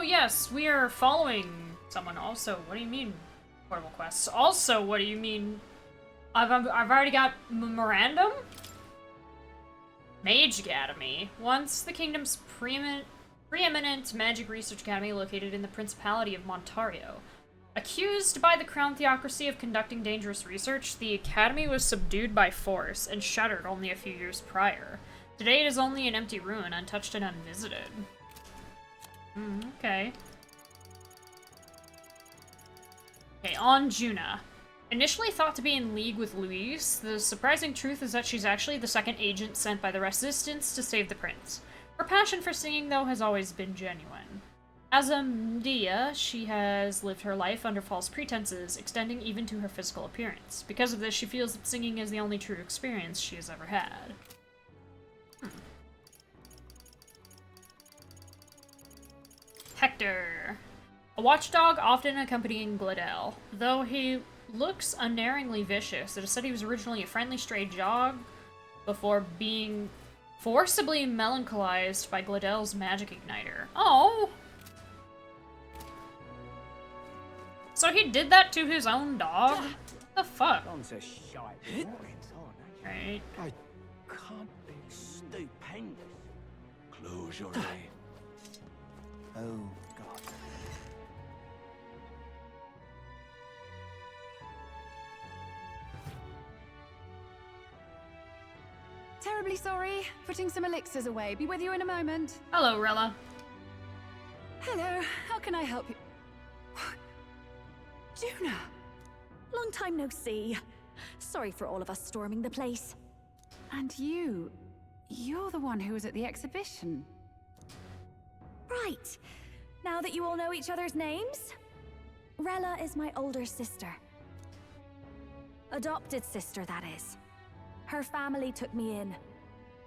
yes, we are following someone. Also, what do you mean, portable quests? Also, what do you mean? I've already got memorandum. Mage Academy. Once the kingdom's preeminent magic research academy located in the Principality of Montario. Accused by the Crown Theocracy of conducting dangerous research, the academy was subdued by force and shuttered only a few years prior. Today it is only an empty ruin, untouched and unvisited. Okay. Okay, on Juna. Initially thought to be in league with Louise, the surprising truth is that she's actually the second agent sent by the Resistance to save the prince. Her passion for singing, though, has always been genuine. As a Medea, she has lived her life under false pretenses, extending even to her physical appearance. Because of this, she feels that singing is the only true experience she has ever had. Hector. A watchdog often accompanying Glodell. Though he looks unerringly vicious, it is said he was originally a friendly stray dog before being forcibly melancholized by Glodell's magic igniter. Oh! So he did that to his own dog? What the fuck? Right. I can't be stupendous. Close your eye. Oh, God. Terribly sorry. Putting some elixirs away. Be with you in a moment. Hello, Rella. Hello. How can I help you? Juna! Long time no see. Sorry for all of us storming the place. And you're the one who was at the exhibition. Right. Now that you all know each other's names, Rella is my older sister. Adopted sister, that is. Her family took me in.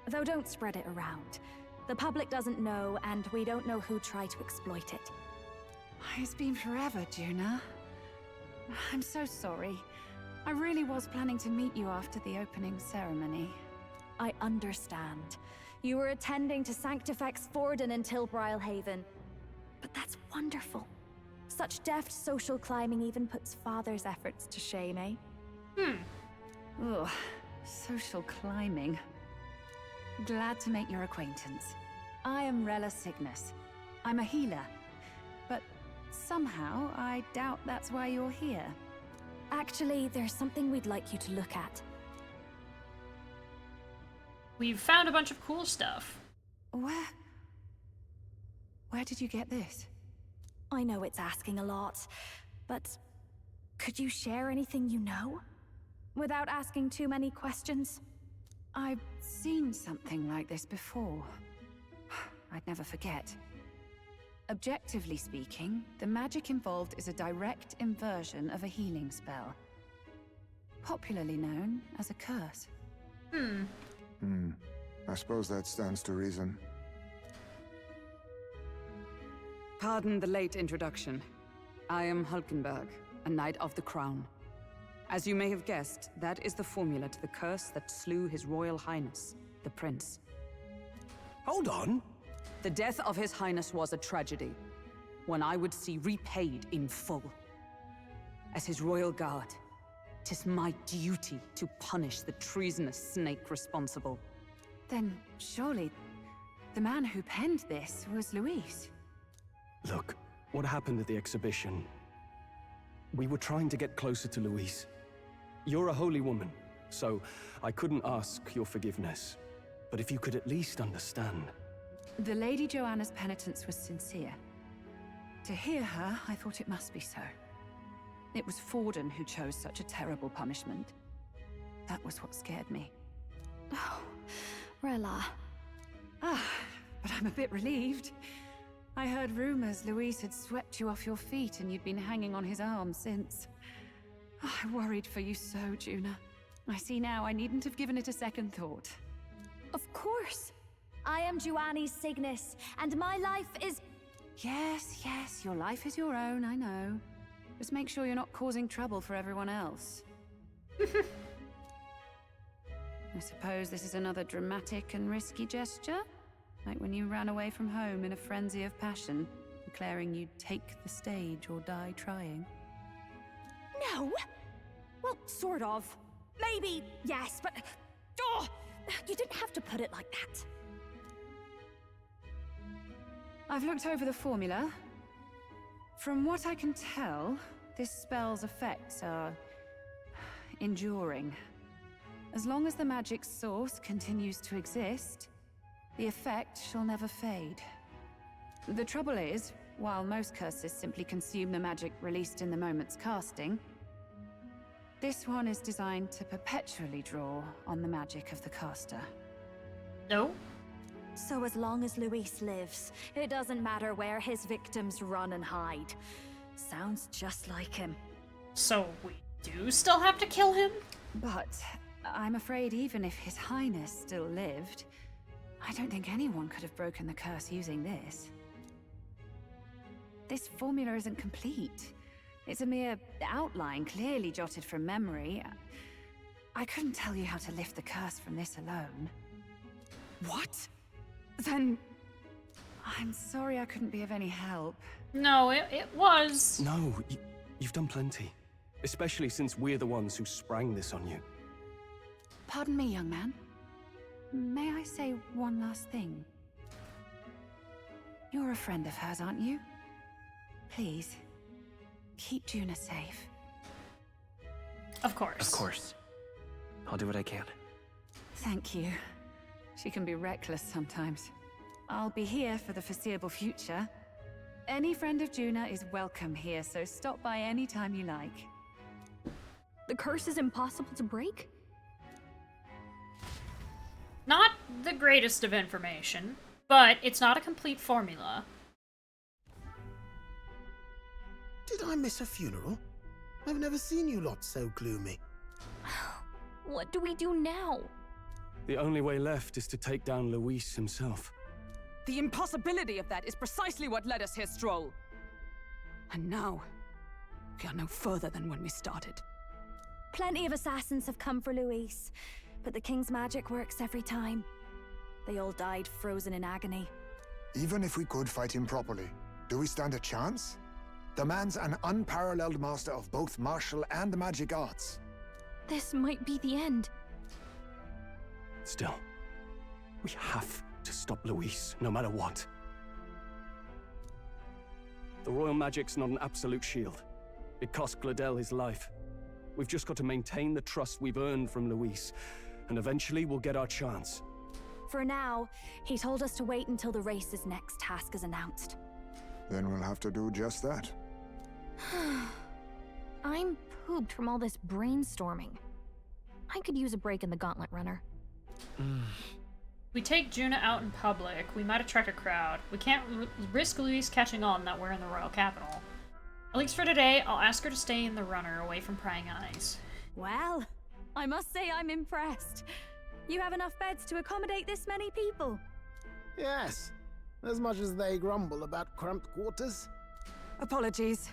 Though don't spread it around. The public doesn't know, and we don't know who tried to exploit it. It's been forever, Juna. I'm so sorry. I really was planning to meet you after the opening ceremony. I understand. You were attending to Sanctifex Forden in Tilbrile Haven. But that's wonderful. Such deft social climbing even puts father's efforts to shame, eh? Ugh, social climbing. Glad to make your acquaintance. I am Rella Cygnus. I'm a healer. But somehow, I doubt that's why you're here. Actually, there's something we'd like you to look at. We've found a bunch of cool stuff. Where did you get this? I know it's asking a lot, but could you share anything you know? Without asking too many questions? I've seen something like this before. I'd never forget. Objectively speaking, the magic involved is a direct inversion of a healing spell. Popularly known as a curse. I suppose that stands to reason. Pardon the late introduction. I am Hulkenberg, a Knight of the Crown. As you may have guessed, that is the formula to the curse that slew His Royal Highness, the Prince. Hold on. The death of His Highness was a tragedy, one I would see repaid in full. As his royal guard, 'tis my duty to punish the treasonous snake responsible. Then surely the man who penned this was Luis. Look, what happened at the exhibition? We were trying to get closer to Louise. You're a holy woman, so I couldn't ask your forgiveness. But if you could at least understand. The Lady Joanna's penitence was sincere. To hear her, I thought it must be so. It was Forden who chose such a terrible punishment. That was what scared me. Oh, Rella. But I'm a bit relieved. I heard rumors Luis had swept you off your feet and you'd been hanging on his arm since. I worried for you so, Juna. I see now I needn't have given it a second thought. Of course. I am Juani's Cygnus, and my life is... Yes, your life is your own, I know. Just make sure you're not causing trouble for everyone else. I suppose this is another dramatic and risky gesture? Like when you ran away from home in a frenzy of passion, declaring you'd take the stage or die trying. No? Well, sort of. Maybe, yes, but... Oh, you didn't have to put it like that. I've looked over the formula. From what I can tell, this spell's effects are enduring. As long as the magic's source continues to exist, the effect shall never fade. The trouble is, while most curses simply consume the magic released in the moment's casting, this one is designed to perpetually draw on the magic of the caster. No? So as long as Luis lives, it doesn't matter where his victims run and hide. Sounds just like him. So we do still have to kill him? But I'm afraid even if His Highness still lived, I don't think anyone could have broken the curse using this. This formula isn't complete. It's a mere outline, clearly jotted from memory. I couldn't tell you how to lift the curse from this alone. What? Then... I'm sorry I couldn't be of any help. No, it was. No, you've done plenty. Especially since we're the ones who sprang this on you. Pardon me, young man. May I say one last thing? You're a friend of hers, aren't you? Please, keep Juna safe. Of course. Of course. I'll do what I can. Thank you. She can be reckless sometimes. I'll be here for the foreseeable future. Any friend of Juna is welcome here, so stop by any time you like. The curse is impossible to break? Not the greatest of information, but it's not a complete formula. Did I miss a funeral? I've never seen you lot so gloomy. What do we do now? The only way left is to take down Luis himself. The impossibility of that is precisely what led us here, Stroll. And now, we are no further than when we started. Plenty of assassins have come for Luis, but the king's magic works every time. They all died frozen in agony. Even if we could fight him properly, do we stand a chance? The man's an unparalleled master of both martial and magic arts. This might be the end. Still, we have to stop Luis, no matter what. The royal magic's not an absolute shield. It cost Glodell his life. We've just got to maintain the trust we've earned from Luis, and eventually we'll get our chance. For now, he told us to wait until the race's next task is announced. Then we'll have to do just that. I'm pooped from all this brainstorming. I could use a break in the gauntlet runner. We take Juna out in public, we might attract a crowd. We can't risk Luis catching on that we're in the royal capital. At least for today, I'll ask her to stay in the runner, away from prying eyes. Well, I must say I'm impressed. You have enough beds to accommodate this many people. Yes, as much as they grumble about cramped quarters. Apologies.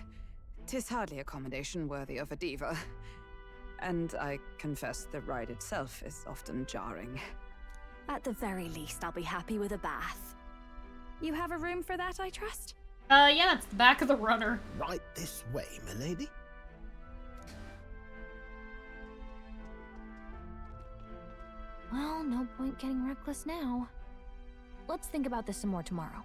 'Tis hardly accommodation worthy of a diva. And I confess the ride itself is often jarring. At the very least, I'll be happy with a bath. You have a room for that, I trust? Yeah, it's the back of the runner. Right this way, milady. Well, no point getting reckless now. Let's think about this some more tomorrow.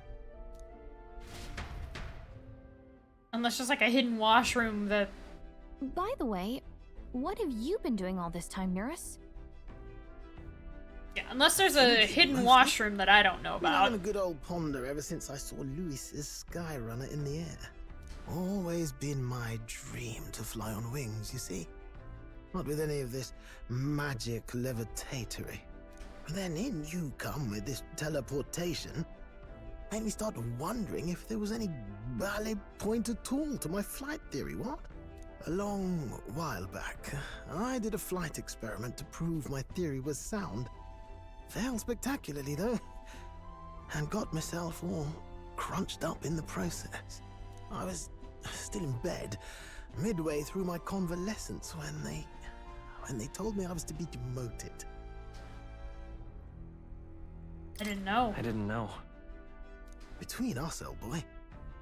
Unless there's like a hidden washroom that... By the way, what have you been doing all this time, Eurus? Yeah, unless there's a hidden washroom that I don't know Been about. having a good old ponder ever since I saw Luis's sky runner in the air. Always been my dream to fly on wings, you see. Not with any of this magic levitatory. But then in you come with this teleportation. Made me start wondering if there was any valid point at all to my flight theory, what? A long while back, I did a flight experiment to prove my theory was sound. Failed spectacularly, though, and got myself all crunched up in the process. I was still in bed, midway through my convalescence, when they told me I was to be demoted. I didn't know. I didn't know. Between us, old boy,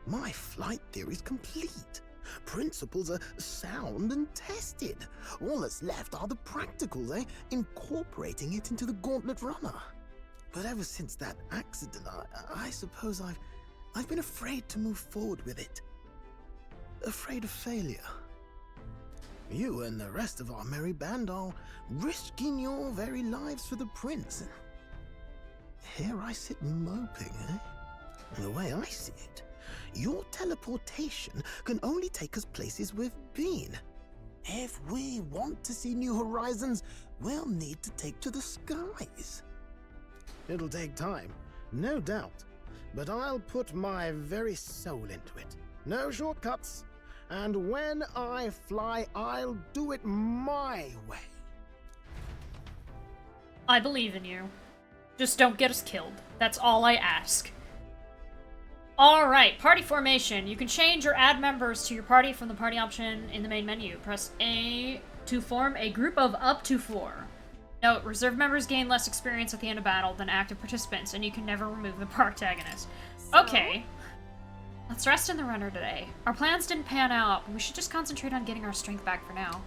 My flight theory's complete. Principles are sound and tested. All that's left are the practicals, eh? Incorporating it into the Gauntlet Runner. But ever since that accident, I suppose I've been afraid to move forward with it. Afraid of failure. You and the rest of our merry band are risking your very lives for the prince. Here I sit moping, eh? And the way I see it, your teleportation can only take us places we've been. If we want to see new horizons, we'll need to take to the skies. It'll take time, no doubt, but I'll put my very soul into it. No shortcuts. And when I fly, I'll do it my way. I believe in you. Just don't get us killed. That's all I ask. Alright, party formation. You can change or add members to your party from the party option in the main menu. Press A to form a group of up to 4. Note, reserve members gain less experience at the end of battle than active participants, and you can never remove the protagonist. Okay. Let's rest in the runner today. Our plans didn't pan out, but we should just concentrate on getting our strength back for now.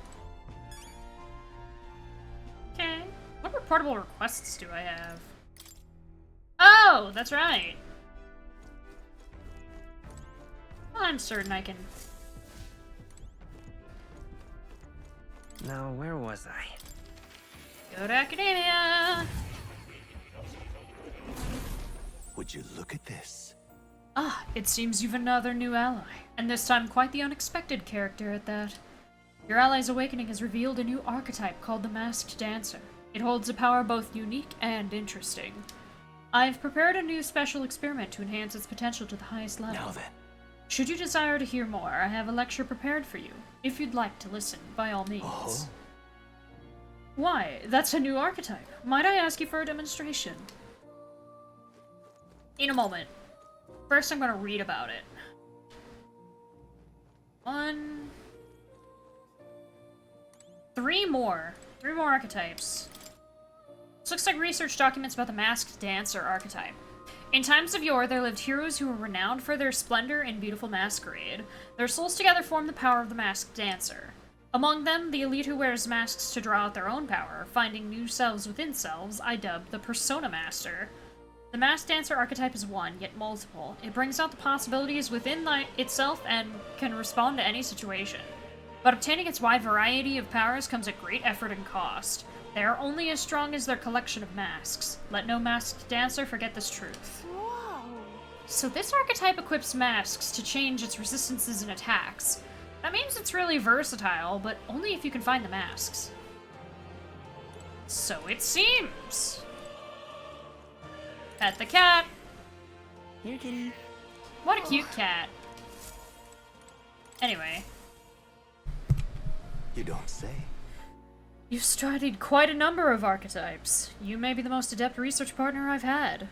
Okay. What reportable requests do I have? Oh, that's right. I'm certain I can... Now, where was I? Go to academia! Would you look at this? Ah, it seems you've another new ally. And this time quite the unexpected character at that. Your ally's awakening has revealed a new archetype called the Masked Dancer. It holds a power both unique and interesting. I've prepared a new special experiment to enhance its potential to the highest level. Now then. Should you desire to hear more, I have a lecture prepared for you. If you'd like to listen, by all means. Oh. Why, that's a new archetype. Might I ask you for a demonstration? In a moment. First, I'm gonna read about it. 3 more. 3 more archetypes. This looks like research documents about the Masked Dancer archetype. In times of yore, there lived heroes who were renowned for their splendor and beautiful masquerade. Their souls together form the power of the Masked Dancer. Among them, the elite who wears masks to draw out their own power, finding new selves within selves, I dubbed the Persona Master. The Masked Dancer archetype is one, yet multiple. It brings out the possibilities within itself and can respond to any situation. But obtaining its wide variety of powers comes at great effort and cost. They are only as strong as their collection of masks. Let no Masked Dancer forget this truth. Whoa! So this archetype equips masks to change its resistances and attacks. That means it's really versatile, but only if you can find the masks. So it seems. Pet the cat. Here, kitty. What a cute cat. Anyway. You don't say. You've studied quite a number of archetypes. You may be the most adept research partner I've had.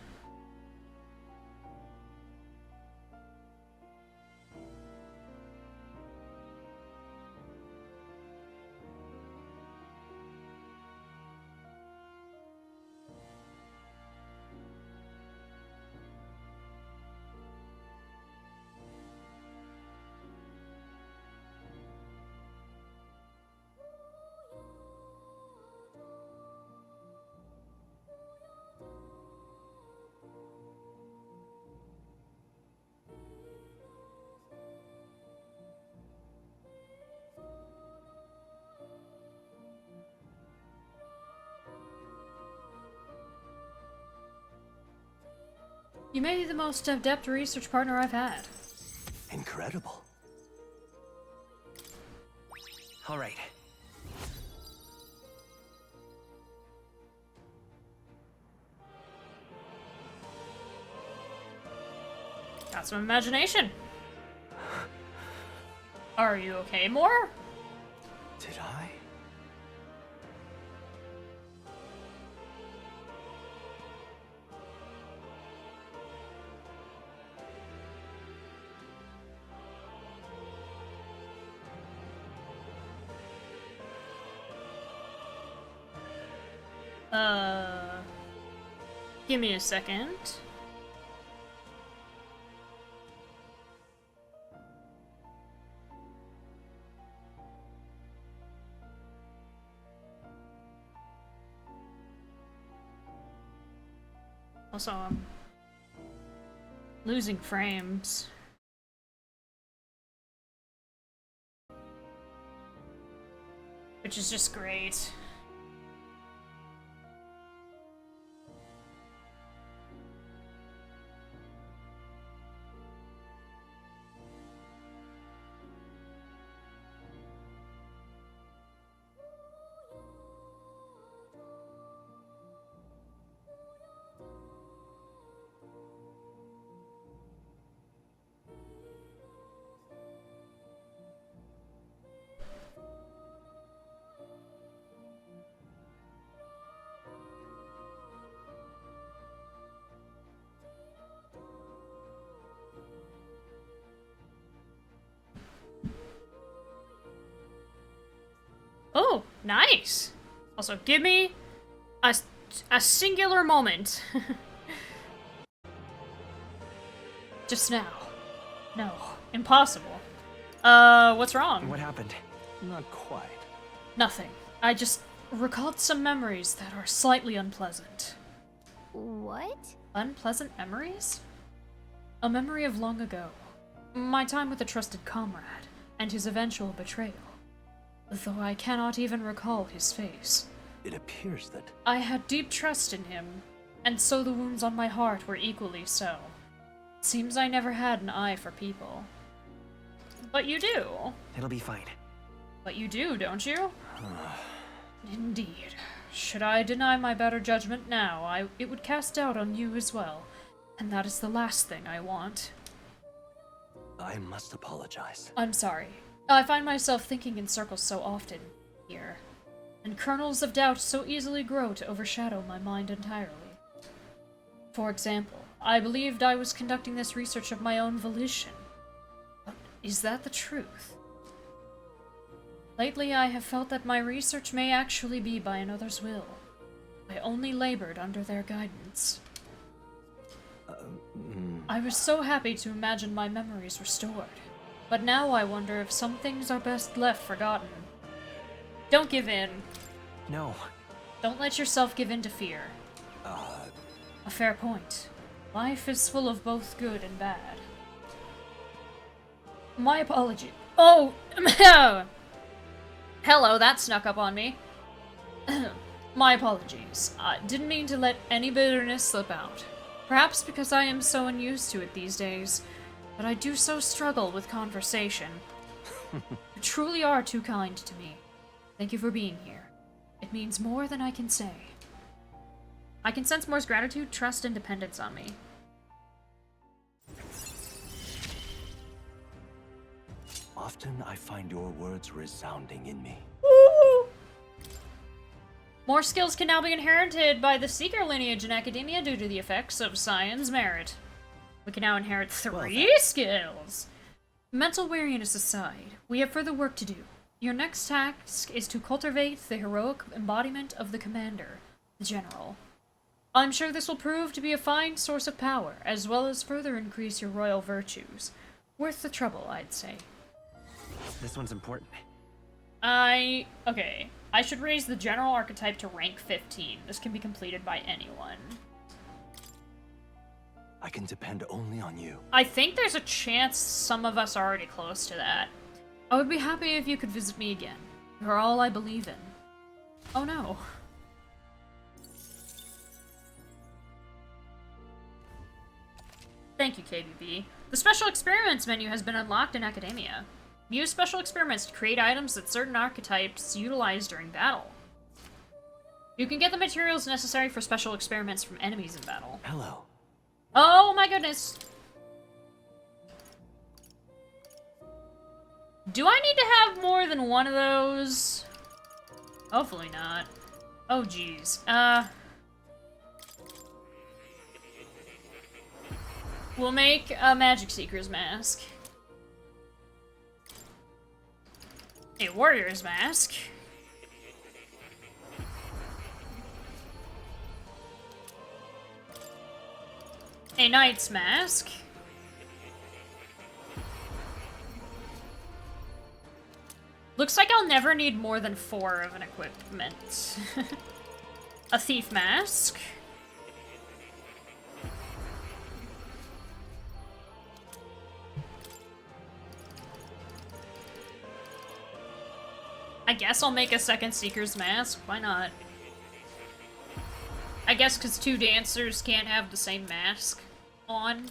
You may be the most adept research partner I've had. Incredible. All right. Got some imagination. Are you okay, Moore? Did I? Give me a second. Also, I'm losing frames. Which is just great. Oh, nice! Also, give me a singular moment. Just now. No, impossible. What's wrong? What happened? Not quite. Nothing. I just recalled some memories that are slightly unpleasant. What? Unpleasant memories? A memory of long ago. My time with a trusted comrade, and his eventual betrayal. Though I cannot even recall his face. It appears that... I had deep trust in him, and so the wounds on my heart were equally so. It seems I never had an eye for people. But you do. It'll be fine. But you do, don't you? Indeed. Should I deny my better judgment now, it would cast doubt on you as well. And that is the last thing I want. I must apologize. I'm sorry. I find myself thinking in circles so often here, and kernels of doubt so easily grow to overshadow my mind entirely. For example, I believed I was conducting this research of my own volition. But is that the truth? Lately, I have felt that my research may actually be by another's will. I only labored under their guidance. I was so happy to imagine my memories restored. But now I wonder if some things are best left forgotten. Don't give in. No. Don't let yourself give in to fear. A fair point. Life is full of both good and bad. My apology. Oh! Hello, that snuck up on me. My apologies. I didn't mean to let any bitterness slip out. Perhaps because I am so unused to it these days. But I do so struggle with conversation. You truly are too kind to me. Thank you for being here. It means more than I can say. I can sense Moore's gratitude, trust, and dependence on me. Often I find your words resounding in me. Woo! More skills can now be inherited by the Seeker lineage in academia due to the effects of Science merit. We can now inherit 3 skills! Mental weariness aside, we have further work to do. Your next task is to cultivate the heroic embodiment of the commander, the general. I'm sure this will prove to be a fine source of power, as well as further increase your royal virtues. Worth the trouble, I'd say. This one's important. Okay. I should raise the general archetype to rank 15. This can be completed by anyone. I can depend only on you. I think there's a chance some of us are already close to that. I would be happy if you could visit me again. You're all I believe in. Oh no. Thank you, KBB. The Special Experiments menu has been unlocked in Academia. Use special experiments to create items that certain archetypes utilize during battle. You can get the materials necessary for special experiments from enemies in battle. Hello. Oh my goodness! Do I need to have more than one of those? Hopefully not. Oh geez. We'll make a Magic Seeker's mask. A Warrior's mask. A Knight's mask. Looks like I'll never need more than 4 of an equipment. A Thief mask. I guess I'll make a second Seeker's Mask. Why not? I guess because two dancers can't have the same mask on.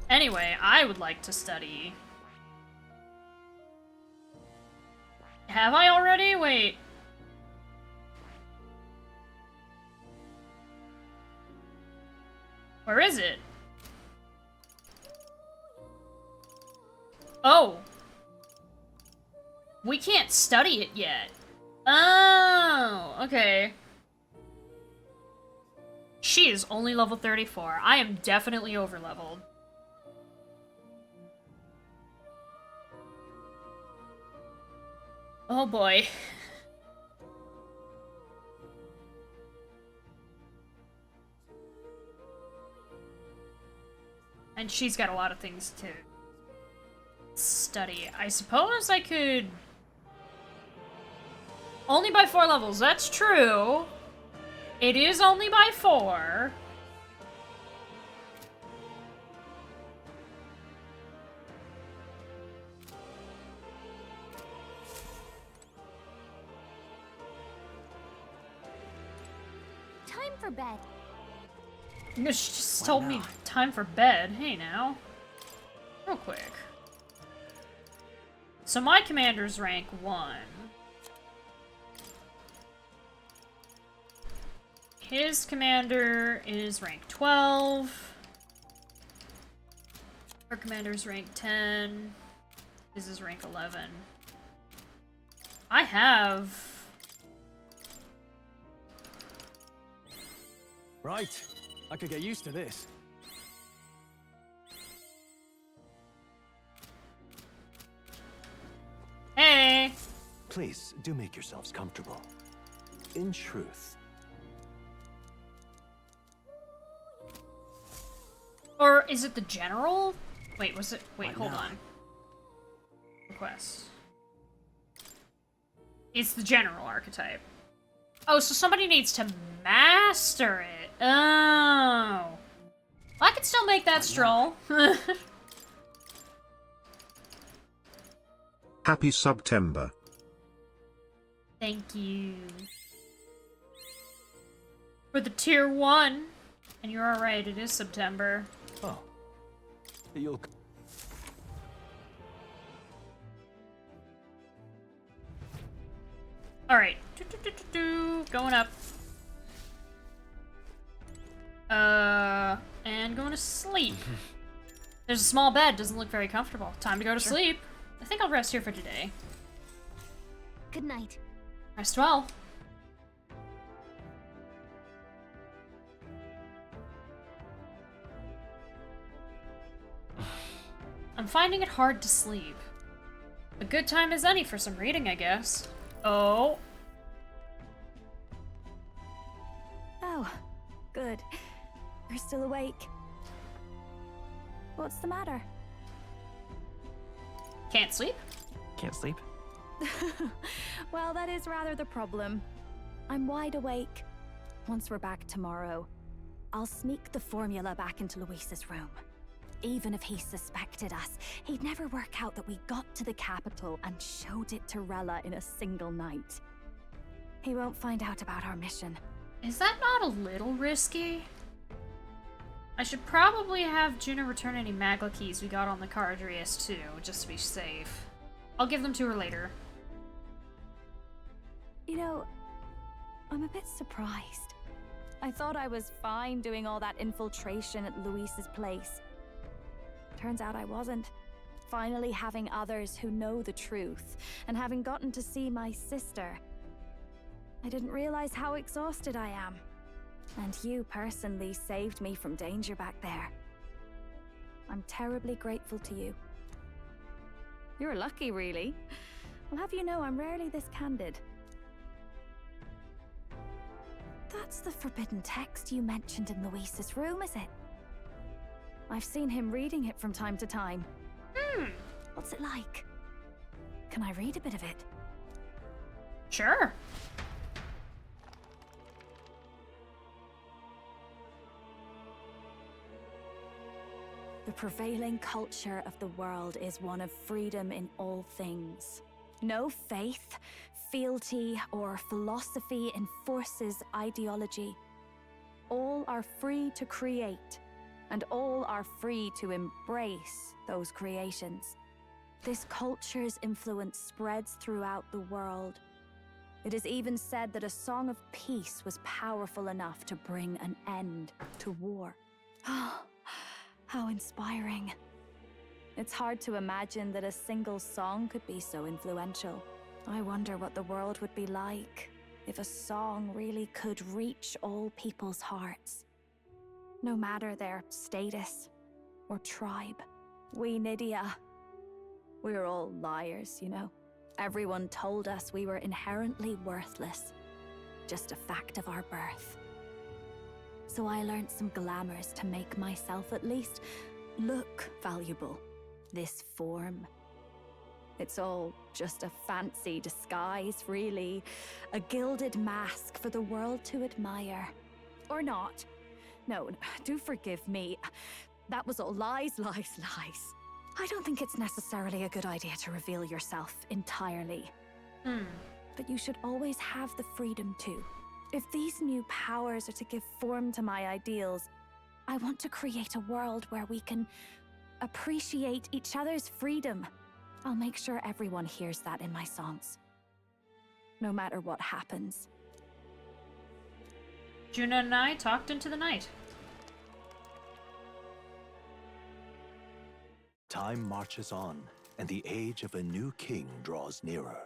Anyway, I would like to study. Have I already? Wait. Where is it? Oh. We can't study it yet. Oh, okay. She is only level 34. I am definitely over-leveled. Oh boy. And she's got a lot of things to study. I suppose I could... Only by 4 levels, that's true. It is only by 4. Time for bed. She just told me time for bed. Hey now. Real quick. So my commander's rank 1. His commander is rank 12. Her commander's rank 10. His is rank 11. I have... Right. I could get used to this. Hey! Please, do make yourselves comfortable. In truth. Or is it the general? Wait, was it? Wait, Why hold not? on. Request. It's the general archetype. Oh, so somebody needs to master it. Oh. Well, I can still make that stroll. Happy September. Thank you. For the tier 1. And you're alright, it is September. Oh. You'll... Alright. Going up. And going to sleep. There's a small bed, doesn't look very comfortable. Time to go to sleep. I think I'll rest here for today. Good night. Rest well. I'm finding it hard to sleep. A good time as any for some reading, I guess. Oh. Oh, good. You're still awake. What's the matter? Can't sleep? Can't sleep? Well, that is rather the problem. I'm wide awake. Once we're back tomorrow, I'll sneak the formula back into Luis's room. Even if he suspected us, he'd never work out that we got to the capital and showed it to Rella in a single night. He won't find out about our mission. Is that not a little risky? I should probably have Juno return any Magla keys we got on the Cardrius too, just to be safe. I'll give them to her later. You know, I'm a bit surprised. I thought I was fine doing all that infiltration at Luis's place. Turns out I wasn't. Finally having others who know the truth, and having gotten to see my sister. I didn't realize how exhausted I am. And you personally saved me from danger back there. I'm terribly grateful to you. You're lucky, really. I'll have you know I'm rarely this candid. That's the forbidden text you mentioned in Luis's room, is it? I've seen him reading it from time to time. What's it like? Can I read a bit of it? Sure. The prevailing culture of the world is one of freedom in all things. No faith, fealty, or philosophy enforces ideology. All are free to create, and all are free to embrace those creations. This culture's influence spreads throughout the world. It is even said that a song of peace was powerful enough to bring an end to war. How inspiring. It's hard to imagine that a single song could be so influential. I wonder what the world would be like if a song really could reach all people's hearts. No matter their status or tribe. We Nydia, we're all liars, you know. Everyone told us we were inherently worthless. Just a fact of our birth. So I learned some glamours to make myself at least look valuable. This form. It's all just a fancy disguise, really. A gilded mask for the world to admire. Or not. No, do forgive me. That was all lies, lies, lies. I don't think it's necessarily a good idea to reveal yourself entirely. But you should always have the freedom to. If these new powers are to give form to my ideals, I want to create a world where we can appreciate each other's freedom. I'll make sure everyone hears that in my songs. No matter what happens. Juna and I talked into the night. Time marches on, and the age of a new king draws nearer.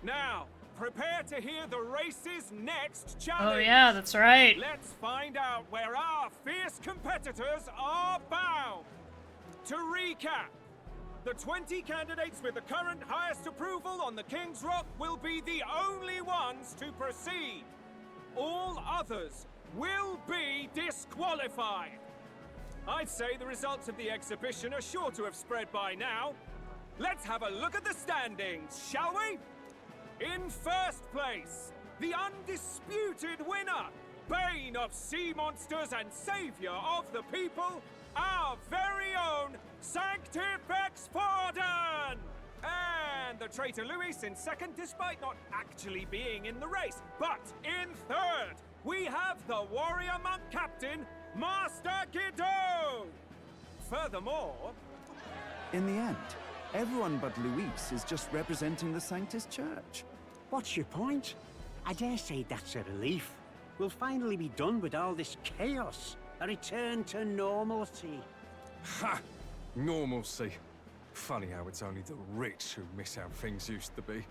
Now, prepare to hear the race's next challenge. Oh yeah, that's right. Let's find out where our fierce competitors are bound. To recap, the 20 candidates with the current highest approval on the King's Rock will be the only ones to proceed. All others will be disqualified. I'd say the results of the exhibition are sure to have spread by now. Let's have a look at the standings, shall we? In first place, the undisputed winner, bane of sea monsters and savior of the people, our very own Sanctifex Forden! And the traitor Luis in second, despite not actually being in the race. But in third, we have the warrior monk captain, Master Giddo! Furthermore... In the end, everyone but Luis is just representing the Sanctus Church. What's your point? I dare say that's a relief. We'll finally be done with all this chaos. A return to normalcy. Ha! Normalcy. Funny how it's only the rich who miss how things used to be.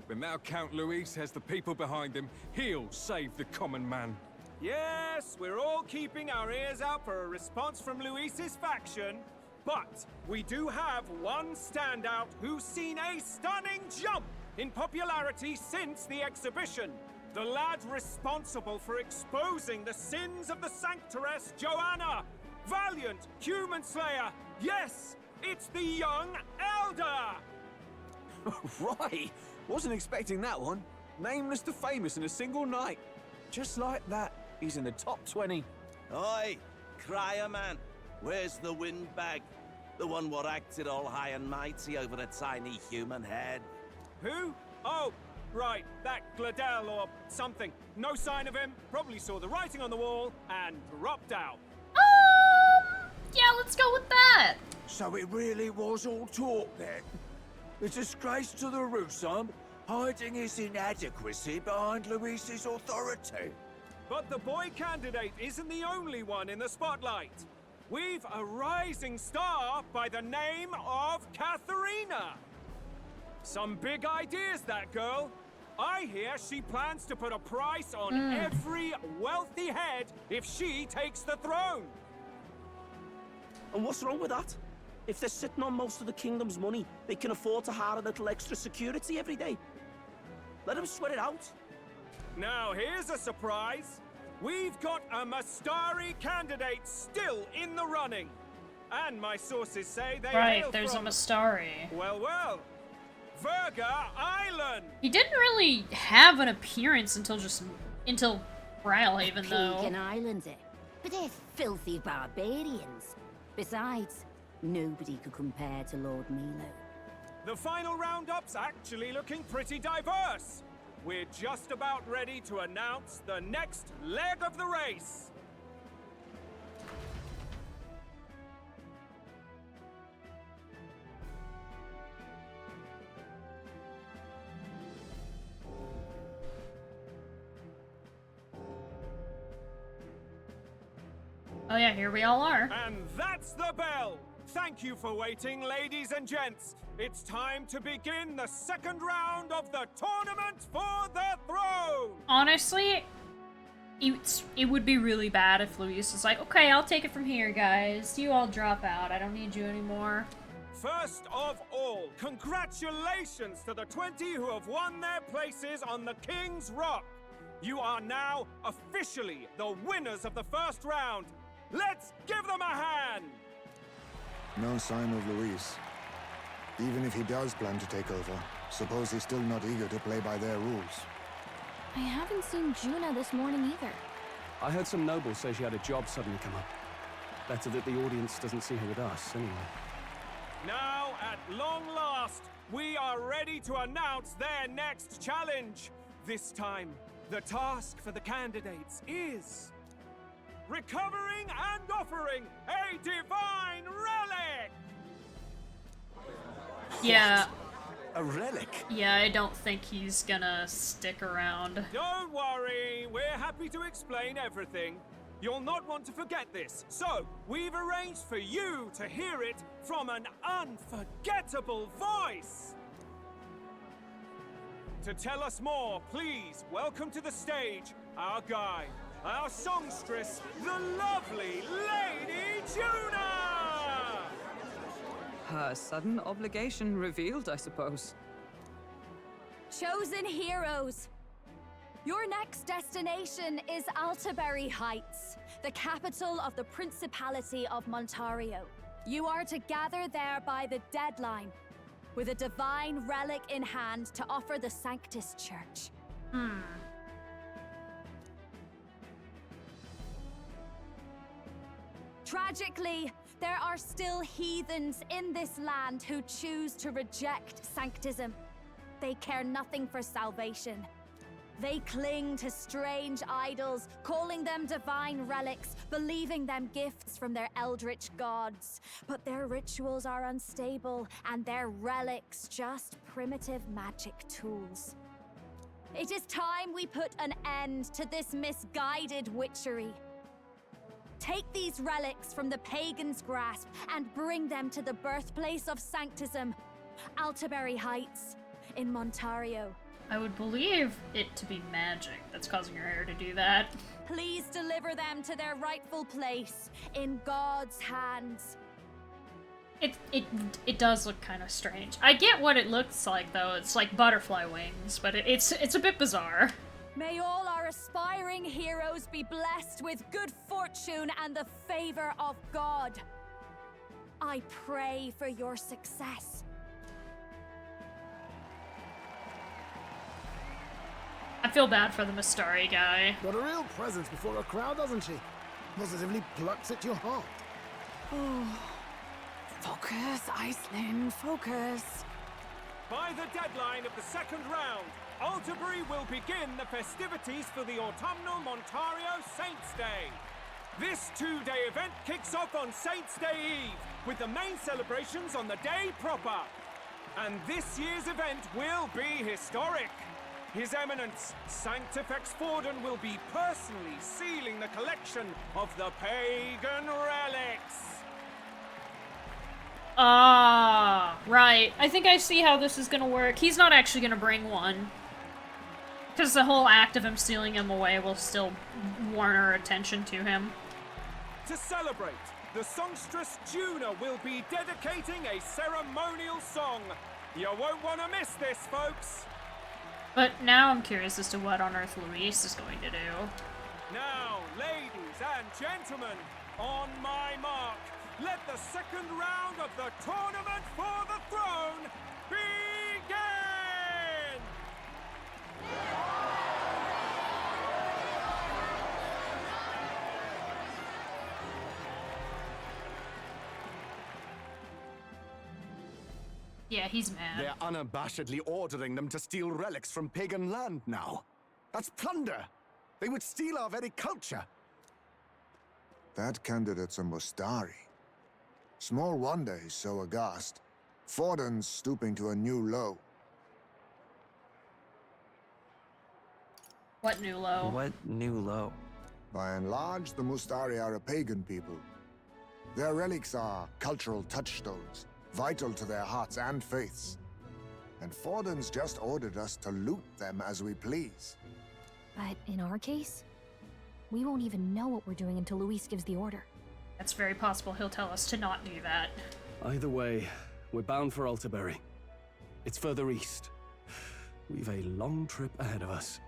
But now Count Luis has the people behind him. He'll save the common man. Yes, we're all keeping our ears out for a response from Luis's faction. But we do have one standout who's seen a stunning jump in popularity since the exhibition. The lad responsible for exposing the sins of the Sanctoress Joanna. Valiant human slayer. Yes, it's the young Elder. Right. Wasn't expecting that one. Nameless to famous in a single night. Just like that, he's in the top 20. Oi, crier man. Where's the windbag? The one what acted all high and mighty over a tiny human head. Who? Oh, right, that Glodell or something. No sign of him, probably saw the writing on the wall, and dropped out. Yeah, let's go with that. So it really was all talk then? A disgrace to the Rusum, hiding his inadequacy behind Luis's authority. But the boy candidate isn't the only one in the spotlight. We've a rising star by the name of Katharina. Some big ideas, that girl. I hear she plans to put a price on every wealthy head if she takes the throne. And what's wrong with that? If they're sitting on most of the kingdom's money, they can afford to hire a little extra security every day. Let them sweat it out. Now here's a surprise. we've got a Mustari candidate still in the running. And my sources say they hail there's from, a Mustari. well, Verga Island! He didn't really have an appearance until Brylehaven, though. Pagan islands, eh? But they're filthy barbarians. Besides, nobody could compare to Lord Milo. The final roundup's actually looking pretty diverse. We're just about ready to announce the next leg of the race. Oh yeah, here we all are. And that's the bell! Thank you for waiting, ladies and gents. It's time to begin the second round of the tournament for the throne! Honestly, it would be really bad if Luis was like, okay, I'll take it from here, guys. You all drop out. I don't need you anymore. First of all, congratulations to the 20 who have won their places on the King's Rock. You are now officially the winners of the first round. Let's give them a hand! No sign of Luis. Even if he does plan to take over, suppose he's still not eager to play by their rules. I haven't seen Juna this morning either. I heard some nobles say she had a job suddenly come up. Better that the audience doesn't see her with us, anyway. Now, at long last, we are ready to announce their next challenge. This time, the task for the candidates is recovering and offering a divine relic! Yeah. A relic? Yeah, I don't think he's gonna stick around. Don't worry, we're happy to explain everything. You'll not want to forget this, so we've arranged for you to hear it from an unforgettable voice. To tell us more, please welcome to the stage our guide, our songstress, the lovely Lady Juna! Her sudden obligation revealed, I suppose. Chosen heroes! Your next destination is Altaberry Heights, the capital of the Principality of Montario. You are to gather there by the deadline, with a divine relic in hand to offer the Sanctus Church. Tragically, there are still heathens in this land who choose to reject Sanctism. They care nothing for salvation. They cling to strange idols, calling them divine relics, believing them gifts from their eldritch gods. But their rituals are unstable, and their relics just primitive magic tools. It is time we put an end to this misguided witchery. Take these relics from the pagan's grasp and bring them to the birthplace of Sanctism, Altaberry Heights, in Montario. I would believe it to be magic that's causing your hair to do that. Please deliver them to their rightful place, in God's hands. It does look kind of strange. I get what it looks like, though. It's like butterfly wings, but it's a bit bizarre. May all our aspiring heroes be blessed with good fortune and the favor of God. I pray for your success. I feel bad for the Mustari guy. Got a real presence before a crowd, doesn't she? Positively plucks at your heart. Oh. Focus, Iceland, focus. By the deadline of the second round, Altaberry will begin the festivities for the autumnal Montario Saints' Day. This two-day event kicks off on Saints' Day Eve, with the main celebrations on the day proper. And this year's event will be historic. His Eminence, Sanctifex Forden, will be personally sealing the collection of the pagan relics. Ah, right. I think I see how this is gonna work. He's not actually gonna bring one. Because the whole act of him stealing him away will still warn our attention to him. To celebrate, the songstress Juna will be dedicating a ceremonial song. You won't want to miss this, folks. But now I'm curious as to what on earth Luis is going to do. Now, ladies and gentlemen, on my mark, let the second round of the tournament for the throne begin! Yeah, he's mad. They're unabashedly ordering them to steal relics from pagan land now. That's plunder. They would steal our very culture. That candidate's a Mustari. Small wonder he's so aghast. Forden's stooping to a new low. What new low? What new low? By and large, the Mustari are a pagan people. Their relics are cultural touchstones, vital to their hearts and faiths. And Forden's just ordered us to loot them as we please. But in our case, we won't even know what we're doing until Luis gives the order. It's very possible he'll tell us to not do that. Either way, we're bound for Alterbury. It's further east. We've a long trip ahead of us.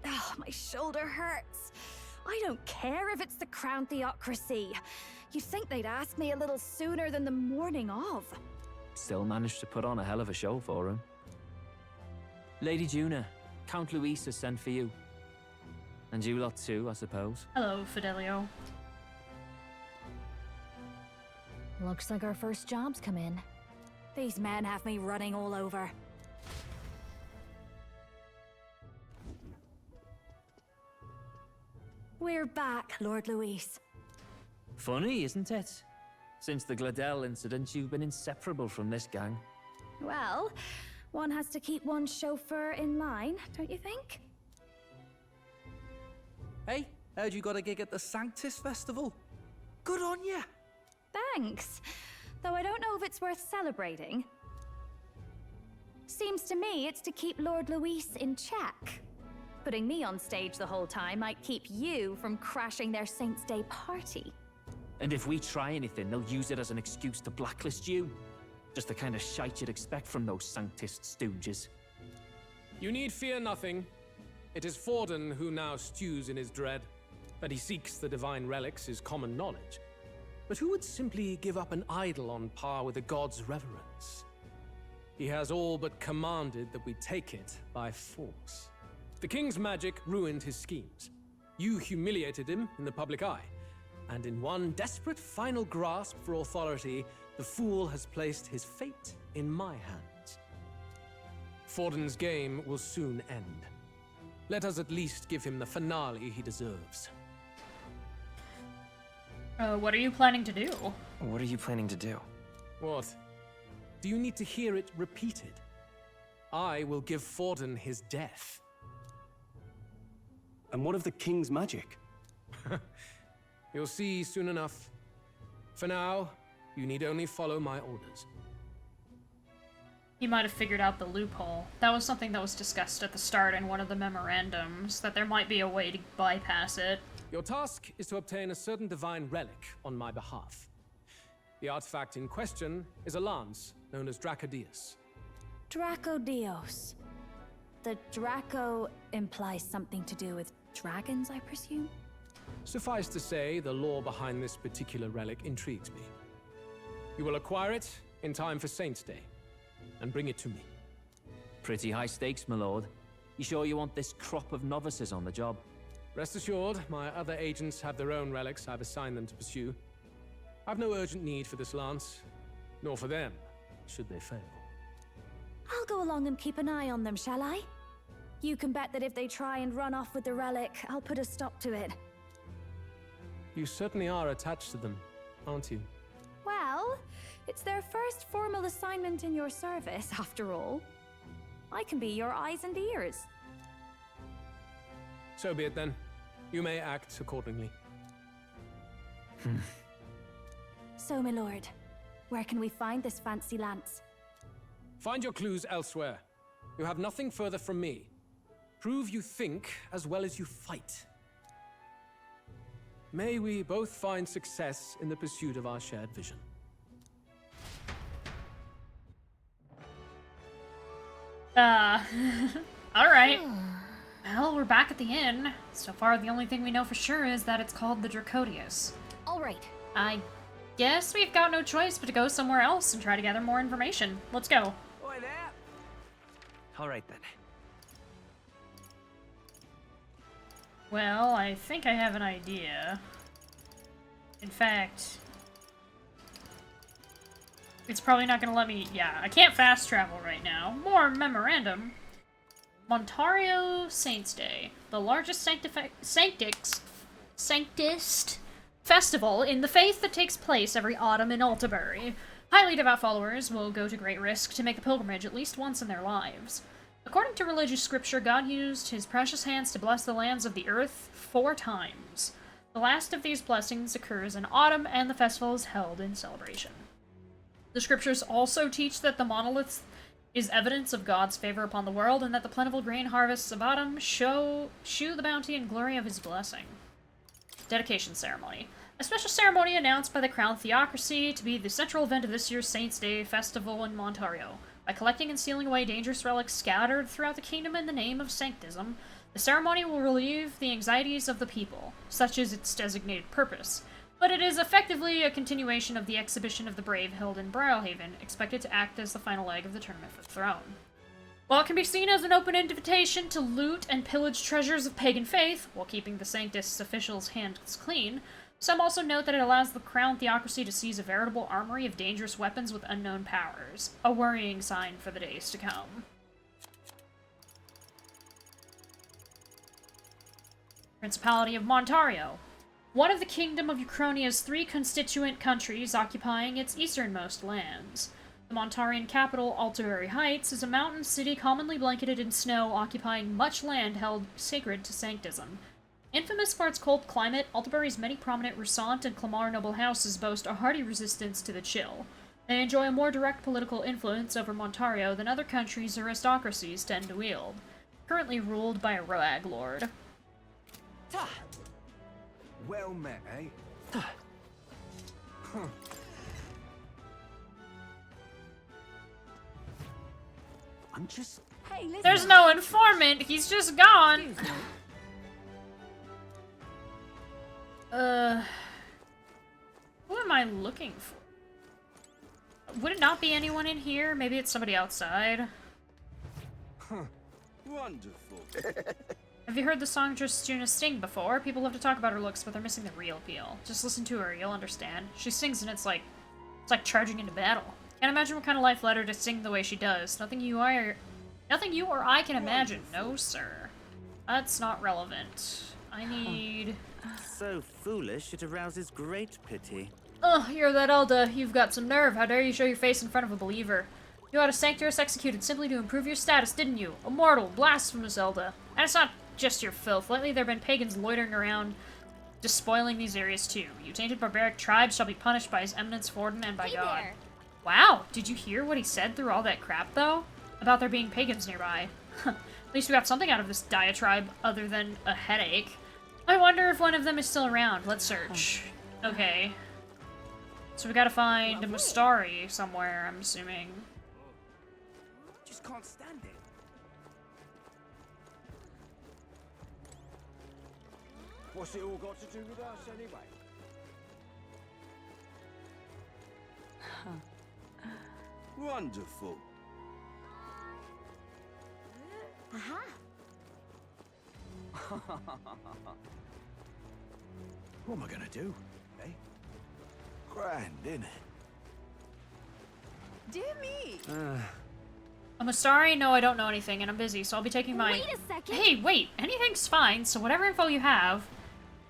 Oh, my shoulder hurts. I don't care if it's the Crown Theocracy. You'd think they'd ask me a little sooner than the morning of. Still managed to put on a hell of a show for him. Lady Juna, Count Luis has sent for you. And you lot too, I suppose. Hello, Fidelio. Looks like our first job's come in. These men have me running all over. We're back, Lord Luis. Funny, isn't it? Since the Glodell incident, you've been inseparable from this gang. Well, one has to keep one's chauffeur in line, don't you think? Hey, heard you got a gig at the Sanctis Festival. Good on ya! Thanks. Though I don't know if it's worth celebrating. Seems to me it's to keep Lord Luis in check. Putting me on stage the whole time might keep you from crashing their Saints' Day party. And if we try anything, they'll use it as an excuse to blacklist you. Just the kind of shite you'd expect from those Sanctist stooges. You need fear nothing. It is Forden who now stews in his dread. That he seeks the divine relics is common knowledge. But who would simply give up an idol on par with a god's reverence? He has all but commanded that we take it by force. The king's magic ruined his schemes. You humiliated him in the public eye. And in one desperate final grasp for authority, the fool has placed his fate in my hands. Forden's game will soon end. Let us at least give him the finale he deserves. What are you planning to do? What are you planning to do? What? Do you need to hear it repeated? I will give Forden his death. And what of the king's magic? You'll see soon enough. For now, you need only follow my orders. He might have figured out the loophole. That was something that was discussed at the start in one of the memorandums, that there might be a way to bypass it. Your task is to obtain a certain divine relic on my behalf. The artifact in question is a lance known as Drakodius. Drakodius. The Draco implies something to do with dragons, I presume? Suffice to say, the lore behind this particular relic intrigues me. You will acquire it in time for Saints' Day, and bring it to me. Pretty high stakes, my lord. You sure you want this crop of novices on the job? Rest assured, my other agents have their own relics I've assigned them to pursue. I've no urgent need for this lance, nor for them, should they fail. I'll go along and keep an eye on them, shall I? You can bet that if they try and run off with the relic, I'll put a stop to it. You certainly are attached to them, aren't you? Well, it's their first formal assignment in your service, after all. I can be your eyes and ears. So be it then. You may act accordingly. So, my lord, where can we find this fancy lance? Find your clues elsewhere. You have nothing further from me. Prove you think as well as you fight. May we both find success in the pursuit of our shared vision. Alright. Well, we're back at the inn. So far, the only thing we know for sure is that it's called the Drakodius. All right. I guess we've got no choice but to go somewhere else and try to gather more information. Let's go. Oi there. All right then. Well, I think I have an idea. In fact, it's probably not going to let me... Yeah, I can't fast travel right now. More memorandum. Montario Saints Day, the largest sanctist festival in the faith that takes place every autumn in Altabury. Highly devout followers will go to great risk to make a pilgrimage at least once in their lives. According to religious scripture, God used his precious hands to bless the lands of the earth 4 times. The last of these blessings occurs in autumn, and the festival is held in celebration. The scriptures also teach that the monoliths is evidence of God's favor upon the world, and that the plentiful grain harvests of autumn shew the bounty and glory of his blessing. Dedication ceremony. A special ceremony announced by the Crown Theocracy to be the central event of this year's Saints' Day festival in Montario. By collecting and sealing away dangerous relics scattered throughout the kingdom in the name of sanctism, the ceremony will relieve the anxieties of the people, such is its designated purpose. But it is effectively a continuation of the exhibition of the brave held in Brilhaven, expected to act as the final leg of the tournament for the throne. While it can be seen as an open invitation to loot and pillage treasures of pagan faith, while keeping the Sanctus officials' hands clean, some also note that it allows the Crown Theocracy to seize a veritable armory of dangerous weapons with unknown powers, a worrying sign for the days to come. Principality of Montario. One of the Kingdom of Uchronia's 3 constituent countries occupying its easternmost lands. The Montarian capital, Altabury Heights, is a mountain city commonly blanketed in snow, occupying much land held sacred to sanctism. Infamous for its cold climate, Altabury's many prominent Rusant and Clamar noble houses boast a hardy resistance to the chill. They enjoy a more direct political influence over Montario than other countries' aristocracies tend to wield. Currently ruled by a Roag lord. Well met, eh? I'm just... Hey, listen. There's no informant, he's just gone. Who am I looking for? Would it not be anyone in here? Maybe it's somebody outside. Wonderful. Have you heard the songstress Juna sing before? People love to talk about her looks, but they're missing the real appeal. Just listen to her, you'll understand. She sings and it's like charging into battle. Can't imagine what kind of life led her to sing the way she does. Nothing you or I can imagine. No, sir. That's not relevant. I need... So foolish, it arouses great pity. Oh, you're that Elda. You've got some nerve. How dare you show your face in front of a believer? You had a Sanctus executed simply to improve your status, didn't you? A mortal, blasphemous Elda. And it's not just your filth. Lately there have been pagans loitering around, despoiling these areas too. You tainted barbaric tribes shall be punished by his eminence Forden and by God. There. Wow, did you hear what he said through all that crap, though? About there being pagans nearby. At least we got something out of this diatribe other than a headache. I wonder if one of them is still around. Let's search. Okay. So we gotta find a Mustari somewhere, I'm assuming. Just can't stand it. What's it all got to do with us, anyway? Wonderful. Aha. What am I gonna do, eh? Grand, innit? Dear me! I'm sorry, no, I don't know anything, and I'm busy, so I'll be taking my... Wait a second! Hey, wait! Anything's fine, so whatever info you have...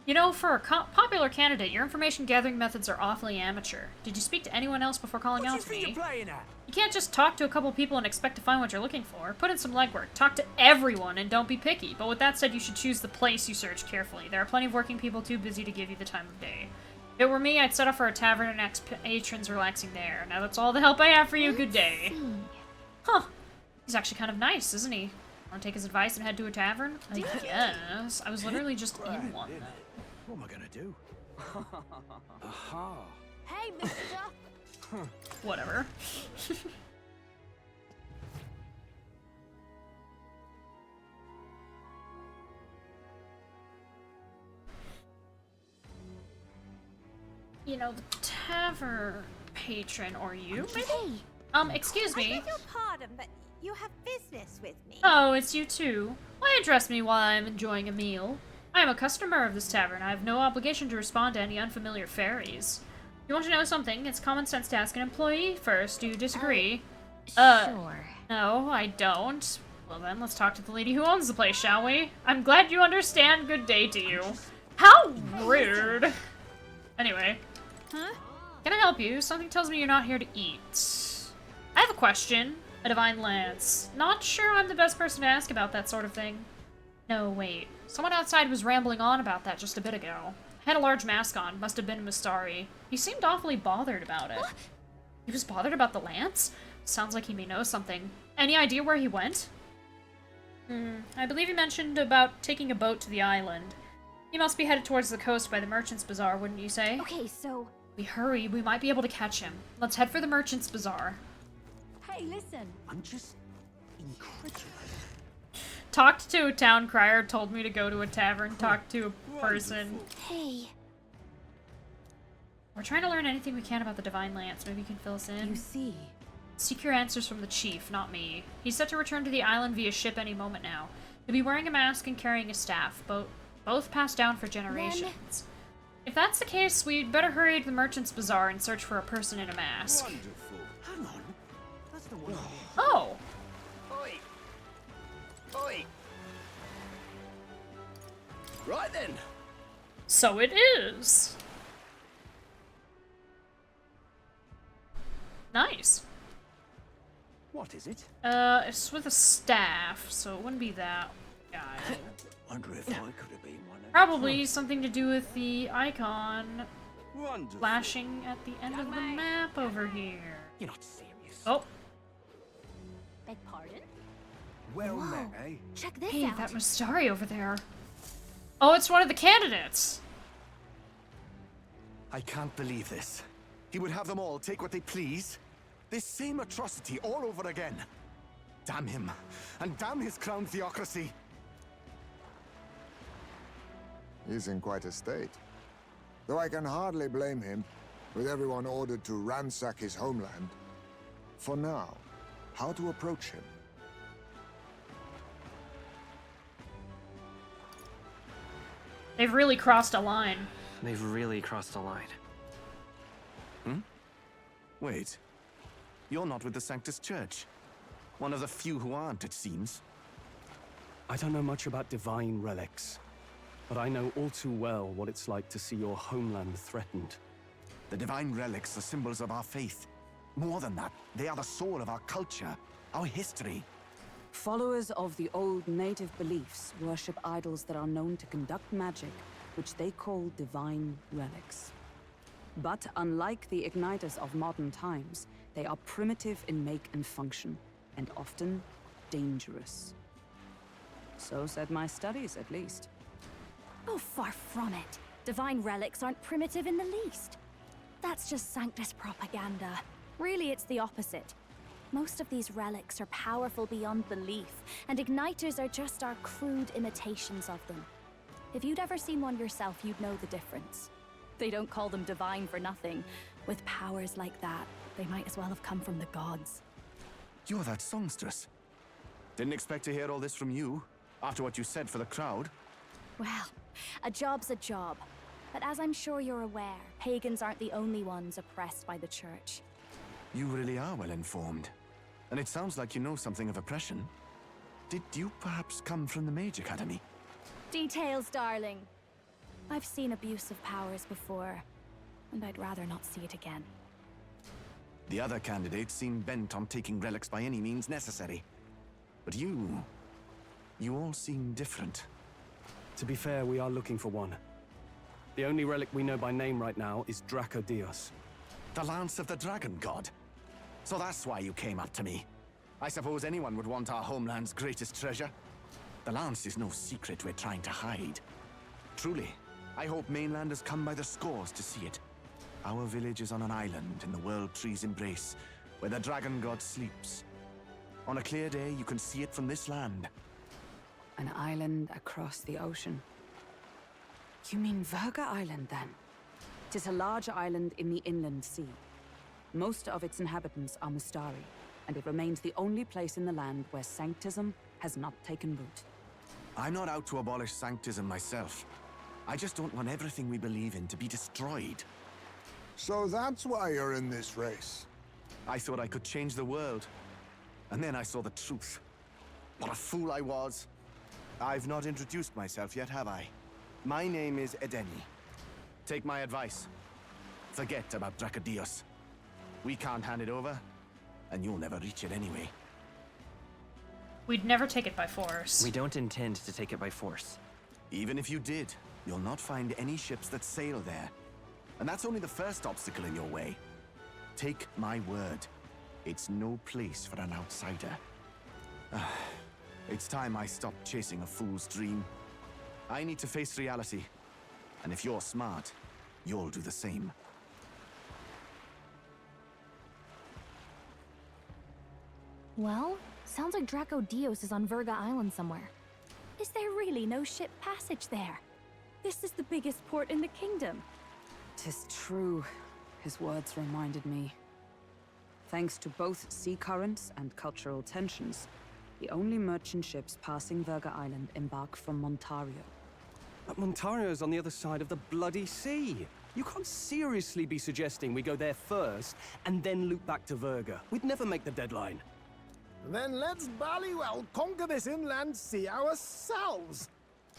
You know, for a popular candidate, your information gathering methods are awfully amateur. Did you speak to anyone else before calling out to me? What do you think you're playing at? You can't just talk to a couple people and expect to find what you're looking for. Put in some legwork. Talk to everyone and don't be picky. But with that said, you should choose the place you search carefully. There are plenty of working people too busy to give you the time of day. If it were me, I'd set off for a tavern and ask patrons relaxing there. Now that's all the help I have for you. Good day. Huh. He's actually kind of nice, isn't he? Want to take his advice and head to a tavern? I guess. I was literally just in one. What am I gonna do? Aha. Hey, mister! Whatever. You know, the tavern patron, or you, maybe? Hey. Excuse me. I beg your pardon, but you have business with me. Oh, it's you too. Why address me while I'm enjoying a meal? I am a customer of this tavern. I have no obligation to respond to any unfamiliar fairies. You want to know something? It's common sense to ask an employee first. Do you disagree? Sure. No, I don't. Well then, let's talk to the lady who owns the place, shall we? I'm glad you understand. Good day to you. How rude. Anyway. Huh? Can I help you? Something tells me you're not here to eat. I have a question. A divine lance. Not sure I'm the best person to ask about that sort of thing. No, wait. Someone outside was rambling on about that just a bit ago. Had a large mask on. Must have been Mustari. He seemed awfully bothered about it. He was bothered about the lance? Sounds like he may know something. Any idea where he went? I believe he mentioned about taking a boat to the island. He must be headed towards the coast by the Merchant's Bazaar, wouldn't you say? Okay, so... We hurry, we might be able to catch him. Let's head for the Merchant's Bazaar. Hey, listen. I'm just incredulous. Talked to a town crier, told me to go to a tavern, talked to a person. Hey. We're trying to learn anything we can about the Divine Lance. Maybe you can fill us in? You see. Seek your answers from the chief, not me. He's set to return to the island via ship any moment now. He'll be wearing a mask and carrying a staff, both passed down for generations. If that's the case, we'd better hurry to the Merchant's Bazaar and search for a person in a mask. Wonderful. Hang on. That's the one. Oh! Oi! Oi! Right then. So it is! Nice. What is it? It's with a staff, so it wouldn't be that guy. Wonder if I could have been one of Probably something to do with the icon Wonderful. flashing at the end of the map over here. You're not serious. Oh. Beg pardon? Well met, eh? Check this Hey, out. that Mustari over there. Oh, it's one of the candidates. I can't believe this. He would have them all take what they please. This same atrocity all over again. Damn him. And damn his crown theocracy. He's in quite a state. Though I can hardly blame him, with everyone ordered to ransack his homeland. For now, how to approach him? They've really crossed a line. They've really crossed a line. Wait. You're not with the Sanctus Church. One of the few who aren't, it seems. I don't know much about divine relics, but I know all too well what it's like to see your homeland threatened. The divine relics are symbols of our faith. More than that, they are the soul of our culture, our history. Followers of the old native beliefs worship idols that are known to conduct magic, which they call divine relics. But unlike the igniters of modern times, they are primitive in make and function, and often dangerous. So said my studies, at least. Oh, far from it. Divine relics aren't primitive in the least. That's just Sanctus propaganda. Really, it's the opposite. Most of these relics are powerful beyond belief, and igniters are just our crude imitations of them. If you'd ever seen one yourself, you'd know the difference. They don't call them divine for nothing. With powers like that, they might as well have come from the gods. You're that songstress. Didn't expect to hear all this from you, after what you said for the crowd. Well, a job's a job. But as I'm sure you're aware, pagans aren't the only ones oppressed by the church. You really are well informed. And it sounds like you know something of oppression. Did you perhaps come from the Mage Academy? Details, darling. I've seen abuse of powers before, and I'd rather not see it again. The other candidates seem bent on taking relics by any means necessary. But you all seem different. To be fair, we are looking for one. The only relic we know by name right now is Drakodius. The Lance of the Dragon God. So that's why you came up to me. I suppose anyone would want our homeland's greatest treasure. The Lance is no secret we're trying to hide. Truly, I hope mainlanders come by the scores to see it. Our village is on an island in the World Tree's embrace, where the Dragon God sleeps. On a clear day, you can see it from this land. An island across the ocean. You mean Virga Island, then? 'Tis a large island in the inland sea. Most of its inhabitants are Mustari, and it remains the only place in the land where sanctism has not taken root. I'm not out to abolish sanctism myself. I just don't want everything we believe in to be destroyed. So that's why you're in this race. I thought I could change the world. And then I saw the truth. What a fool I was. I've not introduced myself yet, have I? My name is Edeni. Take my advice. Forget about Drakodius. We can't hand it over, and you'll never reach it anyway. We'd never take it by force. We don't intend to take it by force. Even if you did, you'll not find any ships that sail there. And that's only the first obstacle in your way. Take my word. It's no place for an outsider. It's time I stopped chasing a fool's dream. I need to face reality. And if you're smart, you'll do the same. Well, sounds like Drakodius is on Virga Island somewhere. Is there really no ship passage there? This is the biggest port in the kingdom. 'Tis true. His words reminded me. Thanks to both sea currents and cultural tensions, the only merchant ships passing Virga Island embark from Montario. But Montario's on the other side of the bloody sea. You can't seriously be suggesting we go there first and then loop back to Virga. We'd never make the deadline. Then let's ballywell conquer this inland sea ourselves.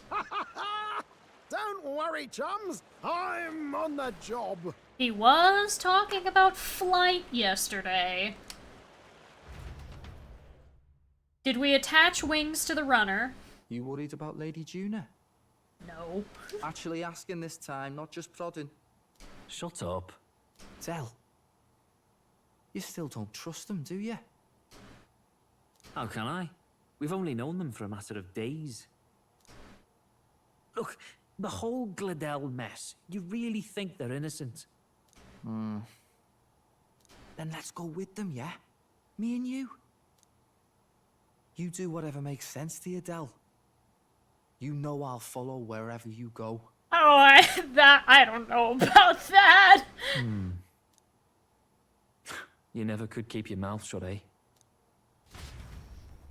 Ha ha ha! Don't worry, chums. I'm on the job. He was talking about flight yesterday. Did we attach wings to the runner? You worried about Lady Juna? No. Actually asking this time, not just prodding. Shut up. Tell. You still don't trust them, do you? How can I? We've only known them for a matter of days. Look, the whole Glodell mess, you really think they're innocent? Then let's go with them, yeah? Me and you. You do whatever makes sense to you, Del. You know I'll follow wherever you go. Oh, I don't know about that. You never could keep your mouth shut, eh?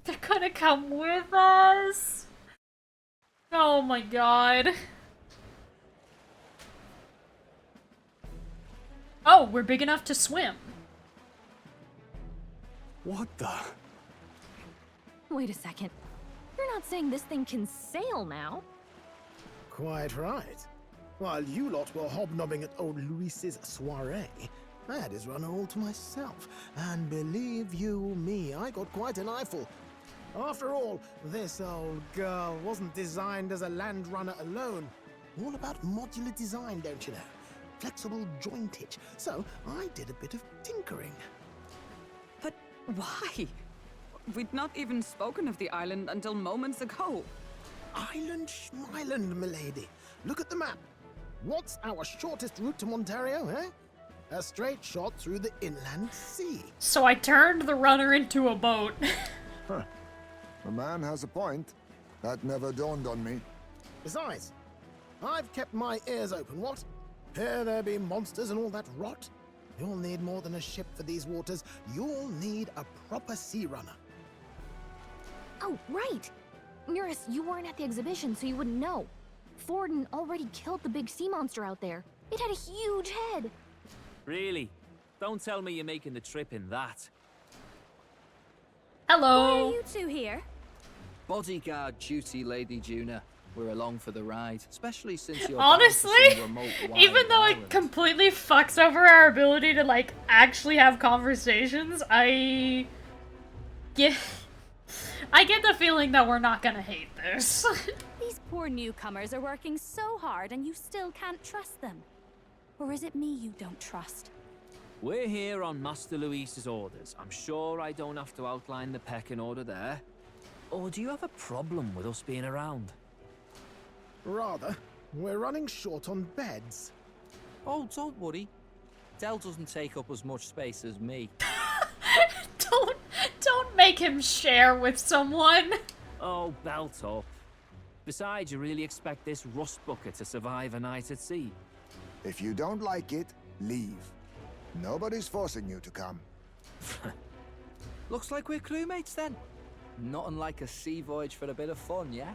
They're gonna come with us. Oh my god. Oh, we're big enough to swim. What the? Wait a second. You're not saying this thing can sail now? Quite right. While you lot were hobnobbing at old Luis's soiree, I had his runner all to myself. And believe you me, I got quite an eyeful. After all, this old girl wasn't designed as a land runner alone. All about modular design, don't you know? Flexible jointage. So I did a bit of tinkering. But why? We'd not even spoken of the island until moments ago. Island schmeiland, milady. Look at the map. What's our shortest route to Montario, eh? A straight shot through the inland sea. So I turned the runner into a boat. Huh. The man has a point. That never dawned on me. Besides, I've kept my ears open, what? Here there be monsters and all that rot? You'll need more than a ship for these waters. You'll need a proper sea runner. Oh, right. Nearest, you weren't at the exhibition, so you wouldn't know. Forden already killed the big sea monster out there. It had a huge head. Really? Don't tell me you're making the trip in that. Hello. Why are you two here? Bodyguard duty, Lady Juna. We're along for the ride, especially since you're honestly, even though it completely fucks over our ability to like actually have conversations, I get the feeling that we're not gonna hate this. These poor newcomers are working so hard and you still can't trust them. Or is it me you don't trust? We're here on Master Luis's orders. I'm sure I don't have to outline the pecking order there. Or do you have a problem with us being around? Rather, we're running short on beds. Oh, don't worry. Del doesn't take up as much space as me. Don't make him share with someone. Oh, belt up. Besides, you really expect this rust bucket to survive a night at sea? If you don't like it, leave. Nobody's forcing you to come. Looks like we're crewmates then. Not unlike a sea voyage for a bit of fun, yeah?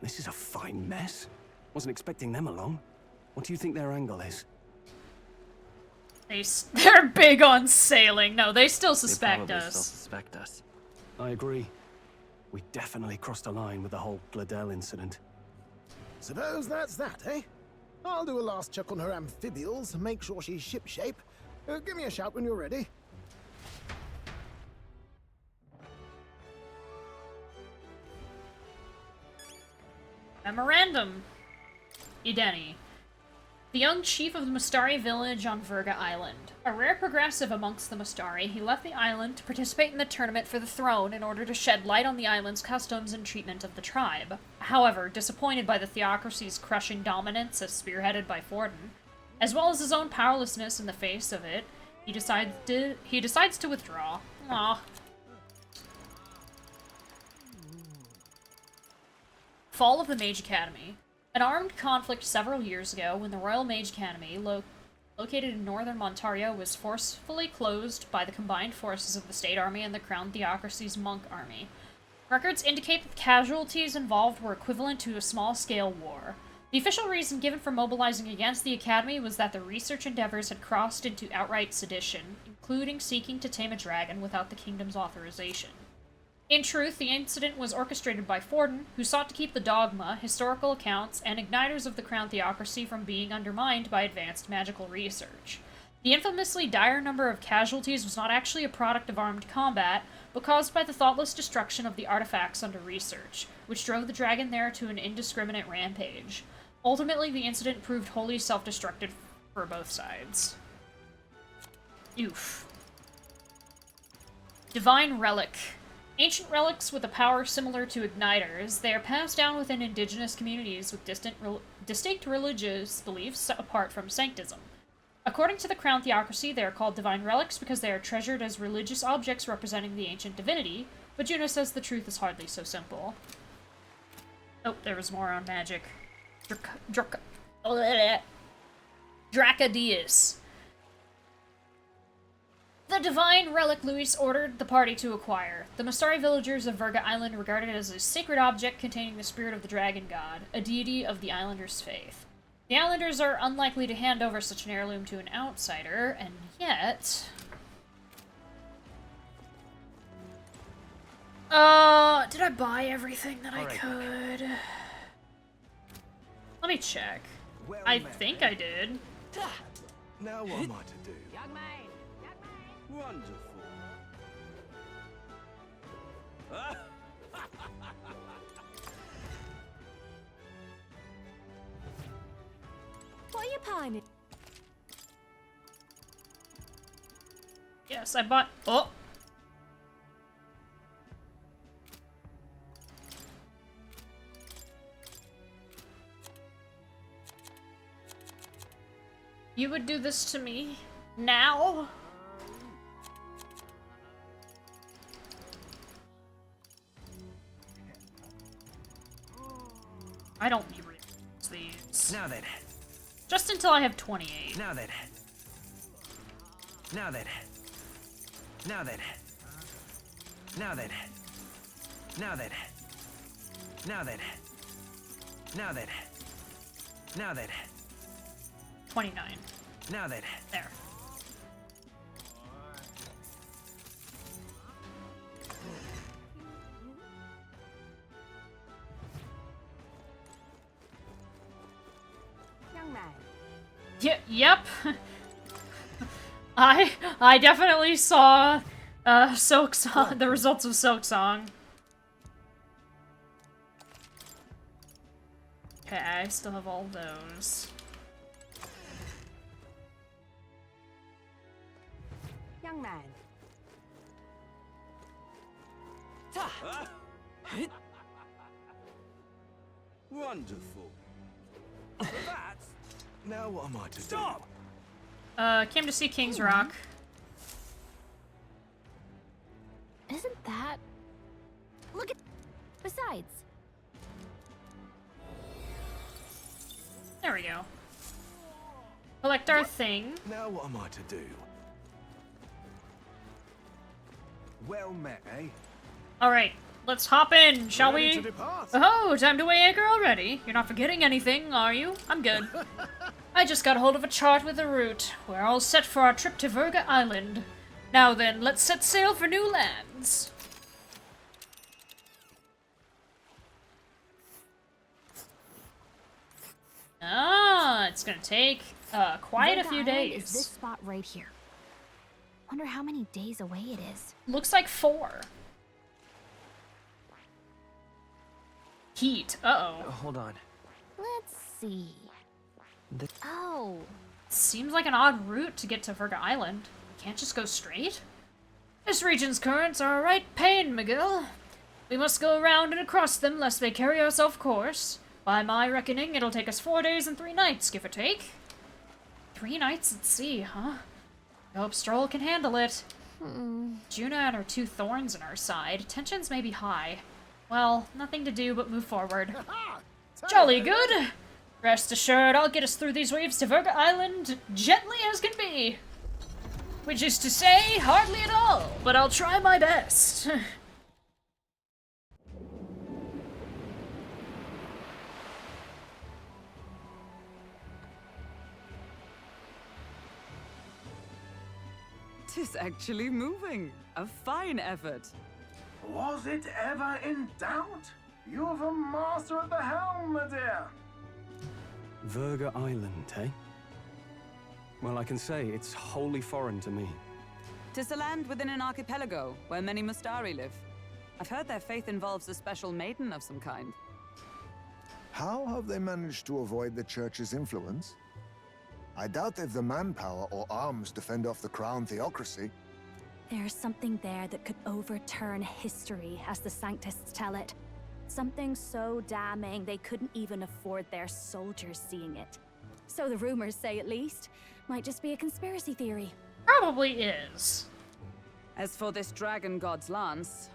This is a fine mess. Wasn't expecting them along. What do you think their angle is? They're big on sailing. No, they still suspect They probably us. still suspect us. I agree. We definitely crossed a line with the whole Glodell incident. Suppose that's that, eh? I'll do a last check on her amphibials and make sure she's shipshape. Give me a shout when you're ready. Memorandum. Edeni. The young chief of the Mustari village on Verga Island. A rare progressive amongst the Mustari, he left the island to participate in the tournament for the throne in order to shed light on the island's customs and treatment of the tribe. However, disappointed by the theocracy's crushing dominance as spearheaded by Forden, as well as his own powerlessness in the face of it, he decides to withdraw. Aww. Fall of the Mage Academy. An armed conflict several years ago when the Royal Mage Academy, located in northern Ontario, was forcefully closed by the combined forces of the State Army and the Crown Theocracy's Monk Army. Records indicate that the casualties involved were equivalent to a small-scale war. The official reason given for mobilizing against the Academy was that the research endeavors had crossed into outright sedition, including seeking to tame a dragon without the kingdom's authorization. In truth, the incident was orchestrated by Forden, who sought to keep the dogma, historical accounts, and igniters of the Crown Theocracy from being undermined by advanced magical research. The infamously dire number of casualties was not actually a product of armed combat, but caused by the thoughtless destruction of the artifacts under research, which drove the dragon there to an indiscriminate rampage. Ultimately, the incident proved wholly self-destructive for both sides. Oof. Divine Relic. Ancient relics with a power similar to igniters, they are passed down within indigenous communities with distinct religious beliefs apart from sanctism. According to the Crown Theocracy, they are called divine relics because they are treasured as religious objects representing the ancient divinity, but Juno says the truth is hardly so simple. Oh, there was more on magic. Drakodius. The divine relic Luis ordered the party to acquire. The Mustari villagers of Verga Island regard it as a sacred object containing the spirit of the dragon god, a deity of the islanders' faith. The islanders are unlikely to hand over such an heirloom to an outsider, and yet... did I buy everything that I could? Let me check. I think I did. Now what am I to do? Young man! Wonderful. What are you pining? Yes, I bought... Oh! You would do this to me? Now? I don't need these. Now then. Just until I have 28. Now then. Now then. Now then. Now then. Now then. Now then. Now then. Now then. 29. Now then. There. Young man. Yep. I definitely saw Silk Song, the results of Silk Song. Okay, I still have all those. Young man. Wonderful. That's... Now what am I to Stop! Came to see King's Rock. Isn't that... Look at... Besides, there we go. Collect our thing. Now what am I to do? Well met, eh? Alright, let's hop in, shall Ready we? to depart. Oh, time to weigh anchor already. You're not forgetting anything, are you? I'm good. I just got hold of a chart with a route. We're all set for our trip to Verga Island. Now then, let's set sail for new lands. Ah, it's gonna take quite a Verga few Island days. is this spot right here. Wonder how many days away it is. Looks like 4. Heat. Uh-oh. Hold on. Let's see. Oh, Seems like an odd route to get to Verga Island. Can't just go straight? This region's currents are a right pain, Miguel. We must go around and across them lest they carry us off course. By my reckoning, it'll take us 4 days and 3 nights, give or take. 3 nights at sea, huh? I hope Stroll can handle it. Juna and her 2 thorns in our side. Tensions may be high. Well, nothing to do but move forward. Jolly good! Rest assured, I'll get us through these waves to Verga Island gently as can be. Which is to say, hardly at all, but I'll try my best. Tis actually moving. A fine effort. Was it ever in doubt? You're the master at the helm, my dear. Verga Island, eh? Well, I can say it's wholly foreign to me. Tis a land within an archipelago where many Mustari live. I've heard their faith involves a special maiden of some kind. How have they managed to avoid the church's influence? I doubt they've the manpower or arms to fend off the crown theocracy. there's something there that could overturn history, as the Sanctists tell it. Something so damning they couldn't even afford their soldiers seeing it. So the rumors say, at least. Might just be a conspiracy theory. Probably is. As for this dragon god's lance,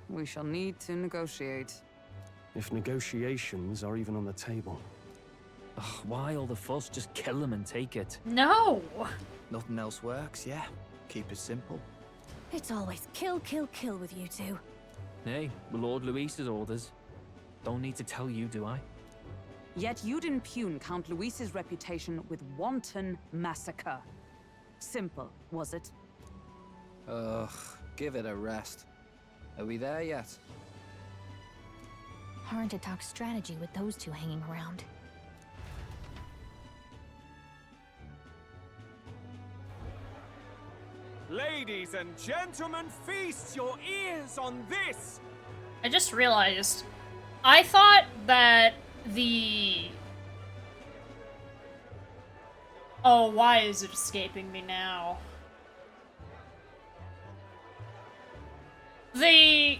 we shall need to negotiate. If negotiations are even on the table. Ugh, why all the fuss? Just kill them and take it. No! Nothing else works, yeah? Keep it simple. It's always kill, kill, kill with you two. Hey, Lord Luis's orders. Don't need to tell you, do I? Yet you'd impugn Count Luis's reputation with wanton massacre. Simple, was it? Ugh, give it a rest. Are we there yet? Hard to talk strategy with those two hanging around. Ladies and gentlemen, feast your ears on this! I just realized, I thought that the... Oh, why is it escaping me now? The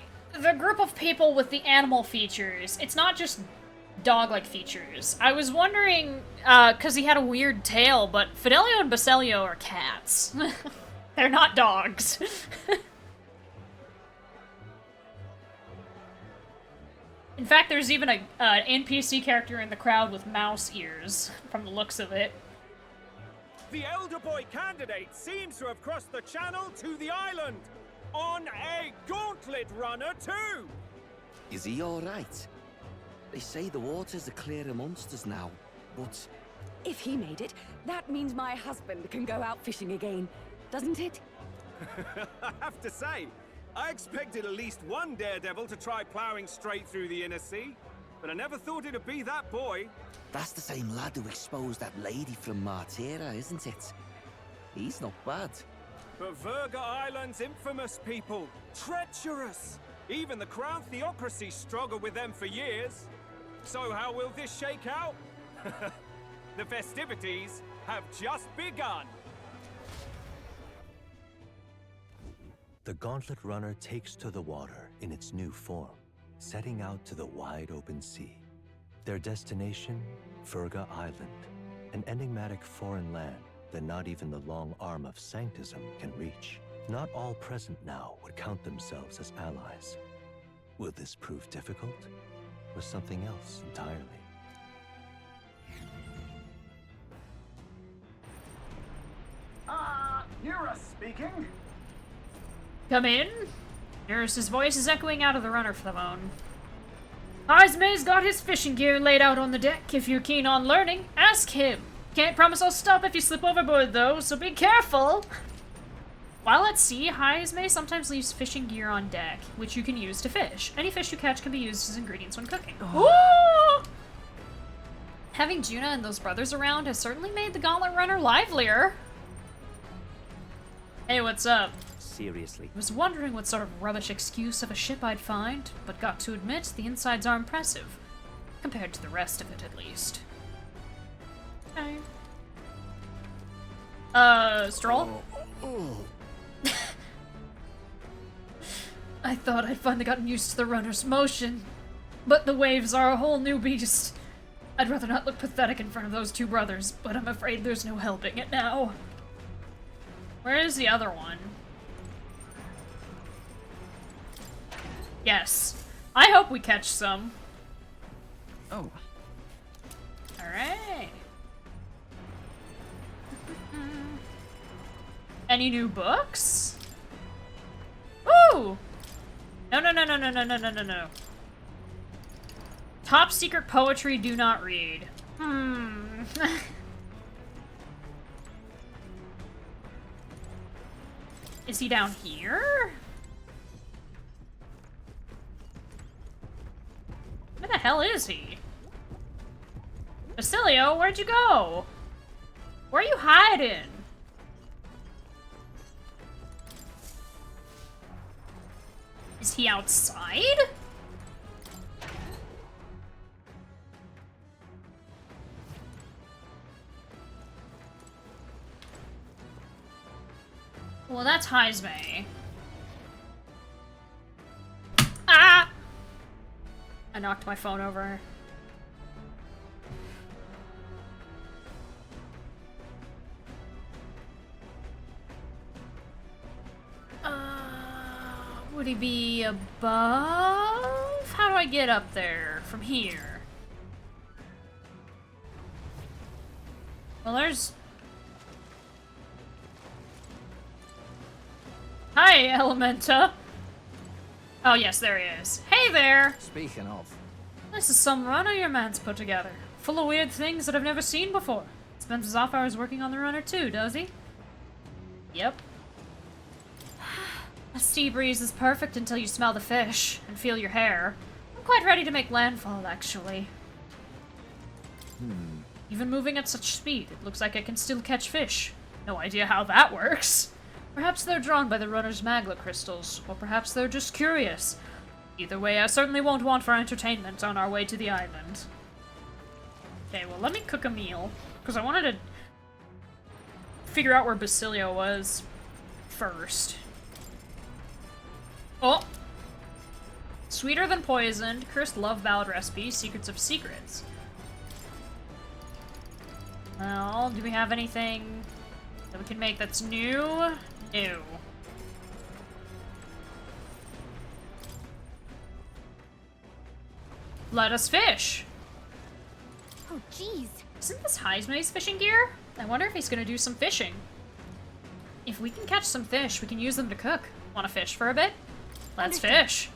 group of people with the animal features, it's not just dog-like features. I was wondering, because he had a weird tail, but Fidelio and Basilio are cats. They're not dogs. In fact, there's even an NPC character in the crowd with mouse ears, from the looks of it. The elder boy candidate seems to have crossed the channel to the island! On a gauntlet runner, too! Is he alright? They say the waters are clear amongst us now, but... If he made it, that means my husband can go out fishing again, doesn't it? I have to say, I expected at least one daredevil to try plowing straight through the inner sea, but I never thought it'd be that boy. That's the same lad who exposed that lady from Martira, isn't it? He's not bad. But Verga Island's infamous people. Treacherous! Even the Crown Theocracy struggled with them for years. So how will this shake out? The festivities have just begun. The Gauntlet Runner takes to the water in its new form, setting out to the wide open sea. Their destination, Verga Island, an enigmatic foreign land that not even the long arm of Sanctism can reach. Not all present now would count themselves as allies. Will this prove difficult, or something else entirely? Nura speaking. Come in. Nurse's voice is echoing out of the runner phone. Ismay's got his fishing gear laid out on the deck. If you're keen on learning, ask him. Can't promise I'll stop if you slip overboard, though, so be careful. While at sea, Ismay sometimes leaves fishing gear on deck, which you can use to fish. Any fish you catch can be used as ingredients when cooking. Ooh! Having Juna and those brothers around has certainly made the Gauntlet Runner livelier. Hey, what's up? Seriously. I was wondering what sort of rubbish excuse of a ship I'd find, but got to admit the insides are impressive. Compared to the rest of it, at least. Okay. Stroll? I thought I'd finally gotten used to the runner's motion, but the waves are a whole new beast. I'd rather not look pathetic in front of those two brothers, but I'm afraid there's no helping it now. Where is the other one? Yes. I hope we catch some. Oh. Alright. Any new books? Ooh! No. Top secret poetry, do not read. Is he down here? Where the hell is he? Basilio, where'd you go? Where are you hiding? Is he outside? Well, that's Heismay. Ah! I knocked my phone over. Would he be above? How do I get up there from here? Well, there's... Hi, Elementa. Oh, yes, there he is. Hey there! Speaking of. This is some runner your man's put together. Full of weird things that I've never seen before. Spends his off hours working on the runner too, does he? Yep. A sea breeze is perfect until you smell the fish and feel your hair. I'm quite ready to make landfall, actually. Even moving at such speed, it looks like I can still catch fish. No idea how that works. Perhaps they're drawn by the runner's magla crystals, or perhaps they're just curious. Either way, I certainly won't want for entertainment on our way to the island. Okay, well, let me cook a meal, because I wanted to figure out where Basilio was first. Oh! Sweeter than poisoned, cursed love ballad recipe, secrets of secrets. Well, do we have anything that we can make that's new? New. Let us fish! Oh, jeez. Isn't this Heismay's fishing gear? I wonder if he's gonna do some fishing. If we can catch some fish, we can use them to cook. Wanna fish for a bit? Let's fish.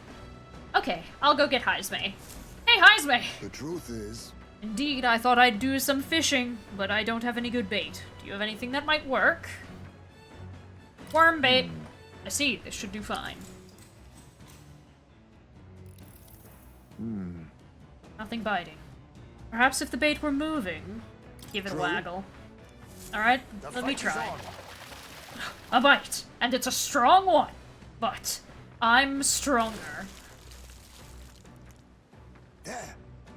Okay, I'll go get Heismay. Hey, Heismay! The truth is... Indeed, I thought I'd do some fishing, but I don't have any good bait. Do you have anything that might work? Worm bait. I see, this should do fine. Nothing biting. Perhaps if the bait were moving, give it a waggle. Alright, let me try. A bite, and it's a strong one, but I'm stronger.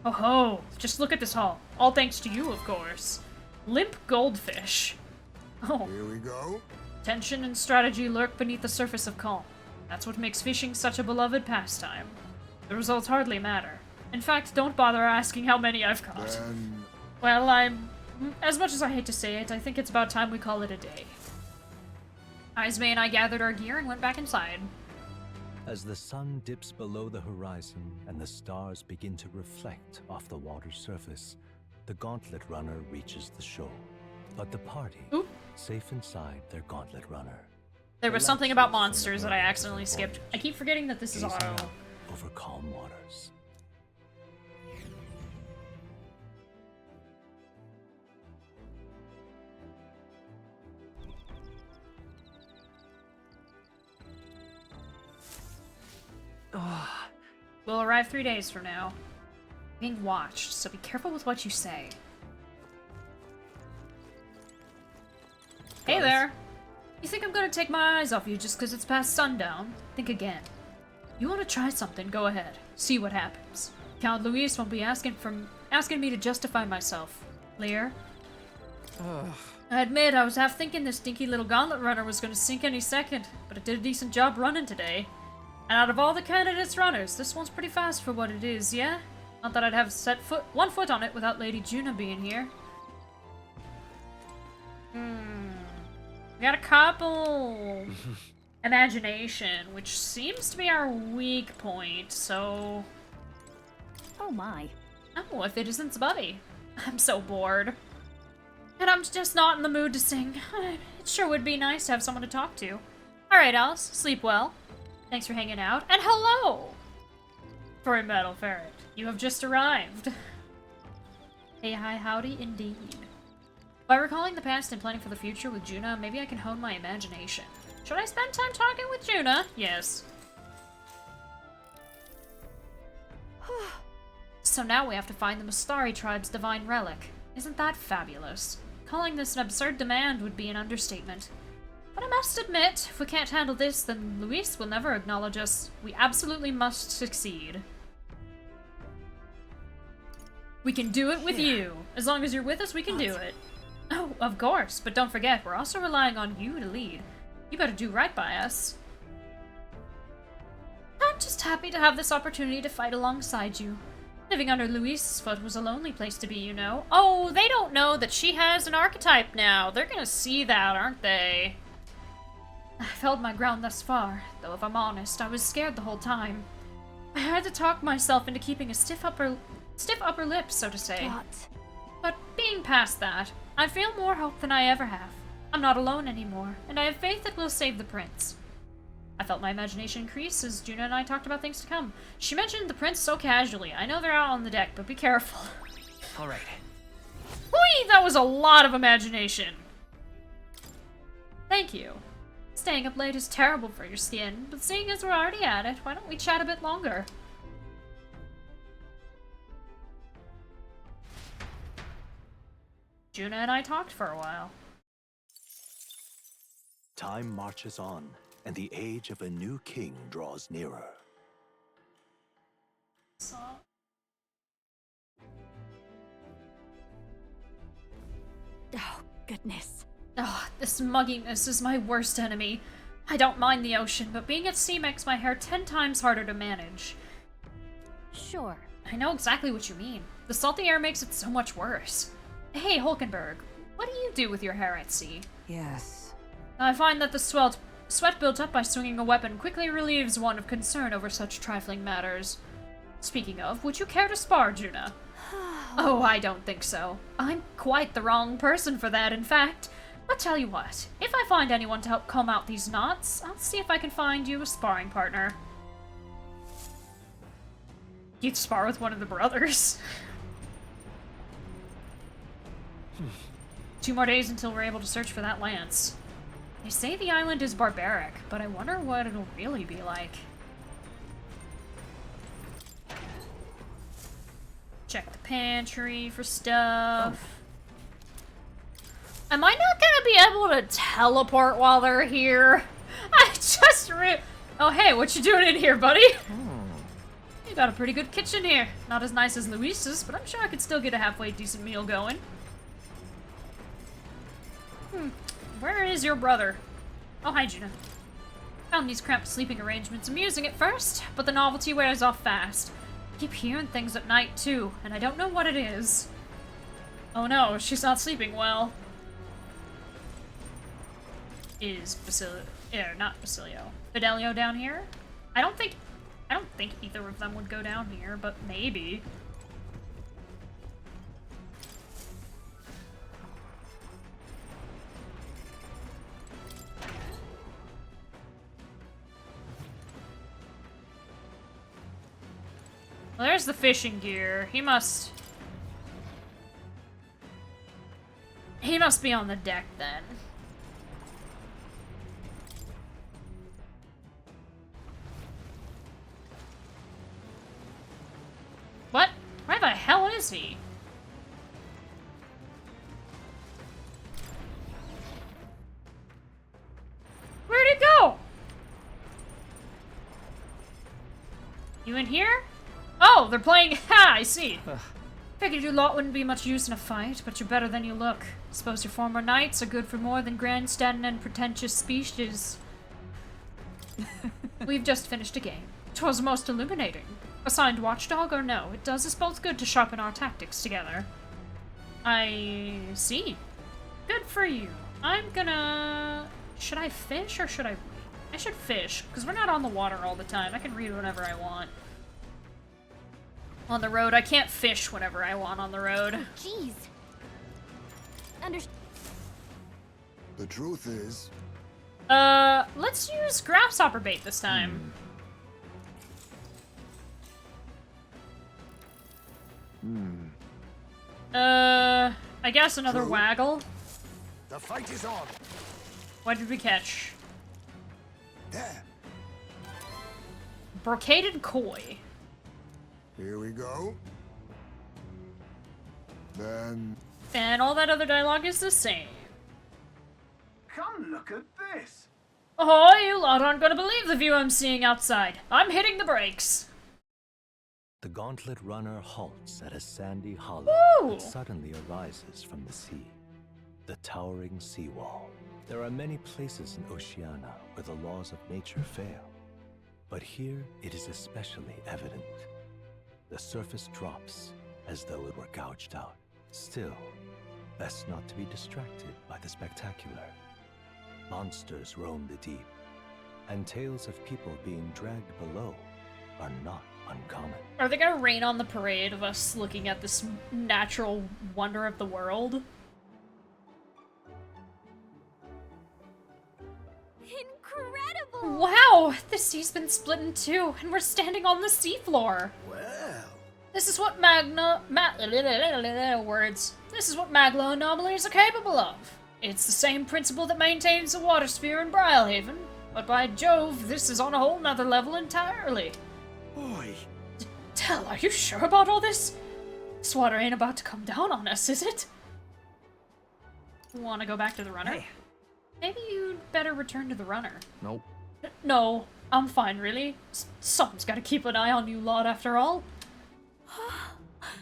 Oh ho, just look at this haul. All thanks to you, of course. Limp goldfish. Oh. Here we go. Tension and strategy lurk beneath the surface of calm. That's what makes fishing such a beloved pastime. The results hardly matter. In fact, don't bother asking how many I've caught. Well, as much as I hate to say it, I think it's about time we call it a day. Ismay and I gathered our gear and went back inside. As the sun dips below the horizon and the stars begin to reflect off the water's surface, the Gauntlet Runner reaches the shore. But the party, safe inside their Gauntlet Runner. There was something about monsters that I accidentally skipped. I keep forgetting that this is auto. Over calm waters. We'll arrive 3 days from now. Being watched, so be careful with what you say. Hey there! You think I'm gonna take my eyes off you just because it's past sundown? Think again. You want to try something, go ahead. See what happens. Count Luis won't be asking me to justify myself. Lear? I admit, I was half thinking this stinky little Gauntlet Runner was gonna sink any second, but it did a decent job running today. And out of all the candidates runners, this one's pretty fast for what it is, yeah? Not that I'd have set one foot on it without Lady Juna being here. We got a couple imagination, which seems to be our weak point, so... Oh my. Oh, if it isn't Buddy. I'm so bored. And I'm just not in the mood to sing. It sure would be nice to have someone to talk to. Alright, Alice, sleep well. Thanks for hanging out, and hello! For a metal ferret, you have just arrived. Hey, hi, howdy, indeed. By recalling the past and planning for the future with Juna, maybe I can hone my imagination. Should I spend time talking with Juna? Yes. So now we have to find the Mustari tribe's divine relic. Isn't that fabulous? Calling this an absurd demand would be an understatement. But I must admit, if we can't handle this, then Luis will never acknowledge us. We absolutely must succeed. We can do it with you. As long as you're with us, we can do it. Oh, of course, but don't forget, we're also relying on you to lead. You better do right by us. I'm just happy to have this opportunity to fight alongside you. Living under Luis's foot was a lonely place to be, you know. Oh, they don't know that she has an archetype now. They're gonna see that, aren't they? I've held my ground thus far, though if I'm honest, I was scared the whole time. I had to talk myself into keeping a stiff upper lip, so to say. But being past that, I feel more hope than I ever have. I'm not alone anymore, and I have faith that we'll save the prince. I felt my imagination increase as Juna and I talked about things to come. She mentioned the prince so casually. I know they're out on the deck, but be careful. Alright. Whee! That was a lot of imagination. Thank you. Staying up late is terrible for your skin, but seeing as we're already at it, why don't we chat a bit longer? Juna and I talked for a while. Time marches on, and the age of a new king draws nearer. Oh, goodness. Oh, this mugginess is my worst enemy. I don't mind the ocean, but being at sea makes my hair 10 times harder to manage. Sure. I know exactly what you mean. The salty air makes it so much worse. Hey, Hulkenberg, what do you do with your hair at sea? Yes. I find that the sweat built up by swinging a weapon quickly relieves one of concern over such trifling matters. Speaking of, would you care to spar, Juna? Oh, I don't think so. I'm quite the wrong person for that, in fact. But tell you what, if I find anyone to help comb out these knots, I'll see if I can find you a sparring partner. You'd spar with one of the brothers. 2 more days until we're able to search for that lance. They say the island is barbaric, but I wonder what it'll really be like. Check the pantry for stuff. Am I not gonna be able to teleport while they're here? I just oh hey, what you doing in here, buddy? You got a pretty good kitchen here. Not as nice as Luis's, but I'm sure I could still get a halfway decent meal going. Where is your brother? Oh, hi, Juna. Found these cramped sleeping arrangements amusing at first, but the novelty wears off fast. I keep hearing things at night, too, and I don't know what it is. Oh no, she's not sleeping well. Is not Basilio. Fidelio down here? I don't think either of them would go down here, but maybe. Well, there's the fishing gear. He must be on the deck then. What? Where the hell is he? Where'd he go? You in here? Oh, they're playing. Ha! I see. Figured your lot wouldn't be much use in a fight, but you're better than you look. Suppose your former knights are good for more than grandstanding and pretentious speeches. We've just finished a game. 'Twas most illuminating. Assigned watchdog or no, it does us both good to sharpen our tactics together. I see. Good for you. I'm gonna... Should I fish or should I read? I should fish, because we're not on the water all the time. I can read whenever I want. On the road, I can't fish whenever I want on the road. Jeez. The truth is... Let's use grasshopper bait this time. I guess another waggle. The fight is on. What did we catch? There. Brocaded koi. Here we go. Then... And all that other dialogue is the same. Come look at this. Oh, you lot aren't gonna believe the view I'm seeing outside. I'm hitting the brakes. The gauntlet runner halts at a sandy hollow that suddenly arises from the sea. The towering seawall. There are many places in Oceania where the laws of nature fail, but here it is especially evident. The surface drops as though it were gouged out. Still, best not to be distracted by the spectacular. Monsters roam the deep, and tales of people being dragged below are not uncommon. Are they gonna rain on the parade of us looking at this natural wonder of the world? Incredible! Wow! The sea's been split in two, and we're standing on the seafloor. Well. This is what This is what Magla anomalies are capable of. It's the same principle that maintains the water sphere in Brylehaven, but by Jove, this is on a whole nother level entirely. Boy. Tell, are you sure about all this? This water ain't about to come down on us, is it? Want to go back to the runner? Hey. Maybe you'd better return to the runner. Nope. No, I'm fine, really. Someone's got to keep an eye on you lot, after all.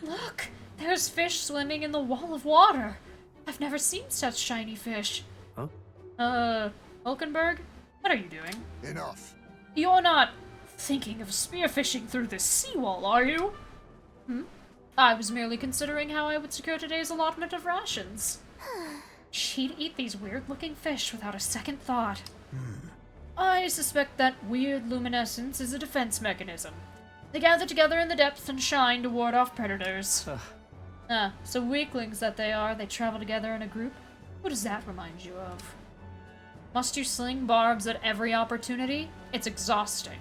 Look, there's fish swimming in the wall of water. I've never seen such shiny fish. Huh? Hulkenberg? What are you doing? Enough. You're not thinking of spearfishing through this seawall, are you? I was merely considering how I would secure today's allotment of rations. She'd eat these weird-looking fish without a second thought. I suspect that weird luminescence is a defense mechanism. They gather together in the depths and shine to ward off predators. So weaklings that they are, they travel together in a group? What does that remind you of? Must you sling barbs at every opportunity? It's exhausting.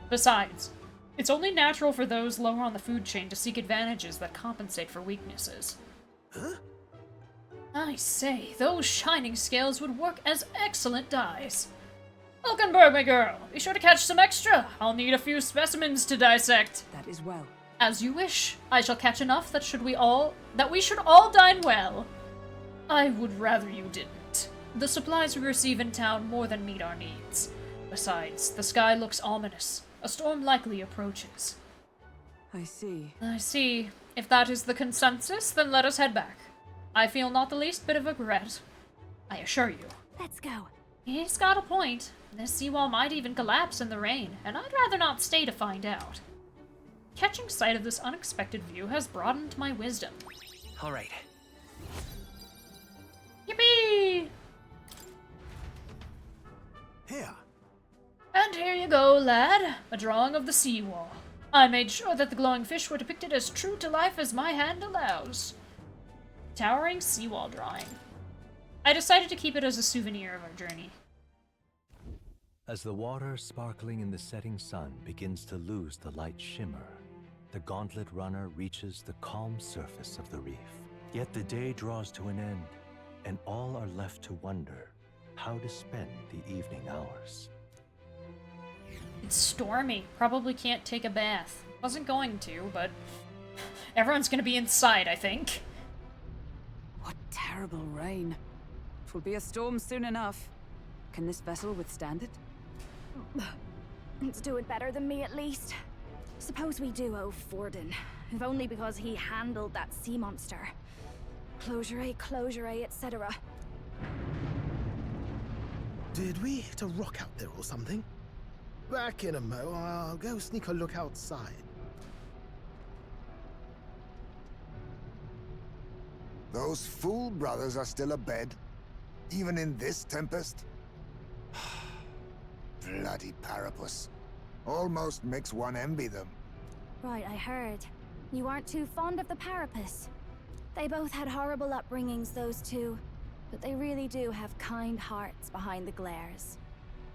Besides, it's only natural for those lower on the food chain to seek advantages that compensate for weaknesses. I say, those shining scales would work as excellent dyes. Hulkenberg, my girl, be sure to catch some extra. I'll need a few specimens to dissect. That is well. As you wish. I shall catch enough that we should all dine well. I would rather you didn't. The supplies we receive in town more than meet our needs. Besides, the sky looks ominous. A storm likely approaches. I see. I see. If that is the consensus, then let us head back. I feel not the least bit of regret. I assure you. Let's go. He's got a point. This seawall might even collapse in the rain, and I'd rather not stay to find out. Catching sight of this unexpected view has broadened my wisdom. All right. Yippee! Here. And here you go, lad. A drawing of the seawall. I made sure that the glowing fish were depicted as true to life as my hand allows. Towering seawall drawing. I decided to keep it as a souvenir of our journey. As the water sparkling in the setting sun begins to lose the light shimmer, the gauntlet runner reaches the calm surface of the reef. Yet the day draws to an end, and all are left to wonder how to spend the evening hours. It's stormy. Probably can't take a bath. Wasn't going to, but everyone's gonna be inside, I think. What terrible rain. It will be a storm soon enough. Can this vessel withstand it? It's doing better than me, at least. Suppose we do owe Forden, if only because he handled that sea monster. Closure, etc. Did we hit a rock out there or something? Back in a mo, I'll go sneak a look outside. Those fool brothers are still abed, even in this tempest? Bloody Parapus. Almost makes one envy them. Right, I heard. You aren't too fond of the Parapus. They both had horrible upbringings, those two. But they really do have kind hearts behind the glares.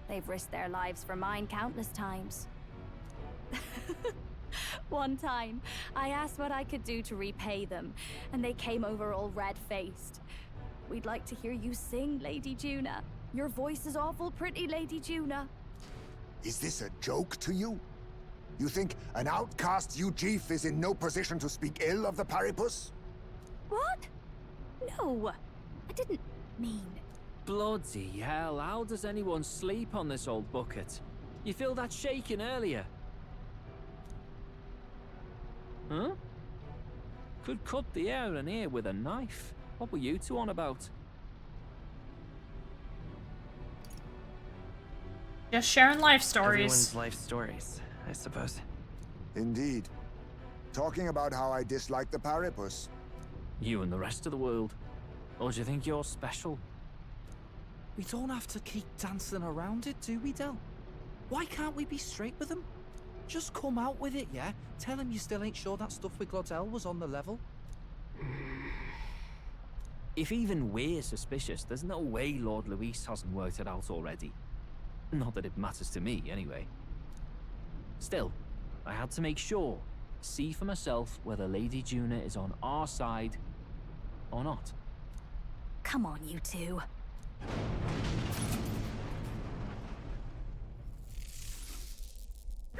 They've risked their lives for mine countless times. One time, I asked what I could do to repay them, and they came over all red-faced. We'd like to hear you sing, Lady Juna. Your voice is awful pretty, Lady Juna. Is this a joke to you? You think an outcast Ujeef is in no position to speak ill of the Paripus? What? No, I didn't mean... Bloody hell, how does anyone sleep on this old bucket? You feel that shaking earlier? Huh? Could cut the air in here with a knife. What were you two on about? Just sharing life stories. Everyone's life stories, I suppose. Indeed. Talking about how I dislike the Paripus. You and the rest of the world. Or do you think you're special? We don't have to keep dancing around it, do we, Del? Why can't we be straight with him? Just come out with it, yeah? Tell him you still ain't sure that stuff with Glodell was on the level. If even we're suspicious, there's no way Lord Luis hasn't worked it out already. Not that it matters to me, anyway. Still, I had to make sure, see for myself whether Lady Juna is on our side or not. Come on, you two.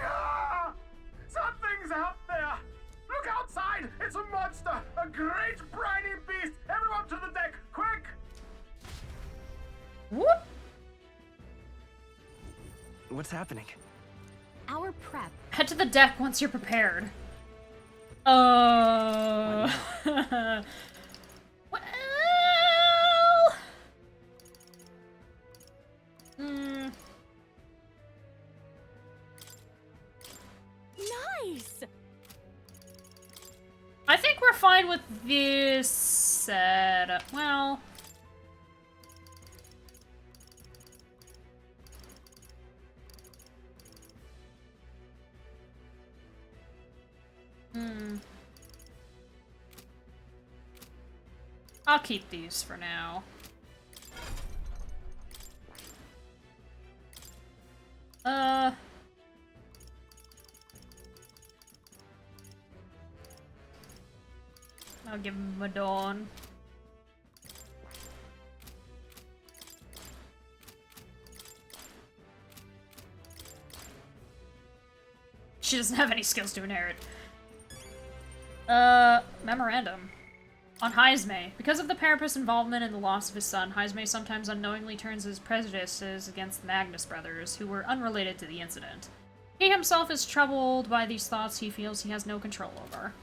Ah! Something's out there! Look outside! It's a monster! A great briny beast! Everyone to the deck, quick! Whoop! What's happening? Our prep. Head to the deck once you're prepared. Well... Nice! I think we're fine with this setup. Well... I'll keep these for now. I'll give him a dawn. She doesn't have any skills to inherit. Memorandum. On Heisme. Because of the Parapus' involvement in the loss of his son, Heisme sometimes unknowingly turns his prejudices against the Magnus brothers, who were unrelated to the incident. He himself is troubled by these thoughts he feels he has no control over.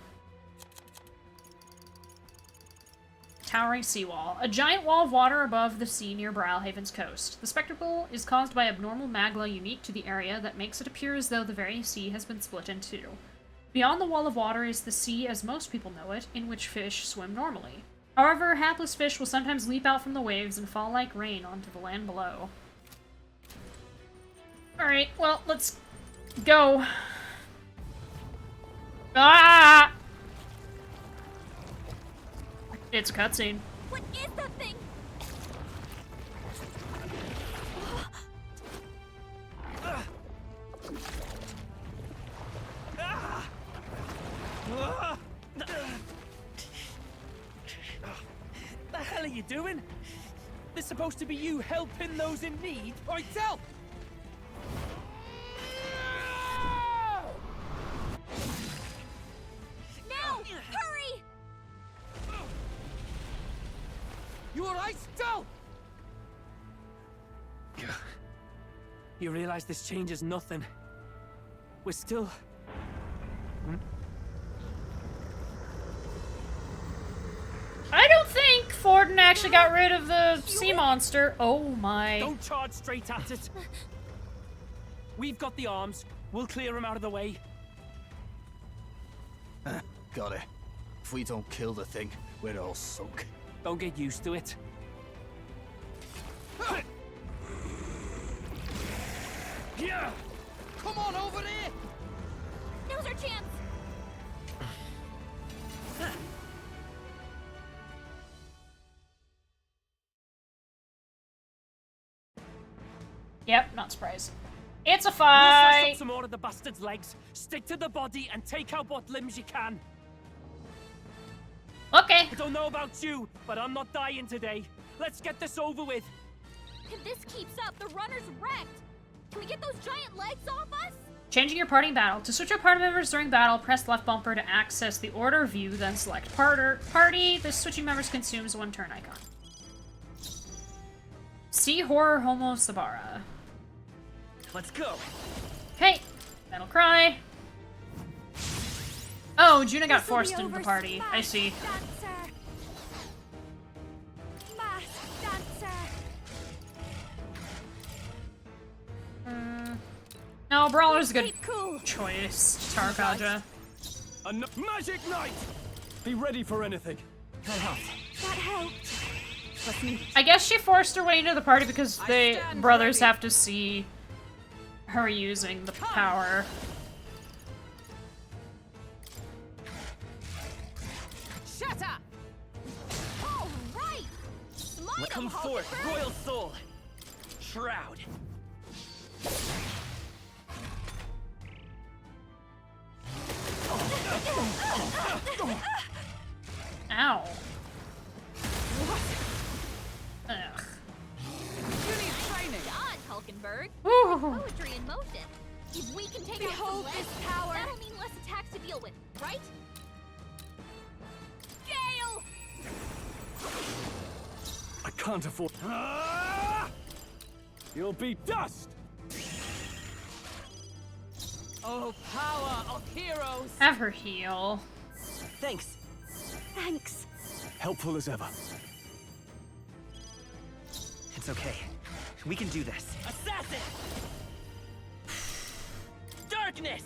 Towering seawall. A giant wall of water above the sea near Brilhaven's coast. The spectacle is caused by abnormal magma unique to the area that makes it appear as though the very sea has been split in two. Beyond the wall of water is the sea as most people know it, in which fish swim normally. However, hapless fish will sometimes leap out from the waves and fall like rain onto the land below. Alright, well, let's go. Ah! It's a cutscene. What is that thing? The hell are you doing? This supposed to be you helping those in need? Oi, tell! Now! Hurry! You alright, still? You realize this changes nothing. We're still... I don't think Forden actually got rid of the sea monster. Oh my. Don't charge straight at it. We've got the arms. We'll clear him out of the way. Got it. If we don't kill the thing, we're all sunk. Don't get used to it. Yeah! Come on over there! Now's our chance! Yep, not surprised. It's a We'll slice fight! up some more of the bastard's legs, stick to the body, and take out what limbs you can. Okay. I don't know about you, but I'm not dying today. Let's get this over with. If this keeps up, the runner's wrecked! Can we get those giant legs off us? Changing your party in battle. To switch your party members during battle, press left bumper to access the order view, then select party. This switching members consumes one turn icon. See Horror Homo Sabara. Let's go. Okay, Battle Cry. Oh, Juna got forced into the party. I see. Dancer. Mask dancer. No, Brawler's a good Cool. choice. Tarkaja. Magic Knight! Be ready for anything. That helped. I guess she forced her way into the party because the brothers have to see her using the power. Shut up! All right! Smite Come forth, Royal Soul. Shroud. Ow. Ugh. You need training. God, Hulkenberg. Ooh. Poetry in motion. If we can take out some legs, power. That'll mean less attacks to deal with, right? Gale! I can't afford. You'll be dust! Oh, power of heroes! Have her heal. Thanks. Thanks. Helpful as ever. It's okay. We can do this. Assassin! Darkness!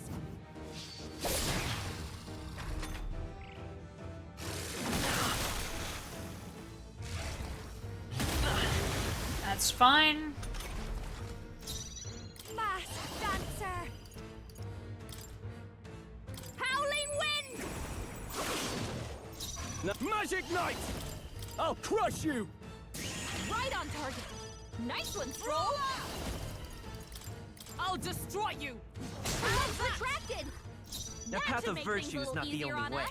That's fine. Mask dancer. Howling wind. Magic Knight! I'll crush you! Right on target. Nice one, Stroll. I'll destroy you! Legs retracted. The path of virtue is not the only way.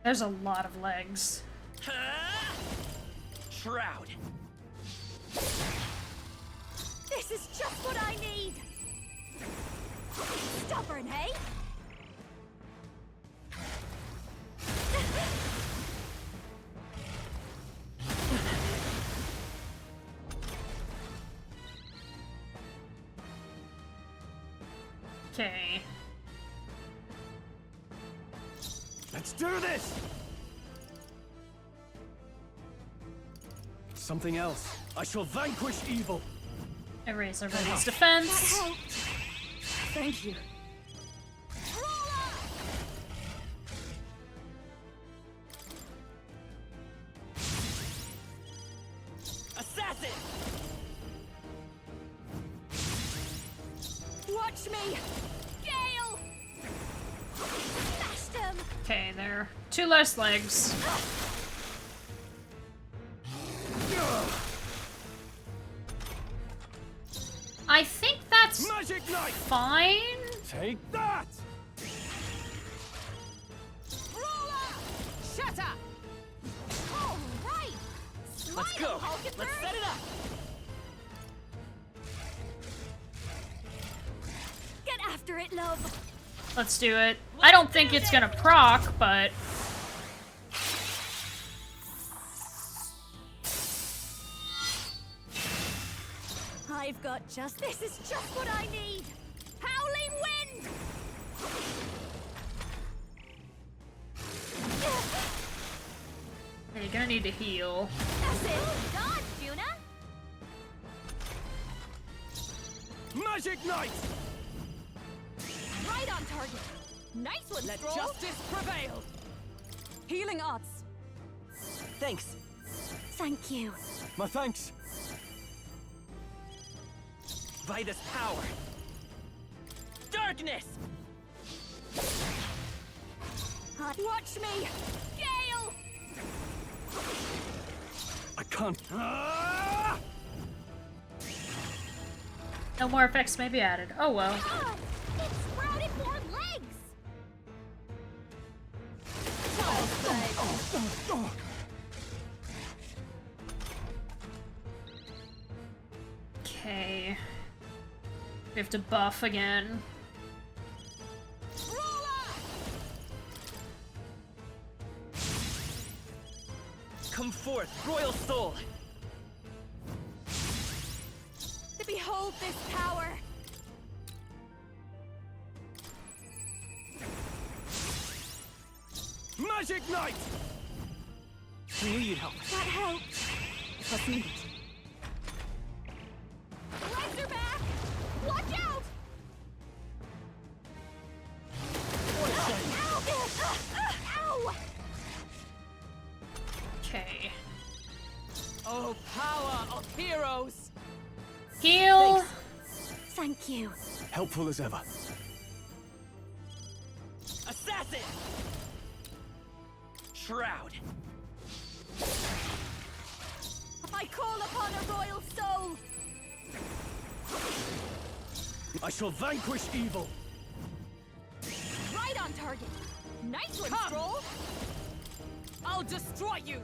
There's a lot of legs. Shroud. This is just what I need. Stubborn, hey? Okay. Let's do this! Something else. I shall vanquish evil! Erase everybody's defense. Thank you. Assassin! me! Gale! Smashed him! Okay, there. 2 less legs. I think that's Magic Knight! fine. Take that! Shatter! All right! Let's go. Let's set it up. Get after it, love! Let's do it. I don't think it's gonna proc, but... I've got just... This is just what I need! Howling wind! You're gonna need to heal. That's it! Dodge, Juna! Magic Knight! Right on target! Nice one, Let Stroll! justice prevail. Healing arts. Thanks. Thank you. My thanks. Vitus power. Darkness. Watch me! Gale! I can't. No more effects may be added. Oh well. Ah, it sprouted more legs! Okay. We have to buff again. Come forth, royal soul. To behold this power! Magic Knight! I knew you'd help. That helped. Let's meet. Legs are back! Watch out! Ow! Okay. Oh, power of heroes! Heal! Thank you. Helpful as ever. Assassin! Shroud! I call upon a royal soul! I shall vanquish evil! Right on target! Nice one, Come. Stroll! I'll destroy you!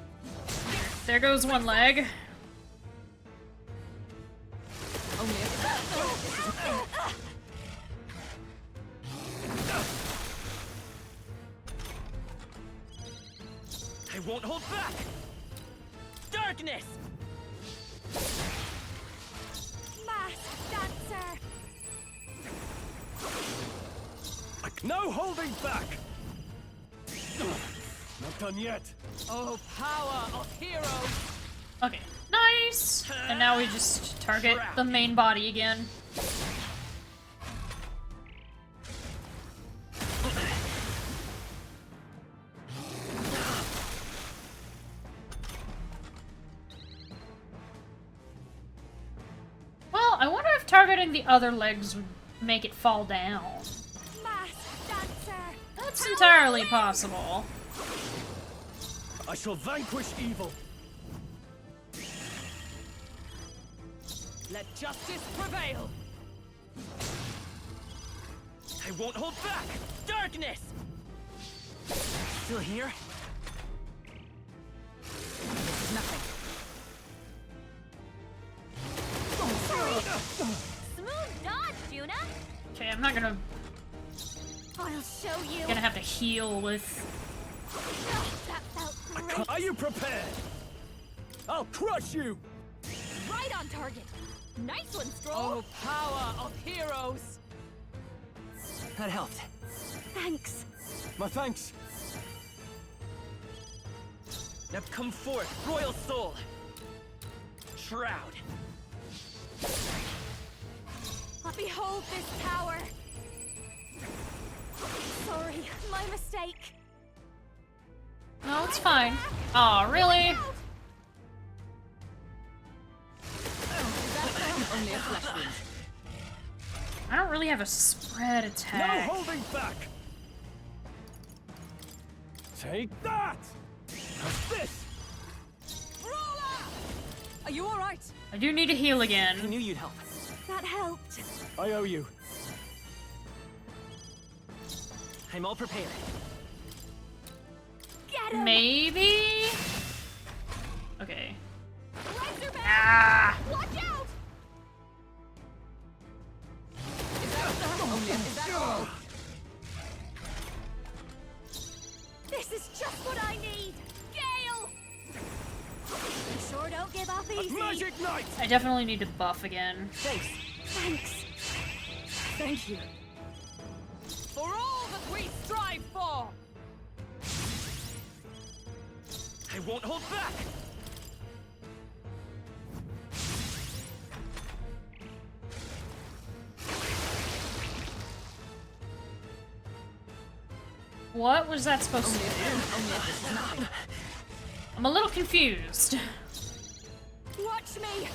There goes 1 leg. Only I won't hold back! Darkness! Masked dancer! No holding back! Not done yet. Oh, power of heroes! Okay. Nice! And now we just target the main body again. Well, I wonder if targeting the other legs would make it fall down. Masked dancer! That's entirely possible. I shall vanquish evil. Let justice prevail! I won't hold back! Darkness! Still here? This is nothing. Smooth dodge, Juna! Okay, I'm not gonna I'll show you! gonna have to heal with... That felt great! Are you prepared? I'll crush you! Right on target! Nice one, Stroll! Oh, power of heroes! That helped. Thanks! My thanks. Now come forth, royal soul! Shroud! Behold this power! Sorry, my mistake. No, it's fine. Aw, really? Only a flesh wound. I don't really have a spread attack. No holding back! Take that! How's this? Are you alright? I do need to heal again. I knew you'd help. That helped. I owe you. I'm all prepared. Get him! Maybe? Okay. Legs are back! Ah! Watch out! Is that all? This is just what I need! Gale! You sure don't give up easy. Magic Knight! I definitely need to buff again. Thanks. Thank you. For all that we strive for! I won't hold back! What was that supposed to do? I'm a little confused. Watch me!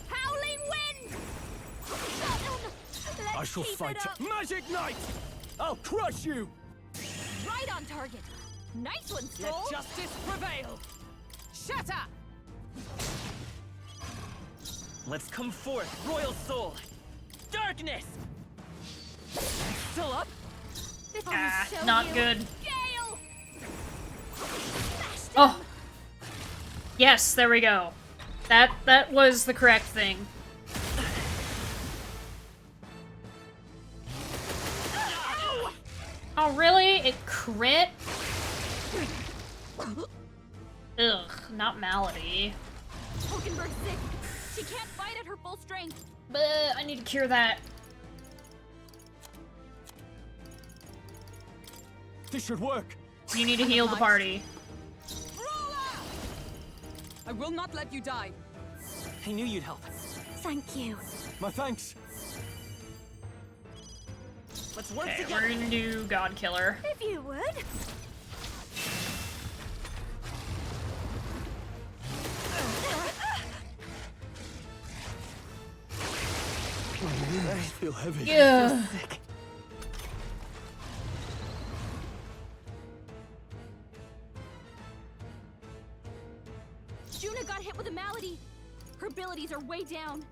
Howling wind! I shall fight you. Magic Knight! I'll crush you! Right on target. Nice one, Let Stroll. justice prevail! Shatter! Let's come forth, Royal Soul! Darkness! Still up? This Ah, will show not you. good. Gale! Smashed him. Oh! Yes, there we go. That was the correct thing. Oh, really? It crit? Ugh, not Malady. Hulkenberg's sick. She can't fight at her full strength. But I need to cure that. This should work. You need to heal the party. I will not let you die. I knew you'd help. Thank you. My thanks. Let's work Okay, together. we're gonna do God Killer. If you would. I feel heavy. Yeah. Juna got hit with a malady. Her abilities are way down.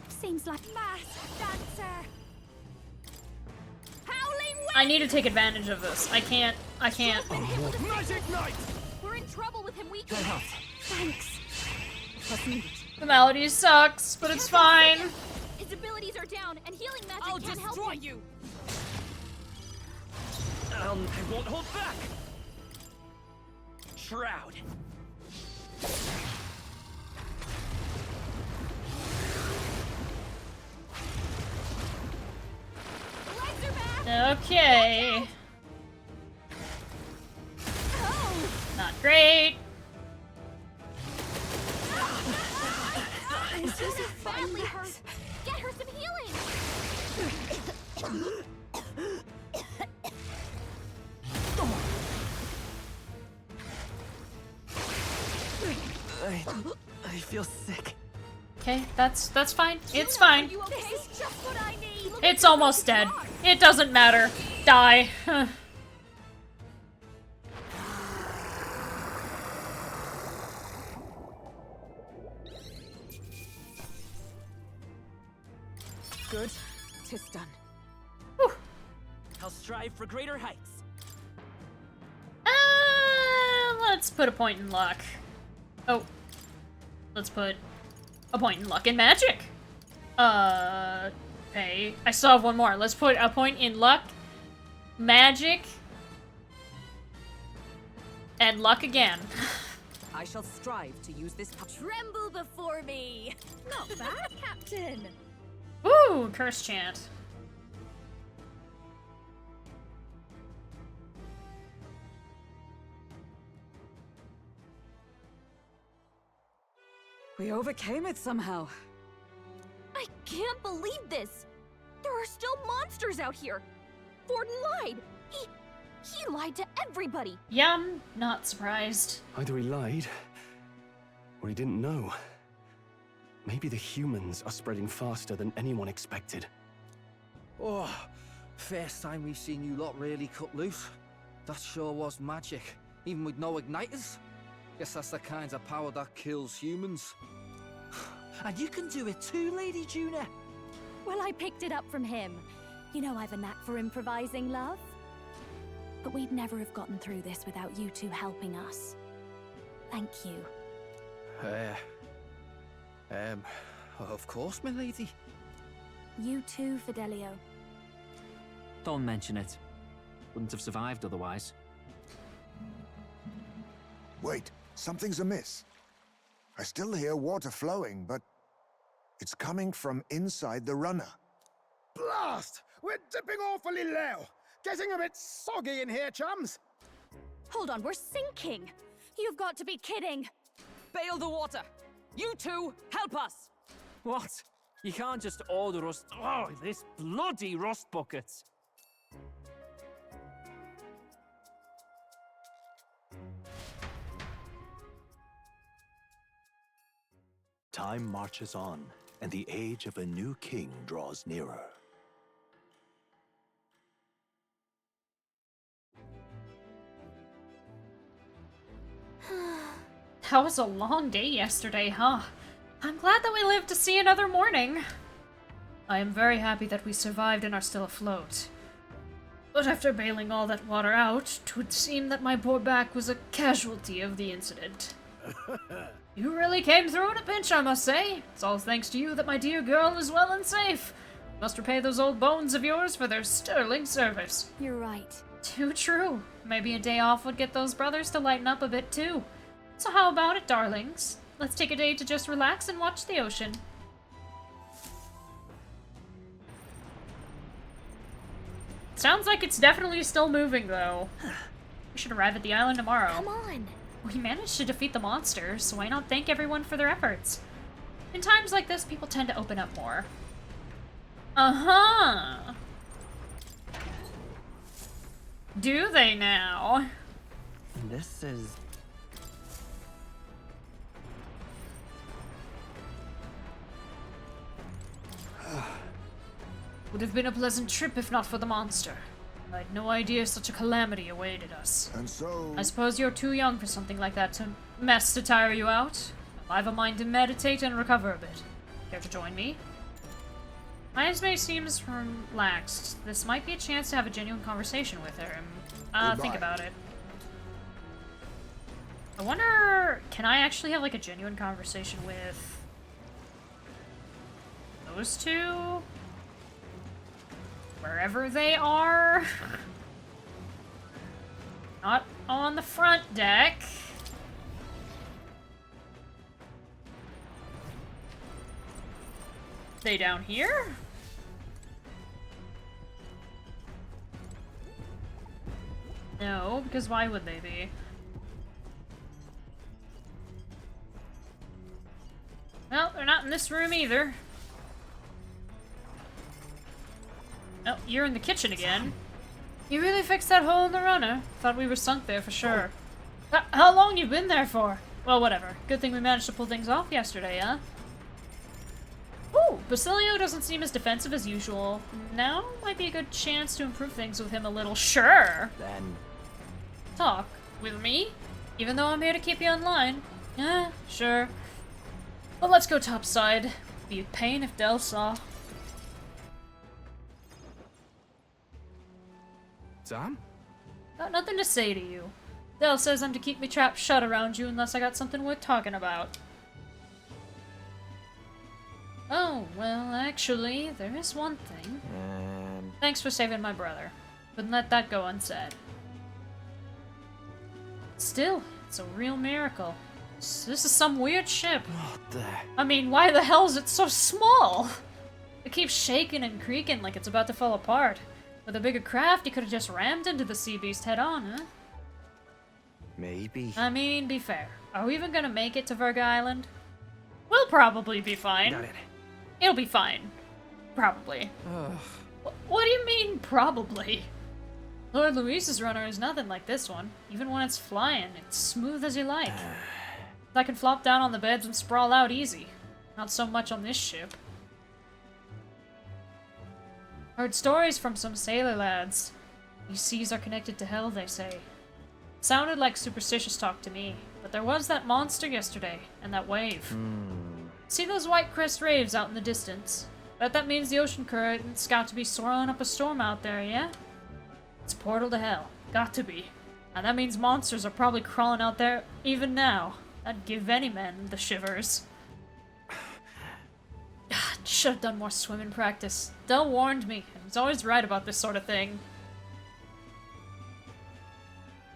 Seems like mass dancer. Howling wind. I need to take advantage of this. I can't. Magic Knight! We're in trouble with him. We can help. Thanks. The Malady sucks, but it's fine. His abilities are down, and healing magic I'll can't help destroy him. you! I won't hold back! Shroud. Legs are back. Okay. Oh. Not great. She's badly hurt. Get her some healing. I feel sick. Okay, that's fine. It's fine. You okay? This is just what I need. It's almost dead. It doesn't matter. Die. Good. 'Tis done. I'll strive for greater heights. Let's put a point in luck. Oh. Let's put a point in luck and magic. Okay. I still have one more. Let's put a point in luck, magic, and luck again. I shall strive to use this. Tremble before me. Not bad, Captain. Ooh, curse chant. We overcame it somehow. I can't believe this. There are still monsters out here. Forden lied! He lied to everybody! Yeah, I'm not surprised. Either he lied, or he didn't know. Maybe the humans are spreading faster than anyone expected. Oh, first time we've seen you lot really cut loose. That sure was magic, even with no igniters. Guess that's the kind of power that kills humans. And you can do it too, Lady Juna. Well, I picked it up from him. You know I've a knack for improvising, love. But we'd never have gotten through this without you two helping us. Thank you. Of course, my lady. You too, Fidelio. Don't mention it. Wouldn't have survived otherwise. Wait, something's amiss. I still hear water flowing, but it's coming from inside the runner. Blast! We're dipping awfully low. Getting a bit soggy in here, chums. Hold on, we're sinking! You've got to be kidding! Bail the water! You two, help us! What? You can't just order us... Oh, this bloody rust bucket! Time marches on, and the age of a new king draws nearer. That was a long day yesterday, huh? I'm glad that we lived to see another morning. I am very happy that we survived and are still afloat. But after bailing all that water out, 'twould seem that my poor back was a casualty of the incident. You really came through in a pinch, I must say. It's all thanks to you that my dear girl is well and safe. Must repay those old bones of yours for their sterling service. You're right. Too true. Maybe a day off would get those brothers to lighten up a bit too. So how about it, darlings? Let's take a day to just relax and watch the ocean. Sounds like it's definitely still moving, though. We should arrive at the island tomorrow. Come on! We managed to defeat the monsters, so why not thank everyone for their efforts? In times like this, people tend to open up more. Uh-huh! Do they now? This is... Would have been a pleasant trip if not for the monster. I had no idea such a calamity awaited us. And so... I suppose you're too young for something like that to mess to tire you out. I've a mind to meditate and recover a bit. Care to join me? Ismay seems relaxed. This might be a chance to have a genuine conversation with her. Think about it. I wonder, can I actually have like a genuine conversation with those two? Wherever they are. Not on the front deck. They down here? No, because why would they be? Well, they're not in this room either. Oh, you're in the kitchen again. You really fixed that hole in the runner. Thought we were sunk there for sure. How long you been there for? Well, whatever. Good thing we managed to pull things off yesterday, huh? Ooh, Basilio doesn't seem as defensive as usual. Now might be a good chance to improve things with him a little. Sure. Then... Talk with me? Even though I'm here to keep you online. Yeah, sure. Well, let's go topside. Be a pain if Del saw. Sam? Got nothing to say to you. Del says I'm to keep me trap shut around you unless I got something worth talking about. Oh, well, actually, there is one thing. Thanks for saving my brother. Wouldn't let that go unsaid. Still, it's a real miracle. This is some weird ship. What the... I mean, why the hell is it so small? It keeps shaking and creaking like it's about to fall apart. With a bigger craft, he could have just rammed into the sea beast head on, huh? Maybe. I mean, be fair. Are we even gonna make it to Virga Island? We'll probably be fine. Got it. It'll be fine. Probably. What do you mean, probably? Lord Luis's runner is nothing like this one. Even when it's flying, it's smooth as you like. I can flop down on the beds and sprawl out easy. Not so much on this ship. Heard stories from some sailor lads. These seas are connected to hell, they say. Sounded like superstitious talk to me, but there was that monster yesterday, and that wave. See those white crest waves out in the distance? Bet that means the ocean current's got to be swirling up a storm out there, yeah? It's a portal to hell. Got to be. And that means monsters are probably crawling out there even now. That'd give any man the shivers. Should have done more swimming practice. Del warned me, and he's always right about this sort of thing.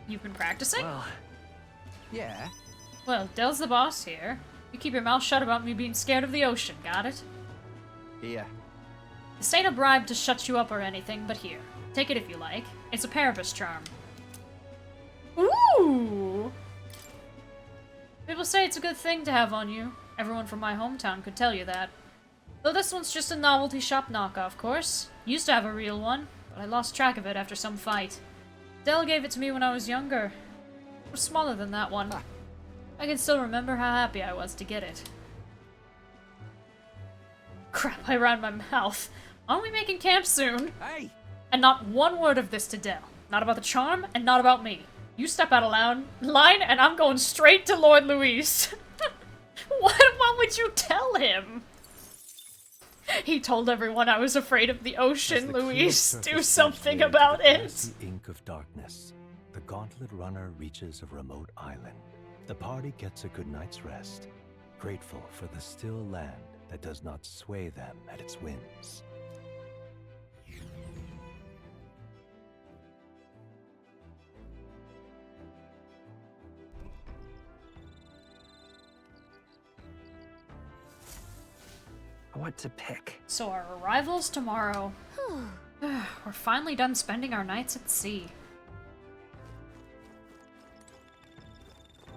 You've been practicing? Well, yeah. Well, Del's the boss here. You keep your mouth shut about me being scared of the ocean, got it? Here. This ain't a bribe to shut you up or anything, but here. Take it if you like. It's a Paribus charm. Ooh! People say it's a good thing to have on you. Everyone from my hometown could tell you that. Though this one's just a novelty shop knockoff, of course. Used to have a real one, but I lost track of it after some fight. Del gave it to me when I was younger. It was smaller than that one. I can still remember how happy I was to get it. Crap, I ran my mouth. Aren't we making camp soon? Hey! And not one word of this to Del. Not about the charm, and not about me. You step out of line, and I'm going straight to Lord Luis. What would you tell him? He told everyone I was afraid of the ocean, Luis. Do something about it. The ink of darkness. The gauntlet runner reaches a remote island. The party gets a good night's rest, grateful for the still land that does not sway them at its winds. What to pick? So our arrival's tomorrow. We're finally done spending our nights at sea.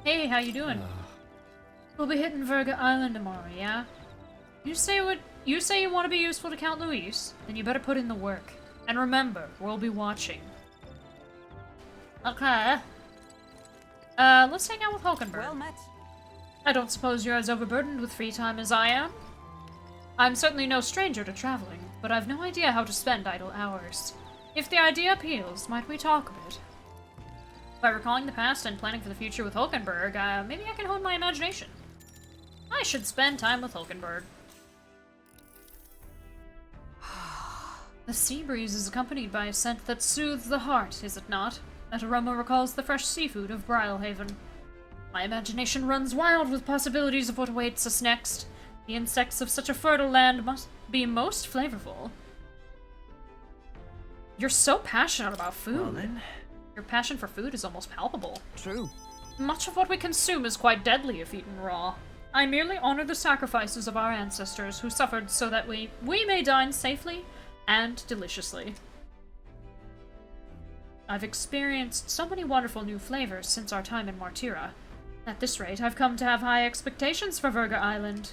Hey, how you doing? We'll be hitting Virga Island tomorrow, yeah? You say you want to be useful to Count Luis? Then you better put in the work. And remember, we'll be watching. Okay. Let's hang out with Hulkenberg. Well met. I don't suppose you're as overburdened with free time as I am? I'm certainly no stranger to traveling, but I've no idea how to spend idle hours. If the idea appeals, might we talk a bit? By recalling the past and planning for the future with Hulkenberg, maybe I can hone my imagination. I should spend time with Hulkenberg. The sea breeze is accompanied by a scent that soothes the heart, is it not? That aroma recalls the fresh seafood of Brylehaven. My imagination runs wild with possibilities of what awaits us next. The insects of such a fertile land must be most flavorful. You're so passionate about food. Well, then. Your passion for food is almost palpable. True. Much of what we consume is quite deadly if eaten raw. I merely honor the sacrifices of our ancestors who suffered so that we may dine safely and deliciously. I've experienced so many wonderful new flavors since our time in Martira. At this rate, I've come to have high expectations for Virga Island.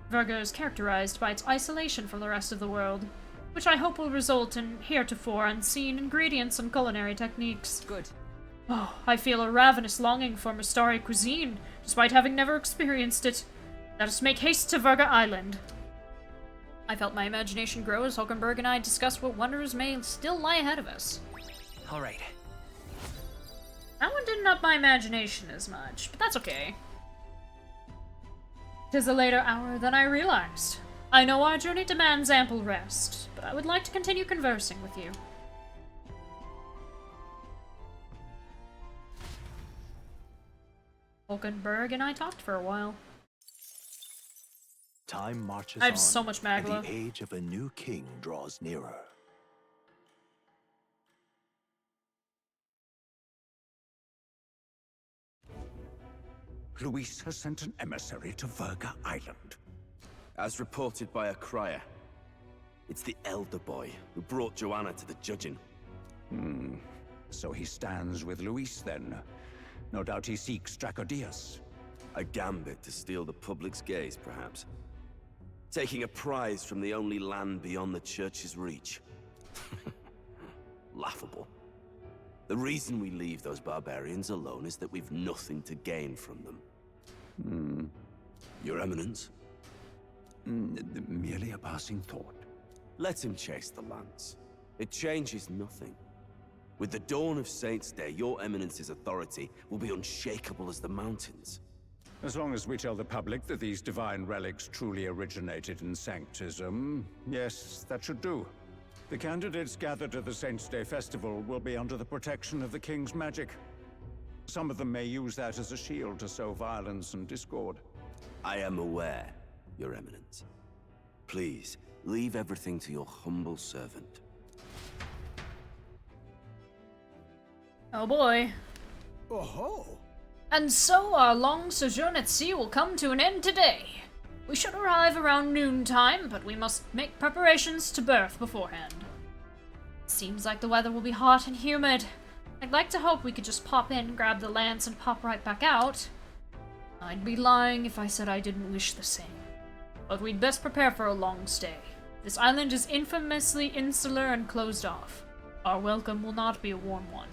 Virga is characterized by its isolation from the rest of the world, which I hope will result in heretofore unseen ingredients and culinary techniques. Good. Oh, I feel a ravenous longing for Mustari cuisine, despite having never experienced it. Let us make haste to Virga Island. I felt my imagination grow as Hulkenberg and I discussed what wonders may still lie ahead of us. All right. That one didn't up my imagination as much, but that's okay. 'Tis a later hour than I realized. I know our journey demands ample rest, but I would like to continue conversing with you. Hulkenberg and I talked for a while. Time marches I have on, so much and Magla. the age of a new king draws nearer. Luis has sent an emissary to Virga Island. As reported by a crier. It's the elder boy who brought Joanna to the judging. So he stands with Luis then. No doubt he seeks Drakodius. A gambit to steal the public's gaze, perhaps. Taking a prize from the only land beyond the church's reach. Laughable. The reason we leave those barbarians alone is that we've nothing to gain from them. Your Eminence? Merely a passing thought. Let him chase the lance. It changes nothing. With the dawn of Saints' Day, your Eminence's authority will be unshakable as the mountains. As long as we tell the public that these divine relics truly originated in Sanctism, yes, that should do. The candidates gathered at the Saints' Day festival will be under the protection of the King's magic. Some of them may use that as a shield to sow violence and discord. I am aware, Your Eminence. Please, leave everything to your humble servant. Oh boy. Oh-ho! And so our long sojourn at sea will come to an end today. We should arrive around noontime, but we must make preparations to berth beforehand. Seems like the weather will be hot and humid. I'd like to hope we could just pop in, grab the lance, and pop right back out. I'd be lying if I said I didn't wish the same. But we'd best prepare for a long stay. This island is infamously insular and closed off. Our welcome will not be a warm one.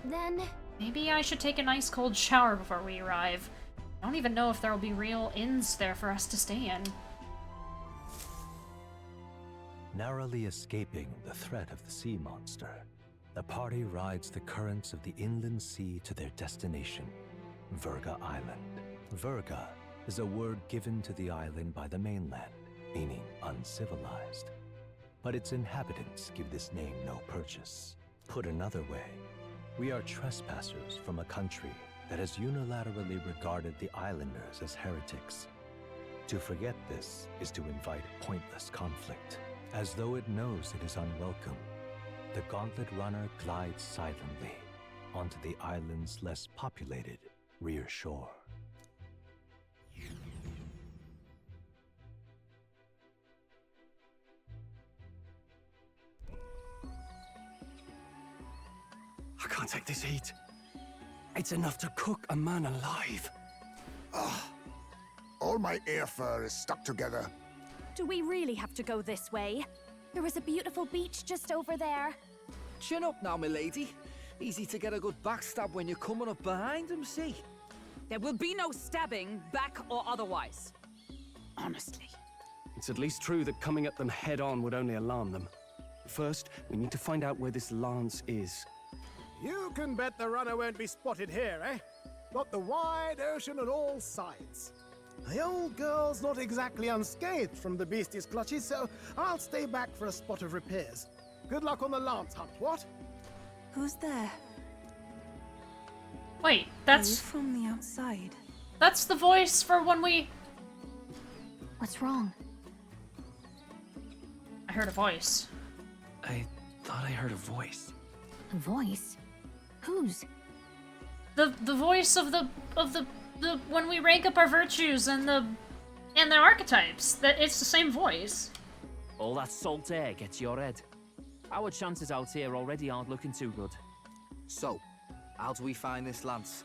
Then... maybe I should take a nice cold shower before we arrive. I don't even know if there'll be real inns there for us to stay in. Narrowly escaping the threat of the sea monster, the party rides the currents of the inland sea to their destination, Virga Island. Virga is a word given to the island by the mainland, meaning uncivilized. But its inhabitants give this name no purchase. Put another way, we are trespassers from a country that has unilaterally regarded the islanders as heretics. To forget this is to invite pointless conflict. As though it knows it is unwelcome, the Gauntlet Runner glides silently onto the island's less populated rear shore. I can't take this heat. It's enough to cook a man alive. All my ear fur is stuck together. Do we really have to go this way? There was a beautiful beach just over there. Chin up now, milady. Easy to get a good backstab when you're coming up behind them, see? There will be no stabbing, back or otherwise. Honestly. It's at least true that coming at them head-on would only alarm them. First, we need to find out where this lance is. You can bet the runner won't be spotted here, eh? Got the wide ocean on all sides. The old girl's not exactly unscathed from the beastie's clutches, so I'll stay back for a spot of repairs. Good luck on the lance hunt, what? Who's there? Wait, that's... from the outside. That's the voice for when we... What's wrong? I heard a voice. I thought I heard a voice. A voice? Whose? The voice of the when we rank up our virtues and the archetypes. That it's the same voice. All that salt air gets your head. Our chances out here already aren't looking too good. So, how do we find this lance?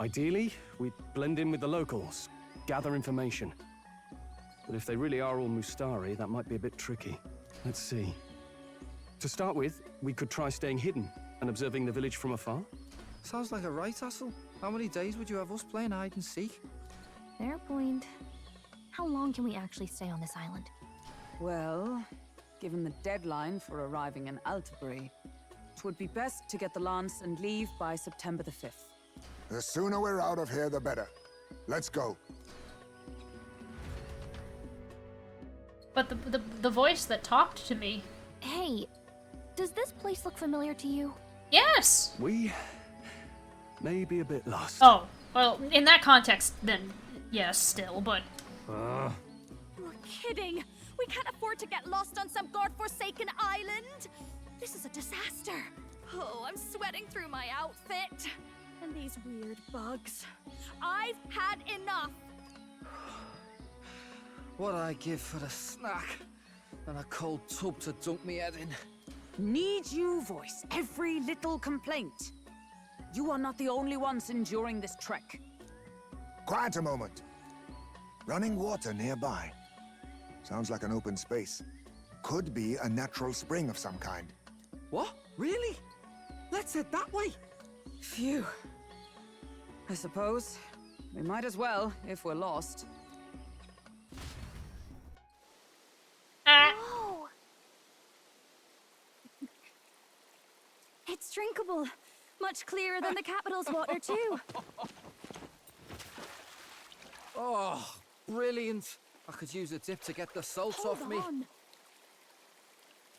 Ideally, we'd blend in with the locals, gather information. But if they really are all Mustari, that might be a bit tricky. Let's see. To start with, we could try staying hidden and observing the village from afar. Sounds like a right hustle. How many days would you have us playing hide and seek? Fair point. How long can we actually stay on this island? Well, given the deadline for arriving in Altabury, it would be best to get the lance and leave by September the 5th. The sooner we're out of here, the better. Let's go. But the voice that talked to me... Hey, does this place look familiar to you? Yes! We may be a bit lost. Oh, well, in that context, then yes, still, but... You're kidding! We can't afford to get lost on some godforsaken island! This is a disaster! Oh, I'm sweating through my outfit! And these weird bugs. I've had enough! What I give for a snack and a cold tub to dunk me head in. Need you voice every little complaint. You are not the only ones enduring this trek. Quiet a moment. Running water nearby. Sounds like an open space. Could be a natural spring of some kind. What? Really? Let's head that way. Phew. I suppose we might as well if we're lost. Oh! It's drinkable. Much clearer than the capital's water, too. Oh, brilliant. I could use a dip to get the salt off me.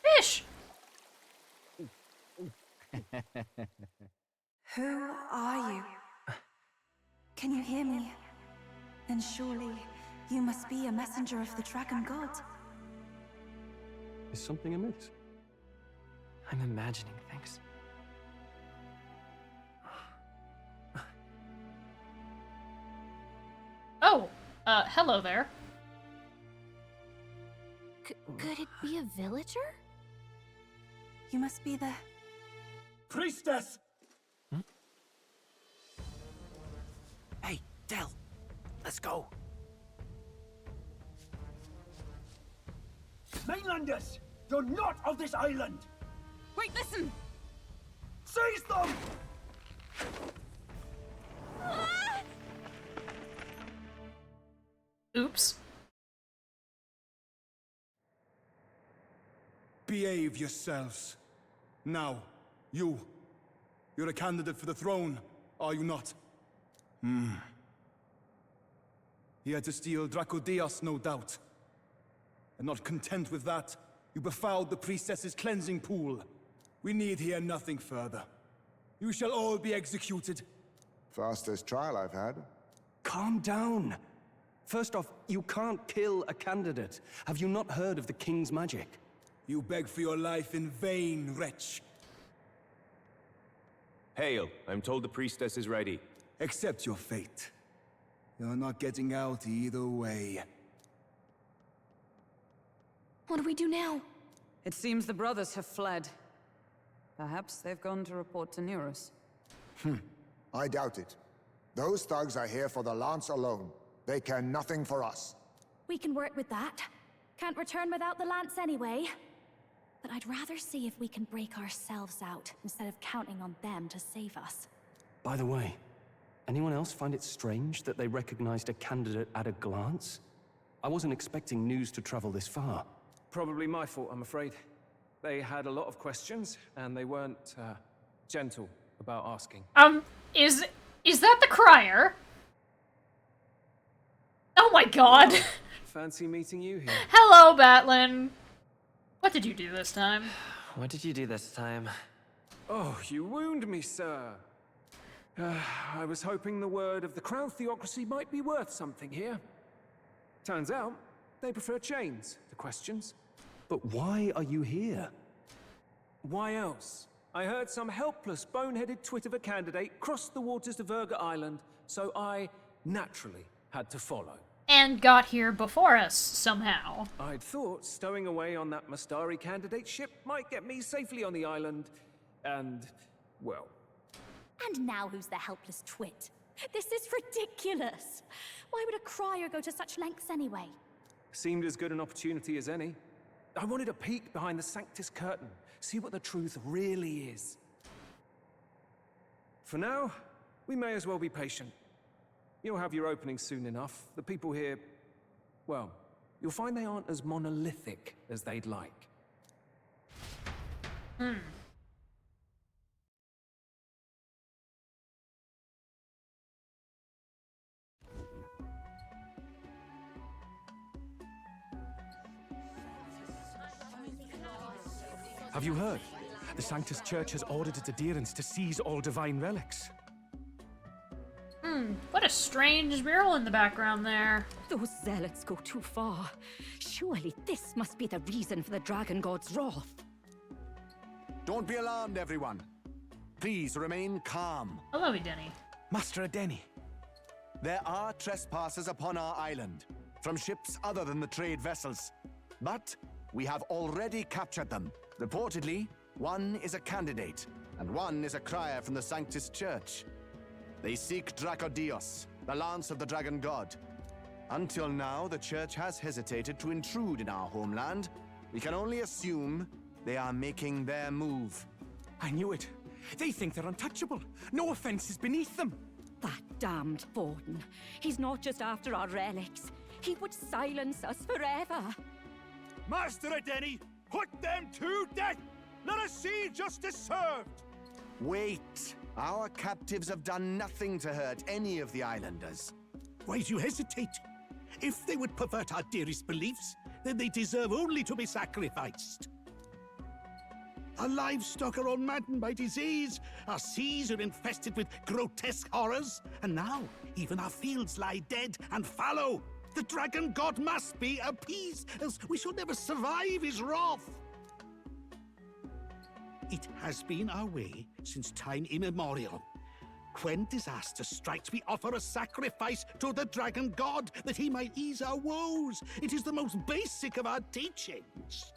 Fish! Who are you? Can you hear me? Then surely you must be a messenger of the Dragon God. Is something amiss? I'm imagining things. Oh, hello there. Could it be a villager? You must be the... Priestess! Hey, Del, let's go. Mainlanders! You're not of this island! Wait, listen! Seize them! Oops. Behave yourselves. Now, you're a candidate for the throne, are you not? Here to steal Drakodius, no doubt. And not content with that, you befouled the priestess's cleansing pool. We need hear nothing further. You shall all be executed. Fastest trial I've had. Calm down. First off, you can't kill a candidate. Have you not heard of the king's magic? You beg for your life in vain, wretch. Hail, I'm told the priestess is ready. Accept your fate. You're not getting out either way. What do we do now? It seems the brothers have fled. Perhaps they've gone to report to Neurus. I doubt it. Those thugs are here for the lance alone. They care nothing for us. We can work with that. Can't return without the lance anyway. But I'd rather see if we can break ourselves out, instead of counting on them to save us. By the way, anyone else find it strange that they recognized a candidate at a glance? I wasn't expecting news to travel this far. Probably my fault, I'm afraid. They had a lot of questions, and they weren't, gentle about asking. Is that the crier? Oh my god! Fancy meeting you here. Hello, Batlin! What did you do this time? What did you do this time? Oh, you wound me, sir. I was hoping the word of the Crown Theocracy might be worth something here. Turns out, they prefer chains to questions. But why are you here? Why else? I heard some helpless, boneheaded twit of a candidate crossed the waters to Verga Island, so I naturally had to follow. And got here before us, somehow. I'd thought stowing away on that Mustari candidate ship might get me safely on the island, and, well... And now who's the helpless twit? This is ridiculous! Why would a crier go to such lengths anyway? Seemed as good an opportunity as any. I wanted a peek behind the Sanctus curtain, see what the truth really is. For now, we may as well be patient. You'll have your opening soon enough. The people here, well, you'll find they aren't as monolithic as they'd like. Have you heard? The Sanctus Church has ordered its adherents to seize all divine relics. What a strange mural in the background there. Those zealots go too far. Surely this must be the reason for the Dragon God's wrath. Don't be alarmed, everyone. Please remain calm. Hello, Denny. Master Denny. There are trespassers upon our island, from ships other than the trade vessels. But we have already captured them. Reportedly, one is a candidate, and one is a crier from the Sanctus Church. They seek Drakodius, the lance of the Dragon God. Until now, the Church has hesitated to intrude in our homeland. We can only assume they are making their move. I knew it. They think they're untouchable. No offense is beneath them. That damned Borden. He's not just after our relics. He would silence us forever. Master Adeni, put them to death! Let us see justice served! Wait! Our captives have done nothing to hurt any of the islanders. Why do you hesitate? If they would pervert our dearest beliefs, then they deserve only to be sacrificed. Our livestock are all maddened by disease, our seas are infested with grotesque horrors, and now even our fields lie dead and fallow. The dragon god must be appeased, else we shall never survive his wrath. It has been our way since time immemorial. When disaster strikes, we offer a sacrifice to the dragon god that he might ease our woes. It is the most basic of our teachings.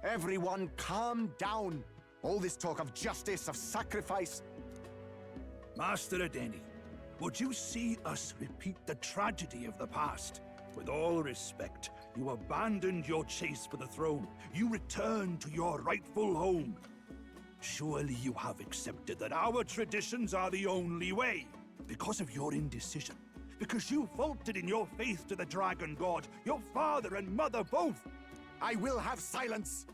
Everyone calm down. All this talk of justice, of sacrifice. Master Adeni, would you see us repeat the tragedy of the past? With all respect, you abandoned your chase for the throne. You returned to your rightful home. Surely you have accepted that our traditions are the only way. Because of your indecision. Because you faltered in your faith to the dragon god, your father and mother both. I will have silence.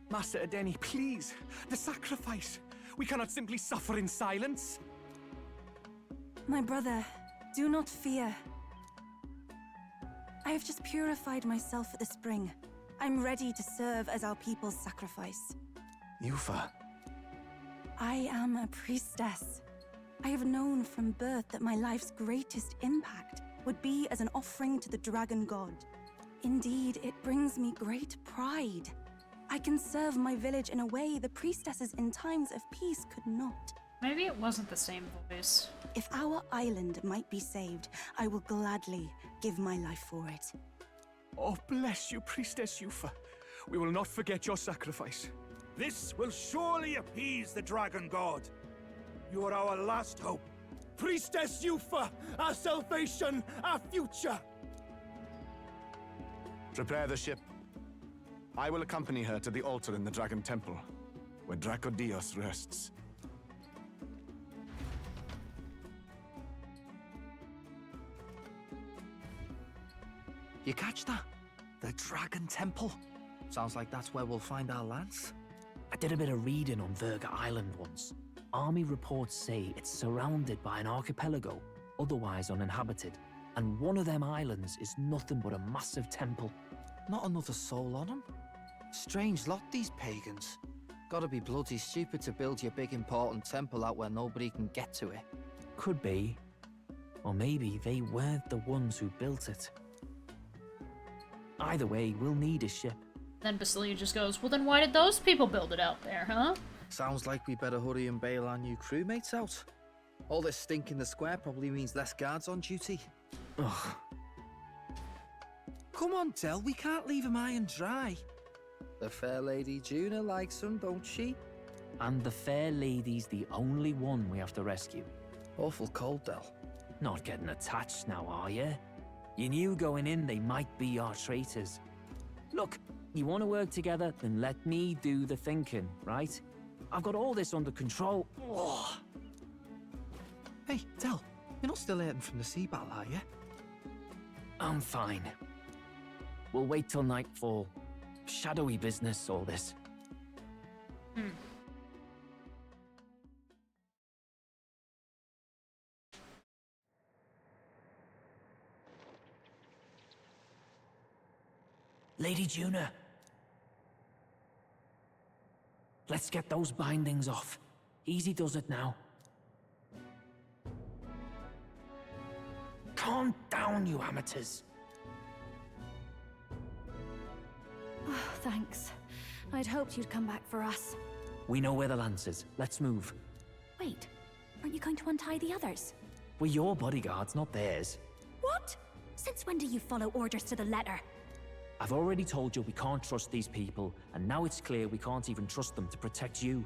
Master Adeni, please. The sacrifice. We cannot simply suffer in silence. My brother, do not fear. I have just purified myself for the spring. I'm ready to serve as our people's sacrifice. Yufa. I am a priestess. I have known from birth that my life's greatest impact would be as an offering to the dragon god. Indeed, it brings me great pride. I can serve my village in a way the priestesses in times of peace could not. Maybe it wasn't the same voice. If our island might be saved, I will gladly give my life for it. Oh, bless you, Priestess Yufa. We will not forget your sacrifice. This will surely appease the dragon god. You are our last hope. Priestess Yufa, our salvation, our future. Prepare the ship. I will accompany her to the altar in the Dragon Temple, where Drakodius rests. You catch that? The Dragon Temple. Sounds like that's where we'll find our lance. I did a bit of reading on Virga Island once. Army reports say it's surrounded by an archipelago, otherwise uninhabited. And one of them islands is nothing but a massive temple. Not another soul on them? Strange lot, these pagans. Gotta be bloody stupid to build your big important temple out where nobody can get to it. Could be. Or maybe they weren't the ones who built it. Either way, we'll need a ship. Then Basilia just goes, well then why did those people build it out there, huh? Sounds like we better hurry and bail our new crewmates out. All this stink in the square probably means less guards on duty. Ugh. Come on, Del, we can't leave him high and dry. The fair lady Juna likes him, don't she? And the fair lady's the only one we have to rescue. Awful cold, Del. Not getting attached now, are you? You knew going in they might be our traitors. Look, you want to work together, then let me do the thinking, right? I've got all this under control. Oh. Hey, Del, you're not still hurting from the sea battle, are you? I'm fine. We'll wait till nightfall. Shadowy business, all this. Lady Juna. Let's get those bindings off. Easy does it now. Calm down, you amateurs. Oh, thanks. I'd hoped you'd come back for us. We know where the lance is. Let's move. Wait, aren't you going to untie the others? We're your bodyguards, not theirs. What? Since when do you follow orders to the letter? I've already told you we can't trust these people, and now it's clear we can't even trust them to protect you.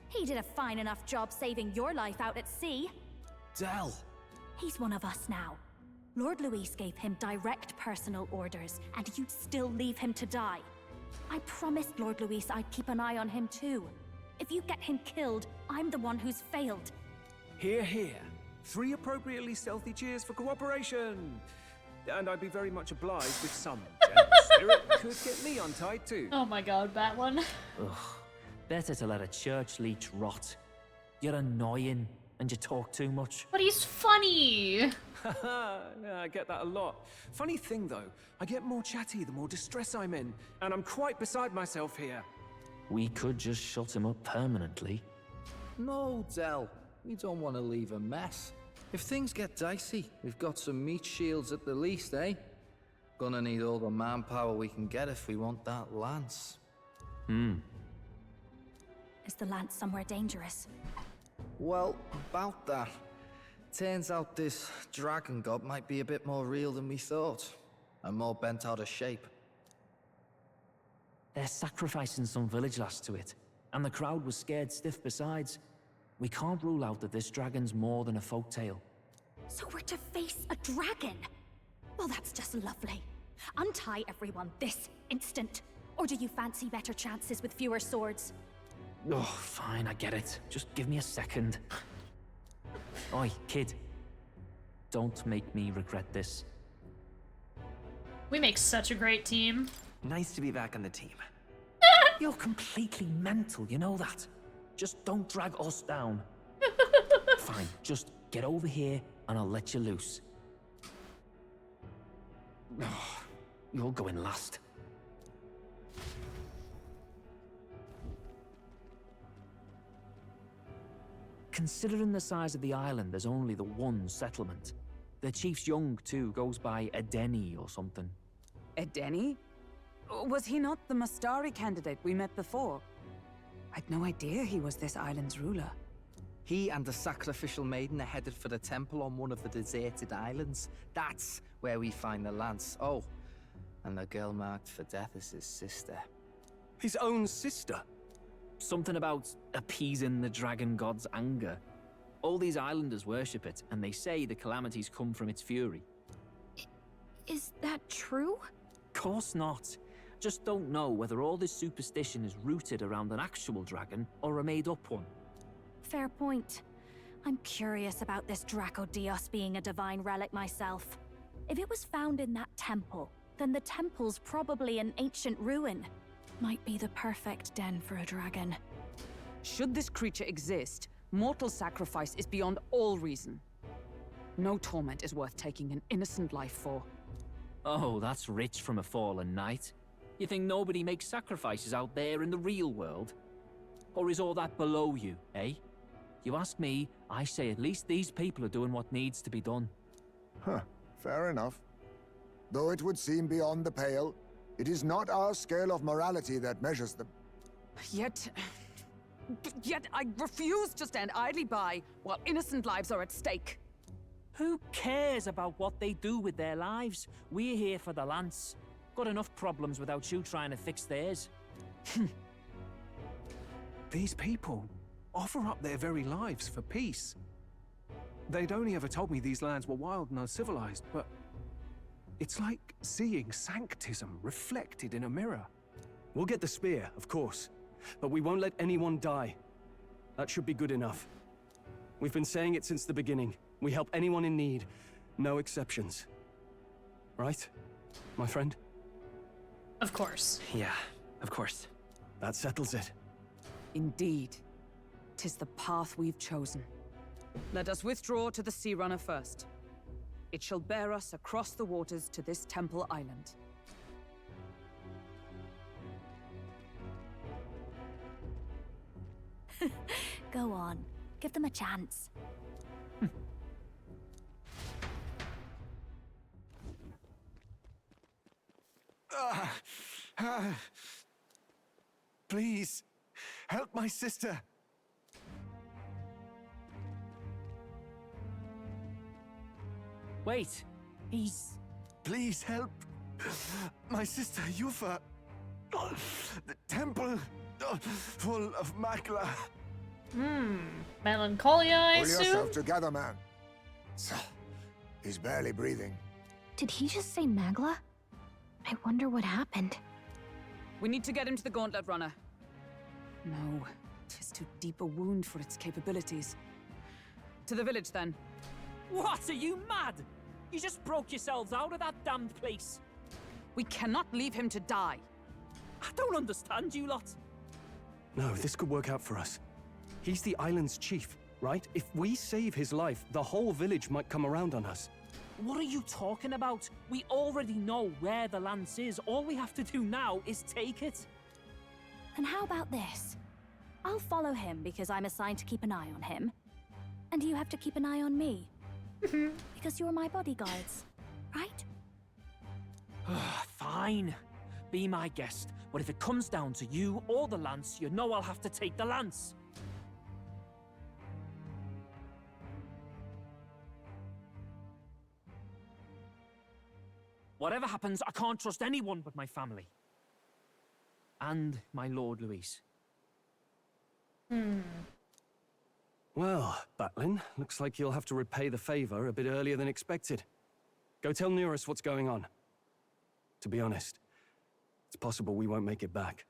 He did a fine enough job saving your life out at sea. Del! He's one of us now. Lord Luis gave him direct personal orders, and you'd still leave him to die. I promised Lord Luis I'd keep an eye on him too. If you get him killed, I'm the one who's failed. Hear, hear. 3 appropriately stealthy cheers for cooperation. And I'd be very much obliged if some gentle spirit could get me untied too. Oh my god, that one. Ugh. Better to let a church leech rot. You're annoying, and you talk too much. But he's funny! Yeah, I get that a lot. Funny thing though, I get more chatty the more distress I'm in, and I'm quite beside myself here. We could just shut him up permanently. No, Dell. We don't want to leave a mess. If things get dicey, we've got some meat shields at the least, eh? Gonna need all the manpower we can get if we want that lance. Is the lance somewhere dangerous? Well, about that. Turns out this dragon god might be a bit more real than we thought. And more bent out of shape. They're sacrificing some village lass to it, and the crowd was scared stiff besides. We can't rule out that this dragon's more than a folktale. So we're to face a dragon? Well, that's just lovely. Untie everyone this instant. Or do you fancy better chances with fewer swords? Oh, fine, I get it. Just give me a second. Oi, kid. Don't make me regret this. We make such a great team. Nice to be back on the team. You're completely mental, you know that? Just don't drag us down. Fine, just get over here and I'll let you loose. Oh, you're going last. Considering the size of the island, there's only the one settlement. The chief's young, too, goes by Edeni or something. Edeni? Was he not the Mustari candidate we met before? I'd no idea he was this island's ruler. He and the sacrificial maiden are headed for the temple on one of the deserted islands. That's where we find the lance. Oh, and the girl marked for death is his sister. His own sister? Something about appeasing the dragon god's anger. All these islanders worship it, and they say the calamities come from its fury. Is that true? Course not. Just don't know whether all this superstition is rooted around an actual dragon or a made-up one. Fair point. I'm curious about this Drakodius being a divine relic myself. If it was found in that temple, then the temple's probably an ancient ruin. Might be the perfect den for a dragon. Should this creature exist, mortal sacrifice is beyond all reason. No torment is worth taking an innocent life for. Oh, that's rich from a fallen knight. You think nobody makes sacrifices out there in the real world? Or is all that below you, eh? You ask me, I say at least these people are doing what needs to be done. Huh, fair enough. Though it would seem beyond the pale, it is not our scale of morality that measures them. Yet I refuse to stand idly by while innocent lives are at stake. Who cares about what they do with their lives? We're here for the lance. Got enough problems without you trying to fix theirs. These people offer up their very lives for peace. They'd only ever told me these lands were wild and uncivilized, but it's like seeing sanctism reflected in a mirror. We'll get the spear, of course, but we won't let anyone die. That should be good enough. We've been saying it since the beginning. We help anyone in need, no exceptions. Right, my friend? Of course. Yeah, of course. That settles it. Indeed. 'Tis the path we've chosen. Let us withdraw to the Sea Runner first. It shall bear us across the waters to this temple island. Go on. Give them a chance. Please, help my sister. Wait, he's... Please help. My sister, Yufa. The temple, full of Makla. Melancholia, I Pull assume? yourself together, man. He's barely breathing. Did he just say Magla? I wonder what happened. We need to get him to the Gauntlet Runner. No, 'tis too deep a wound for its capabilities. To the village, then. What? Are you mad? You just broke yourselves out of that damned place. We cannot leave him to die. I don't understand you lot. No, this could work out for us. He's the island's chief, right? If we save his life, the whole village might come around on us. What are you talking about? We already know where the lance is. All we have to do now is take it. And how about this? I'll follow him because I'm assigned to keep an eye on him. And you have to keep an eye on me. Because you're my bodyguards, right? Fine. Be my guest. But if it comes down to you or the lance, you know I'll have to take the lance. Whatever happens, I can't trust anyone but my family. And my Lord Luis. Well, Batlin, looks like you'll have to repay the favor a bit earlier than expected. Go tell Neurus what's going on. To be honest, it's possible we won't make it back.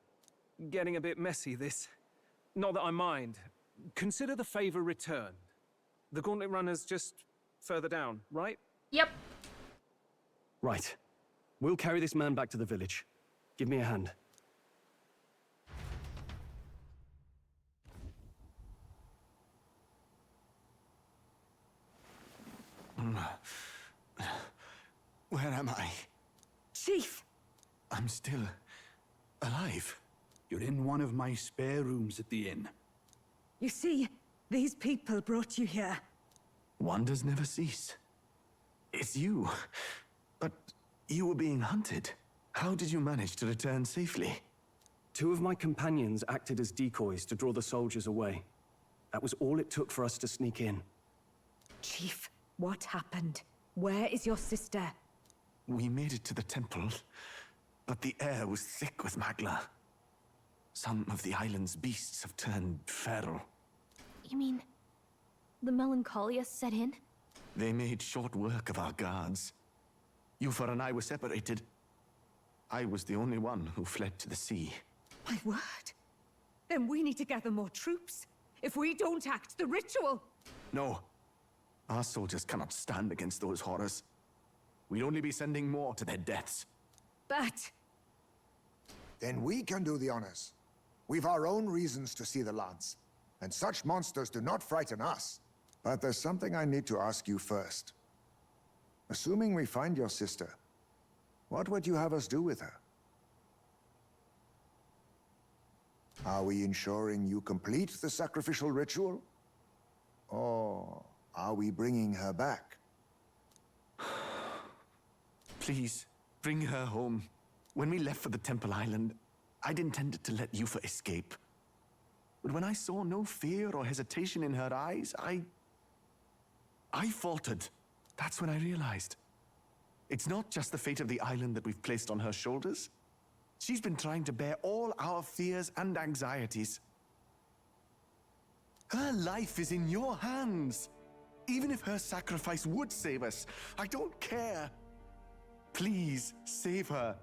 Getting a bit messy, this. Not that I mind. Consider the favor returned. The Gauntlet Runner's just further down, right? Yep. Right. We'll carry this man back to the village. Give me a hand. Where am I? Chief! I'm still alive. You're in one of my spare rooms at the inn. You see, these people brought you here. Wonders never cease. It's you. But you were being hunted. How did you manage to return safely? 2 of my companions acted as decoys to draw the soldiers away. That was all it took for us to sneak in. Chief, what happened? Where is your sister? We made it to the temple, but the air was thick with magla. Some of the island's beasts have turned feral. You mean the melancholia set in? They made short work of our guards. Yufa and I were separated. I was the only one who fled to the sea. My word. Then we need to gather more troops. If we don't act, the ritual... No. Our soldiers cannot stand against those horrors. We'd only be sending more to their deaths. But... Then we can do the honors. We've our own reasons to see the lance, and such monsters do not frighten us. But there's something I need to ask you first. Assuming we find your sister, what would you have us do with her? Are we ensuring you complete the sacrificial ritual? Or are we bringing her back? Please, bring her home. When we left for the Temple Island, I'd intended to let Yufa escape. But when I saw no fear or hesitation in her eyes, I faltered. That's when I realized. It's not just the fate of the island that we've placed on her shoulders. She's been trying to bear all our fears and anxieties. Her life is in your hands. Even if her sacrifice would save us, I don't care. Please, save her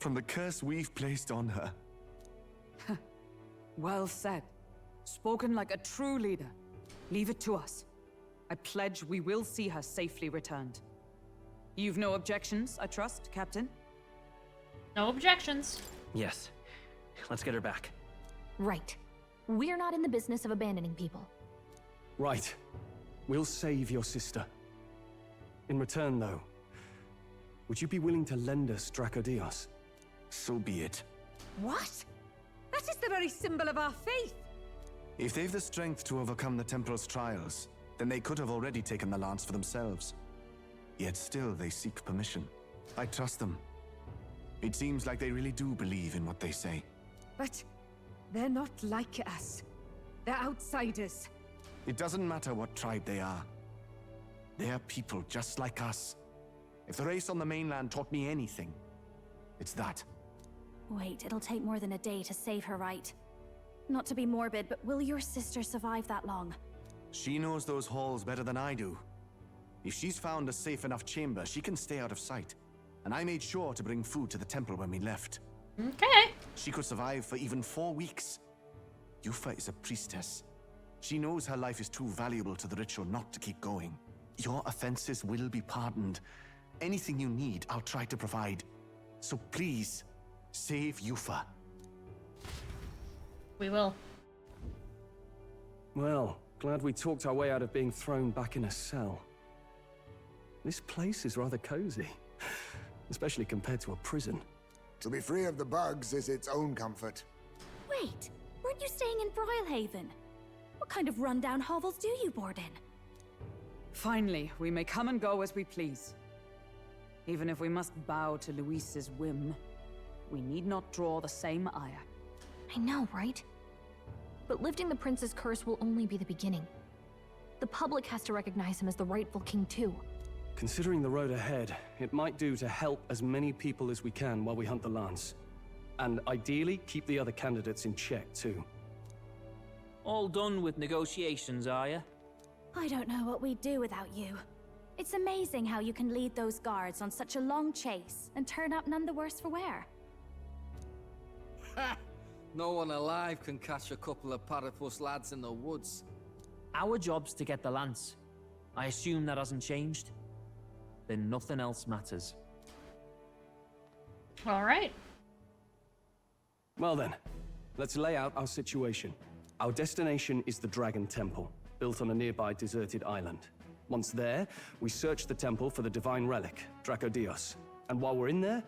from the curse we've placed on her. Well said. Spoken like a true leader. Leave it to us. I pledge we will see her safely returned. You've no objections, I trust, Captain? No objections. Yes. Let's get her back. Right. We're not in the business of abandoning people. Right. We'll save your sister. In return, though, would you be willing to lend us Drakodius? So be it. What? That is the very symbol of our faith! If they've the strength to overcome the Temple's trials, then they could have already taken the lance for themselves. Yet still they seek permission. I trust them. It seems like they really do believe in what they say. But they're not like us. They're outsiders. It doesn't matter what tribe they are. They're people just like us. If the race on the mainland taught me anything, it's that. Wait, it'll take more than a day to save her, right? Not to be morbid, but will your sister survive that long? She knows those halls better than I do. If she's found a safe enough chamber, she can stay out of sight. And I made sure to bring food to the temple when we left. Okay. She could survive for even 4 weeks. Yufa is a priestess. She knows her life is too valuable to the ritual not to keep going. Your offenses will be pardoned. Anything you need, I'll try to provide. So please, save Yufa. We will. Well, glad we talked our way out of being thrown back in a cell. This place is rather cozy, especially compared to a prison. To be free of the bugs is its own comfort. Wait, weren't you staying in Broilhaven? What kind of rundown hovels do you board in? Finally, we may come and go as we please. Even if we must bow to Luis's whim, we need not draw the same ire. I know, right? But lifting the prince's curse will only be the beginning. The public has to recognize him as the rightful king too. Considering the road ahead, it might do to help as many people as we can while we hunt the Lance. And ideally, keep the other candidates in check too. All done with negotiations, are you? I don't know what we'd do without you. It's amazing how you can lead those guards on such a long chase and turn up none the worse for wear. Ha! No one alive can catch a couple of platypus lads in the woods. Our job's to get the Lance. I assume that hasn't changed? Then nothing else matters. All right. Well then, let's lay out our situation. Our destination is the Dragon Temple, built on a nearby deserted island. Once there, we search the temple for the divine relic, Drakodius. And while we're in there,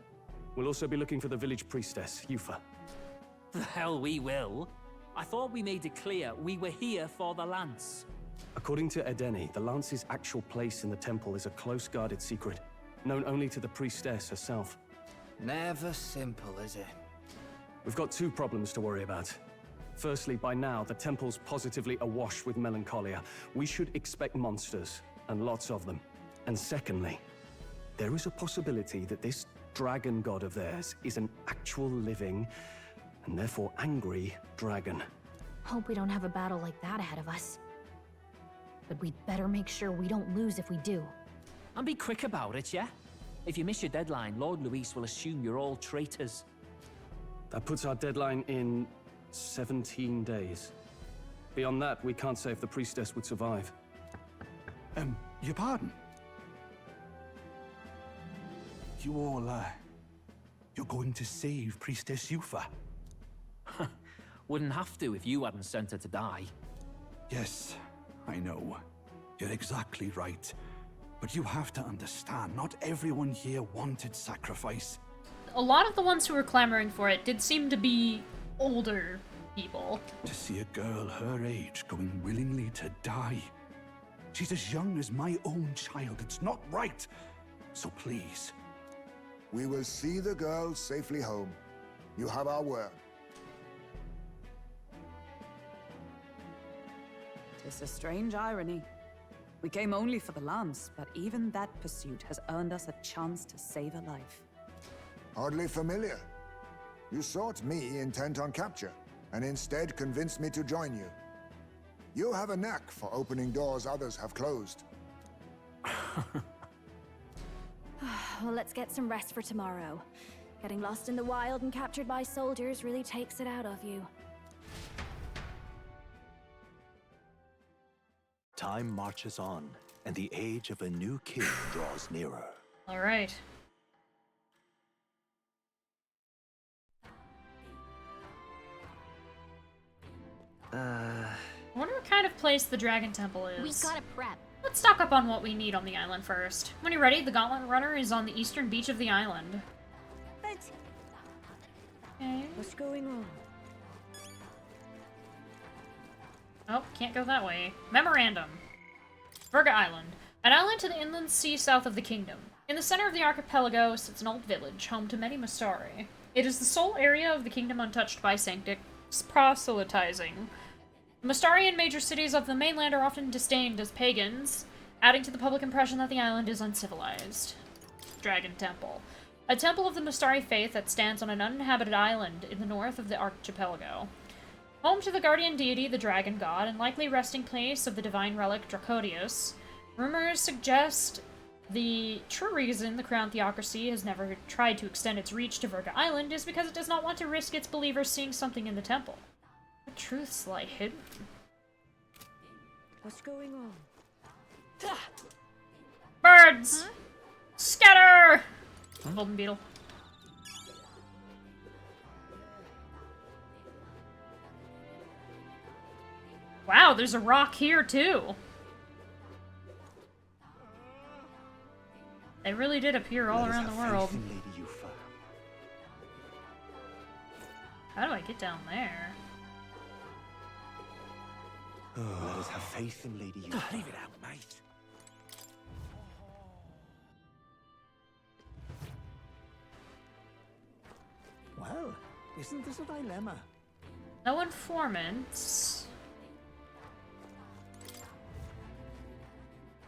we'll also be looking for the village priestess, Yufa. The hell we will. I thought we made it clear we were here for the Lance. According to Edeni, the Lance's actual place in the temple is a close-guarded secret, known only to the priestess herself. Never simple, is it? We've got 2 problems to worry about. Firstly, by now, the temple's positively awash with melancholia. We should expect monsters, and lots of them. And secondly, there is a possibility that this dragon god of theirs is an actual living, and therefore angry, dragon. Hope we don't have a battle like that ahead of us. But we'd better make sure we don't lose if we do. And be quick about it, yeah? If you miss your deadline, Lord Luis will assume you're all traitors. That puts our deadline in 17 days. Beyond that, we can't say if the priestess would survive. Your pardon? You all, you're going to save Priestess Yufa? Wouldn't have to if you hadn't sent her to die. Yes, I know. You're exactly right. But you have to understand, not everyone here wanted sacrifice. A lot of the ones who were clamoring for it did seem to be older people. To see a girl her age going willingly to die. She's as young as my own child. It's not right. So please. We will see the girl safely home. You have our word. Tis a strange irony. We came only for the Lance, but even that pursuit has earned us a chance to save a life. Oddly familiar. You sought me intent on capture, and instead convinced me to join you. You have a knack for opening doors others have closed. Well, let's get some rest for tomorrow. Getting lost in the wild and captured by soldiers really takes it out of you. Time marches on, and the age of a new king draws nearer. All right. I wonder what kind of place the Dragon Temple is. We gotta prep. Let's stock up on what we need on the island first. When you're ready, the Gauntlet Runner is on the eastern beach of the island. Okay. What's going on? Oh, can't go that way. Memorandum. Virga Island. An island to the inland sea south of the kingdom. In the center of the archipelago sits an old village, home to many Mustari. It is the sole area of the kingdom untouched by Sanctifex proselytizing. The Mustari and major cities of the mainland are often disdained as pagans, adding to the public impression that the island is uncivilized. Dragon Temple. A temple of the Mustari faith that stands on an uninhabited island in the north of the archipelago. Home to the guardian deity, the dragon god, and likely resting place of the divine relic Drakodius, rumors suggest The true reason the Crown Theocracy has never tried to extend its reach to Verga Island is because it does not want to risk its believers seeing something in the temple. What truths lie hidden? What's going on? Birds! Huh? Scatter! Golden beetle. Wow, there's a rock here too. They really did appear all around the world. How do I get down there? Let us have faith in Lady Yufa. Leave it out, mate. Well, isn't this a dilemma? No informants.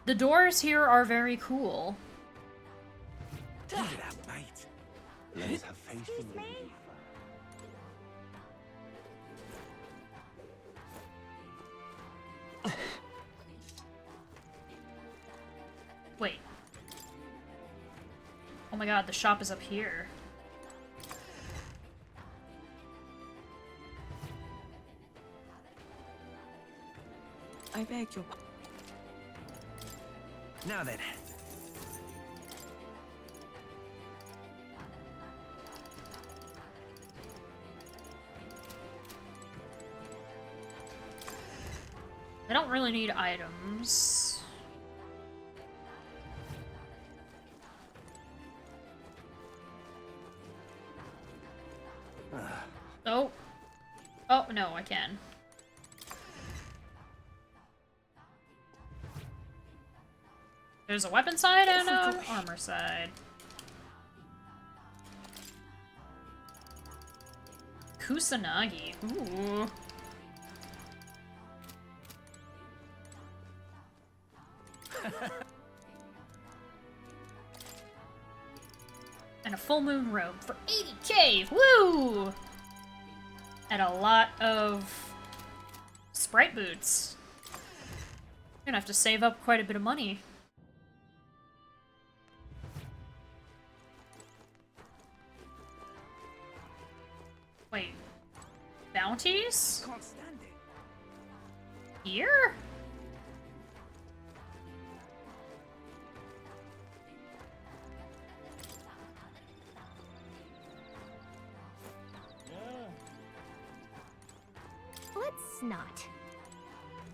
The doors here are very cool. Leave it out, mate. Let us have faith in Lady Yufa. Wait. Oh my god, the shop is up here. I beg your pardon. Now then. I don't really need items. Oh. Oh, no, I can. There's a weapon side and an armor side. Kusanagi. Ooh. And a full moon robe for 80k! Woo! And a lot of sprite boots. You're gonna have to save up quite a bit of money. Wait. Bounties? Can't stand it. Here? Let's not.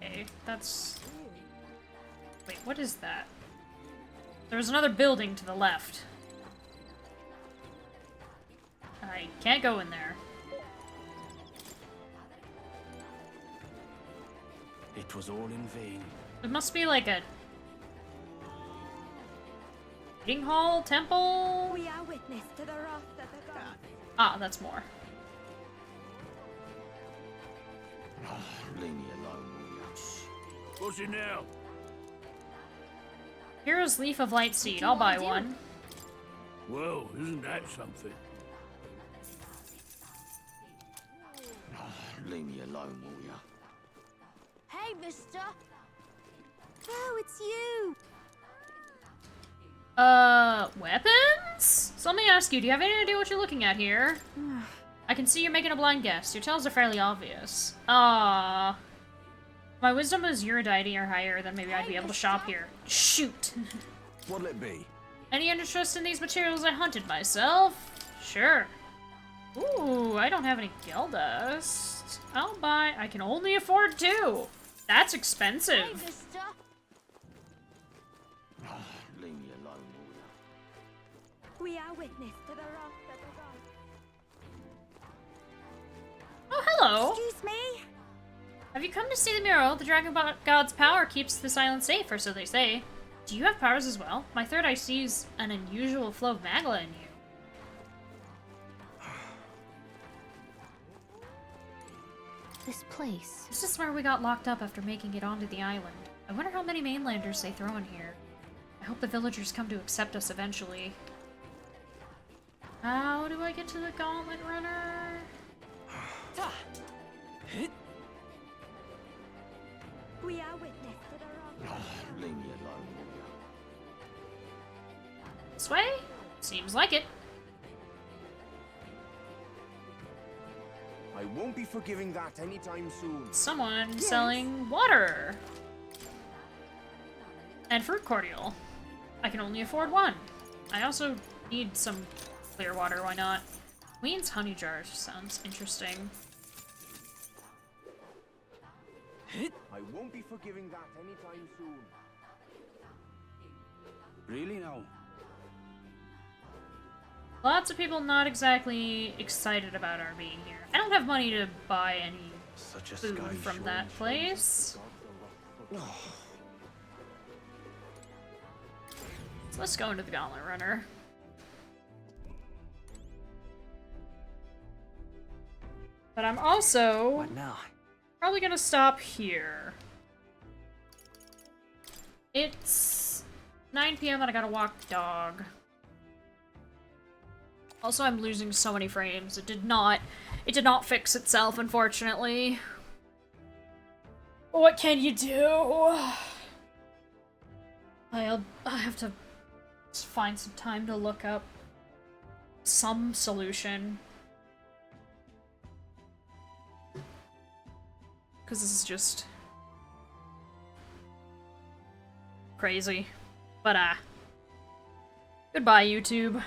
Okay, that's... Wait, what is that? There's another building to the left. I can't go in there. It was all in vain. It must be like a... meeting hall? Temple? We are witness to the wrath of the god. Ah, that's more. Leave me alone, will you? What's it now? Hero's Leaf of Light Seed. I'll buy one. Whoa, isn't that something? Leave me alone, will you? Hey, mister! Oh, it's you! Weapons? So let me ask you, do you have any idea what you're looking at here? I can see you're making a blind guess. Your tells are fairly obvious. Ah. My wisdom is your deity or higher, then maybe I'd be able to shop here. Shoot! What'll it be? Any interest in these materials I hunted myself? Sure. Ooh, I don't have any Geldust. I'll buy... I can only afford 2. That's expensive. Hey, mister! Leave me alone, will you? We are witness to the wrath of the god. Oh, hello. Excuse me? Have you come to see the mural? The Dragon God's power keeps this island safe, or so they say. Do you have powers as well? My third eye sees an unusual flow of magla in you. This place. This is where we got locked up after making it onto the island. I wonder how many mainlanders they throw in here. I hope the villagers come to accept us eventually. How do I get to the Gauntlet Runner? We are witness to the wrath. Leave me alone, will This way? Seems like it. I won't be forgiving that anytime soon. Someone selling water. And fruit cordial. I can only afford one. I also need some clear water, why not? Queen's honey jar sounds interesting. I won't be forgiving that anytime soon. Really now? Lots of people not exactly excited about our being here. I don't have money to buy any food from that place. So let's go into the Gauntlet Runner. But I'm also What now? probably gonna stop here. It's 9 PM and I gotta walk the dog. Also, I'm losing so many frames. It did not fix itself, unfortunately. What can you do? I have to find some time to look up some solution. Because this is just crazy. But, goodbye, YouTube.